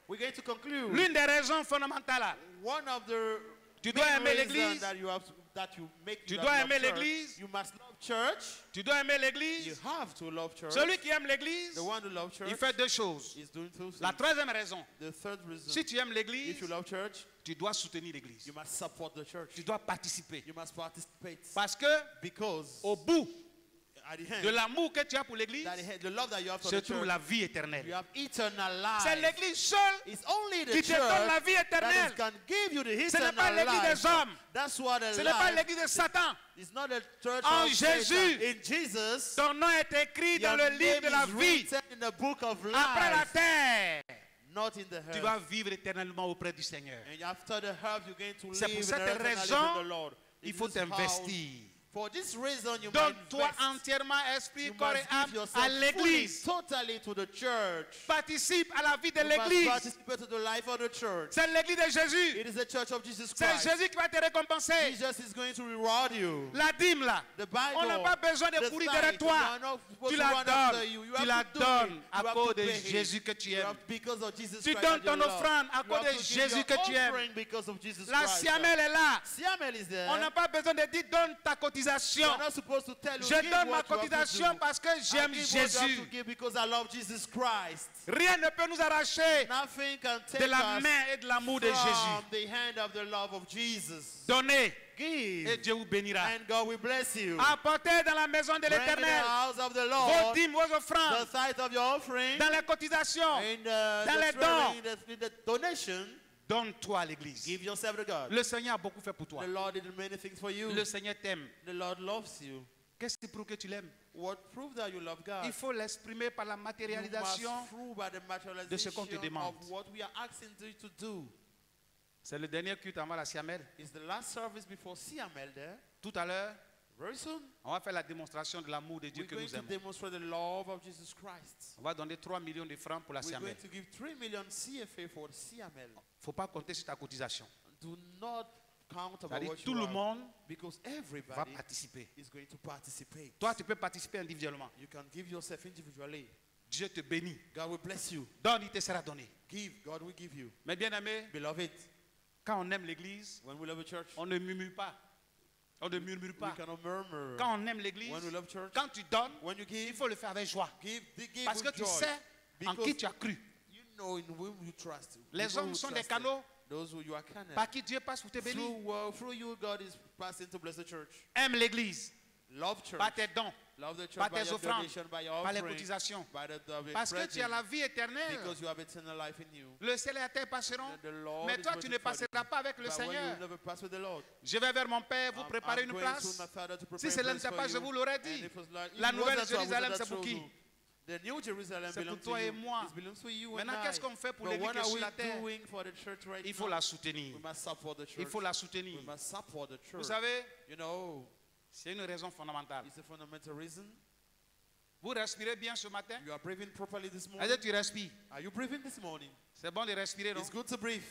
We're going to conclude. L'une des raisons fondamentales, One of the tu dois main aimer reasons l'église, that you have to, that you make Tu you dois have aimer love church, l'église. You must love church. tu dois aimer You l'église. have to love church. Celui qui aime l'église, The one who loves church il fait 2 choses. is doing two La things. troisième raison, The third reason, si tu aimes if l'église, you love church, tu dois soutenir l'église. you must support the church. Tu dois participer. You must participate. Parce que Because au bout at the de end, l'amour que tu as pour l'église, the love that you have for se the trouve church, la vie you éternelle. have eternal C'est life. l'église seule It's only the qui te church donne la vie that éternelle. can give you the Ce n'est eternal pas l'église life. des hommes. That's what the Ce n'est pas life. l'église de Satan. It's not the church En of Jésus. Satan. In Jesus, Ton nom est écrit dans your le livre de name la is vie. written in the book of Après la life, terre, not in the tu earth. vas vivre éternellement auprès du Seigneur. And after the earth, you're going to C'est pour live cette eternally raison, with the Lord. il In faut this house, t'investir. for this reason, you must Donne-toi invest. entièrement, esprit, You corps et must âme give à yourself fully, l'église. totally to the church. Participe à la vie de You must l'église. participate to the life of the church. C'est l'église de Jésus. It is the church of Jesus C'est Christ. Jésus qui va te récompenser. Jesus is going to reward you. La dîme là, The Bible, on n'a pas besoin de the courir tithe, derrière toi. you are not supposed Tu to la run after donnes. you. You Tu have la to do donnes it. à You have cause to de pay it. Jésus que tu You aimes. have- because of Jesus Tu Christ donnes that you ton love. offrande à You cause have de to give Jésus your que tu aimes. offering because of Jesus La Christ. Siamel est là. Siamel is there. On n'a pas besoin de dire donne ta You cotisation. are not supposed to tell you, Je give donne ma what you have to cotisation do. parce que I j'aime give what you have to Jésus. give because I love Jesus Christ. Rien ne peut nous arracher Nothing can de take la us main et de l'amour de Jésus. from the hand of the love of Jesus. Donnez Give, et Dieu vous bénira. and God will bless you. Apportez dans la maison de Bring in the l'Éternel house of the vos Lord dîmes, vos the offrandes, tithe of your offering dans les cotisations. and dans les the, dons. in the donation. Donne-toi à l'église. Give yourself to God. Le Seigneur a beaucoup fait pour toi. The Lord did many things for you. Le Seigneur t'aime. The Lord loves you. Qu'est-ce qui prouve que tu l'aimes? What proves that you love God? Il faut l'exprimer par la You must matérialisation prove by the de ce qu'on te materialization demande. of what we are asking you to do. C'est le dernier culte avant la Siamel. It's the last service before Siamel there. Tout à l'heure, Very soon, on va faire la démonstration de l'amour de Dieu we're que going nous to aimons. demonstrate the love of Jesus Christ. On va donner 3 millions de francs pour la We're Siamel. going to give 3 million CFA for Siamel. Il ne faut pas compter sur ta cotisation. Do not count about C'est-à-dire what tout you le have, monde because va everybody participer. is going to participate. Toi, tu peux participer individuellement. You can give yourself individually. Dieu te bénit. God will bless you. Donne, il te sera donné. Give, God will give you. Mais bien aimé, Beloved, quand on aime l'église, when we love a church, on ne murmure pas. On ne murmure we pas. cannot murmur. Quand on aime l'église, When we love church, quand tu donnes, when you il give, faut le faire avec joie. give Parce que with tu joy. sais en Because qui tu as cru. you know in whom you trust. Les People hommes who sont des trust canaux those who you are cannon. par qui Dieu passe pour te bénir. Through you, God is passing to bless the church. Aime l'église Love church. par tes dons, Love the church par by tes your offrandes, donation, by your par les offering, cotisations. by the Parce que tu as la vie éternelle. because you have eternal life in you. Le ciel et la terre passeront. The Lord Mais is toi, going tu to ne follow you. passeras pas avec le But when Seigneur. you never pass with the Lord, Je vais vers mon Père vous préparer I'm une going to place. my Father to prepare Si a cela ne place t'est for pas, je you. vous l'aurais And dit. if it's like- if La it nouvelle wasn't so, I would Jérusalem, have c'est pour told qui? you. The new Jerusalem C'est belongs pour to toi et you. moi. It belongs to you and Maintenant, I. qu'est-ce qu'on fait pour But l'église what qui est are sur we la terre? doing for the church right Il faut now? la soutenir. We must support the church. Il faut la soutenir. We must support the Vous church. savez, You know, c'est une raison fondamentale. it's a fundamental reason. Vous respirez bien ce matin? You are breathing properly this morning. Est-ce que tu respires? Are you breathing this morning? C'est bon de respirer, non? It's good to breathe.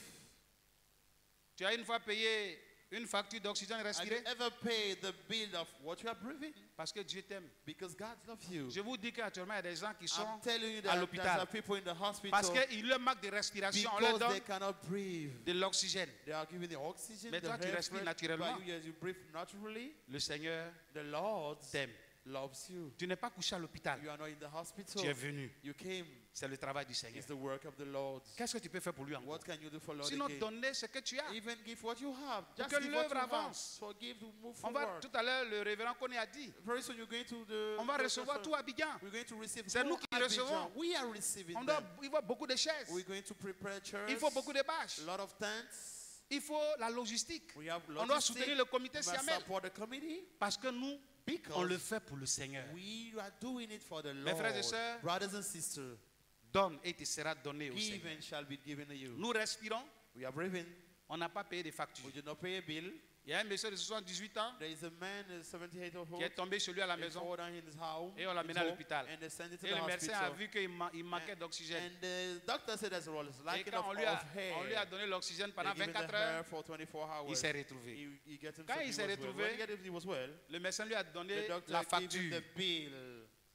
Tu as une fois payé une facture d'oxygène Have you respirée? ever paid the bill of what you are breathing? Parce que Dieu t'aime. Because God loves you. Je vous dis qu'actuellement, il y a des gens qui sont I'm telling you à that there l'hôpital are people in the hospital parce qu'il leur manque de respiration. On leur because they donne cannot breathe. de l'oxygène. They are giving the oxygen, Mais the toi, tu air respires fresh, naturellement. but you breathe naturally. Le Seigneur The Lord t'aime. loves you. Tu n'es pas couché à l'hôpital. You are not in the hospital. Tu es venu. You came. C'est le travail du Seigneur. It's the work of the Lord. Qu'est-ce que tu peux faire pour lui encore? What can you do for Lord Sinon, again? donner ce que tu as. Even give what you have. Pour Just que give what l'œuvre you have. avance. Forgive to move On va, forward. tout à l'heure, le révérend Koné a dit, Very soon you're going to the. on va recevoir tout à Abidjan. We're going to receive. C'est nous more qui Abidjan. recevons. We are receiving On doit, them. il faut beaucoup de chaises. We're going to prepare chairs. Il faut beaucoup de bâches. A lot of tents. Il faut la logistique. We have On doit logistics. soutenir le comité We must Siamel. support the committee Parce que nous, because on le fait pour le Seigneur. we are doing it for the Mes Lord. frères et sœurs, Brothers and sisters, donne et il te sera donné au give Seigneur. and shall be given to you. Nous respirons, We are breathing. on n'a pas payé de facture. We did not pay a bill. Il y a un monsieur de 78 ans There is a man 78 of qui est tombé chez lui à la He maison fall down in his house. et on l'a mené à l'hôpital. And they sent it to Et the le médecin a hospital. vu qu'il manquait d'oxygène. And the doctor said there's a Et lacking quand of, on lui a hair. donné l'oxygène They pendant give him the 24 hair heures, for 24 hours. il s'est retrouvé. He get himself, Quand il he s'est was well. retrouvé, When he was well, Le médecin lui a the donné doctor la gave him facture, the bill.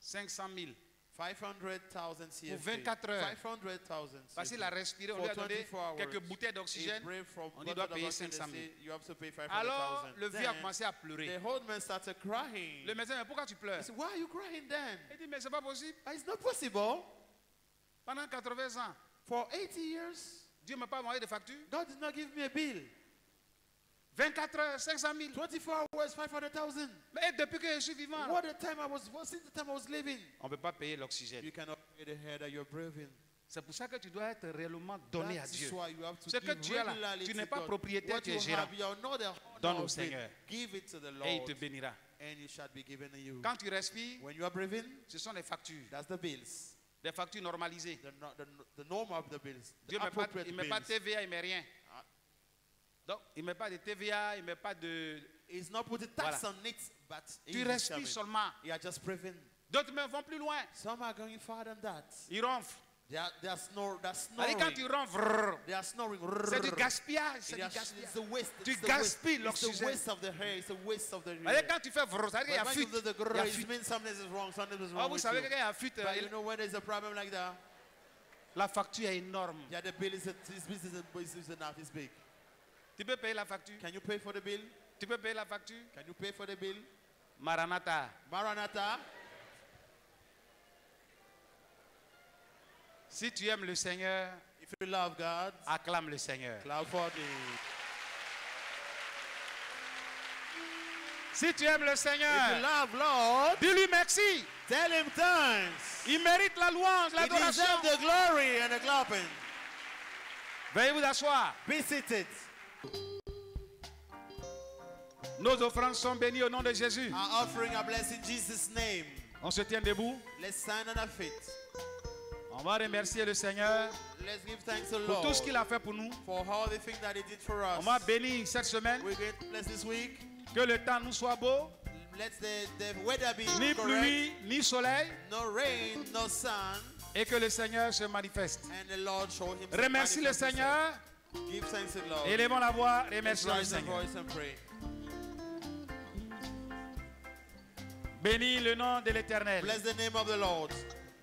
500 000. 500,000 CFA. Pour 24 heures. 500,000 Parce qu'il a respiré, on For lui a donné 24 hours. quelques bouteilles He d'oxygène. breathed from On dit, doit bottle of payer oxygen, 500 000. they say, you have to pay Alors, 500,000. le vieux a Then, commencé à the pleurer. old man started crying. Le médecin, mais pourquoi tu pleures? He said, why are you crying then? Il dit, mais c'est pas possible. It's not possible. Pendant 80 ans, For 80 years, Dieu ne m'a pas envoyé de facture. God did not give me a bill. 24 heures, 500 000. 24 hours, 500,000. Mais depuis que je suis vivant, What the time I was, since the time I was living, on ne peut pas payer l'oxygène. you cannot pay the hair that you're breathing. C'est pour ça que tu dois être réellement donné à That is Dieu. why you have to Ce que give tu as là, regularly tu to n'es pas God. propriétaire, What tu you es gérant. have, you are not the Donne owner au of it. Seigneur. Give it to the Et il Lord, te bénira. and it shall be given to you. Quand tu respires, When you are breathing, ce sont des factures. that's the bills. Des factures normalisées. The norm of the bills. The Dieu ne met pas, appropriate il ne met pas bills. TVA, il ne met rien. Donc, il ne met pas de TVA, il ne met pas de... It's not putting tax Voilà. on it, but Tu respires seulement. you are just breathing. D'autres même vont plus loin. Some are going farther than that. Ils ronflent. They are C'est-à-dire snoring. quand tu ronfles, They are snoring. c'est du gaspillage. C'est du It's gaspillage. the waste. Tu It's the waste. gaspilles It's the l'oxygène. waste of the hair. It's the waste of the C'est-à-dire hair. quand tu fais vrr, ça veut dire qu'il y a But when fuite. you do the Il y a grrr, it fuite. means something is wrong. Something is Oh, wrong vous with savez you. qu'il y a fuite. But you know when there's a problem like that, La facture est énorme. yeah, the bill is enough. It's big. Tu peux payer la facture. Can you pay for the bill? Tu peux payer la facture. Can you pay for the bill? Maranatha. Maranatha. Si tu aimes le Seigneur, If you love God, acclame le Seigneur. clap for me. Si tu aimes le If you Seigneur, love Lord, dis-lui merci. tell Him thanks. Il mérite la louange, He l'adoration. deserves the glory and the clapping. Veuillez vous asseoir. Be seated. Nos offrandes sont bénies au nom de Jésus. Our offering are blessed in Jesus' name. On se tient debout. Let's stand on our feet. On va remercier le Seigneur Let's give thanks to the pour Lord tout ce qu'il a fait pour nous. for all the things that He did for us. On va bénir cette semaine. We get blessed this week. Que le temps nous soit beau. Let the weather be Ni correct. pluie, ni soleil. No rain, no sun. Et que le Seigneur se manifeste. And the Lord show Himself. Remercie le Seigneur. Give thanks to the Lord. Élevons la voix. Let's Remercions le raise our Seigneur. voice and pray. Bénis le nom de l'Éternel. Bless the name of the Lord.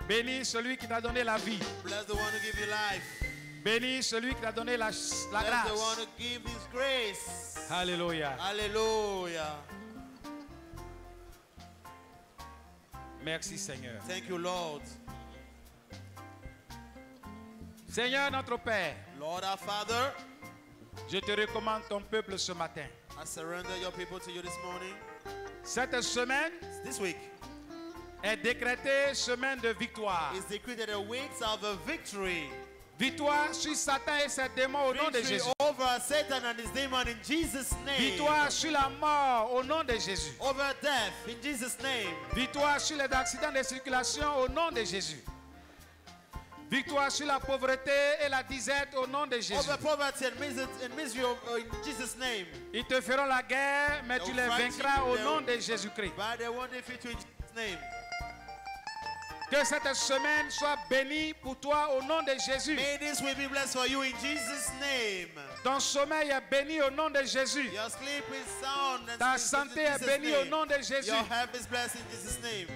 Bénis celui qui t'a donné la vie. Bless the one who give you life. Bénis celui qui t'a donné la Bless grâce. the one who give His grace. Alléluia. Hallelujah. Merci Seigneur. Thank you, Lord. Seigneur notre Père, Lord our Father, je te recommande ton peuple ce matin. I surrender your people to you this morning. Cette semaine This week est décrétée semaine de victoire. is decreed a week of a victory. Victoire sur Satan et ses démons au nom de Victory Jésus. over Satan and his demon in Jesus' name. Victoire sur la mort au nom de Jésus. Over death in Jesus' name. Victoire sur les accidents de circulation au nom de Jésus. Victoire sur la pauvreté et la disette au nom de Jésus. Over poverty and misery in Jesus' name. Ils te feront la guerre, mais tu les vaincras au nom de Jésus-Christ. But they won't defeat you in Jesus' name. Que cette semaine soit bénie pour toi au nom de Jésus. May this will be blessed for you in Jesus' name. Ton sommeil est béni au nom de Jésus. Your sleep is sound and Ta in santé est Jesus' bénie au name. nom de Jésus. Your health is blessed in Jesus' name.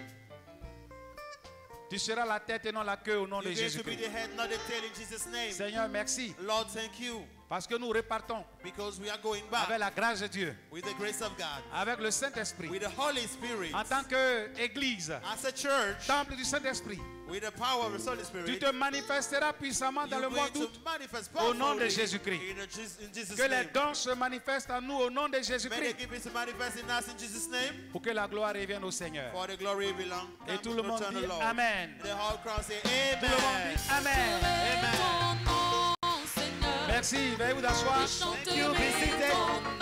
Tu seras la tête et non la queue au nom de You're going to be Jésus-Christ. the head, not the tail in Jesus' name. Seigneur, merci. Lord, thank you Parce que nous repartons because we are going back avec la grâce de Dieu, with the grace of God, avec le Saint-Esprit, with the Holy Spirit, en tant qu'Église, as a church, temple du Saint-Esprit. with the power of the Holy Tu Spirit. te manifesteras puissamment dans le You're mois going to d'août manifest au nom de powerfully Jésus-Christ. in Jesus' Que les name. dons se manifestent en nous au nom de May the Jésus-Christ gifts manifest in us in Jesus' name. pour que la gloire revienne au Seigneur. For the glory belong. Et tout le monde dit Amen. The whole crowd say Tout le monde Amen. dit Amen. Ton nom, Seigneur. Merci. Veuillez vous asseoir. Je chanterai ton nom.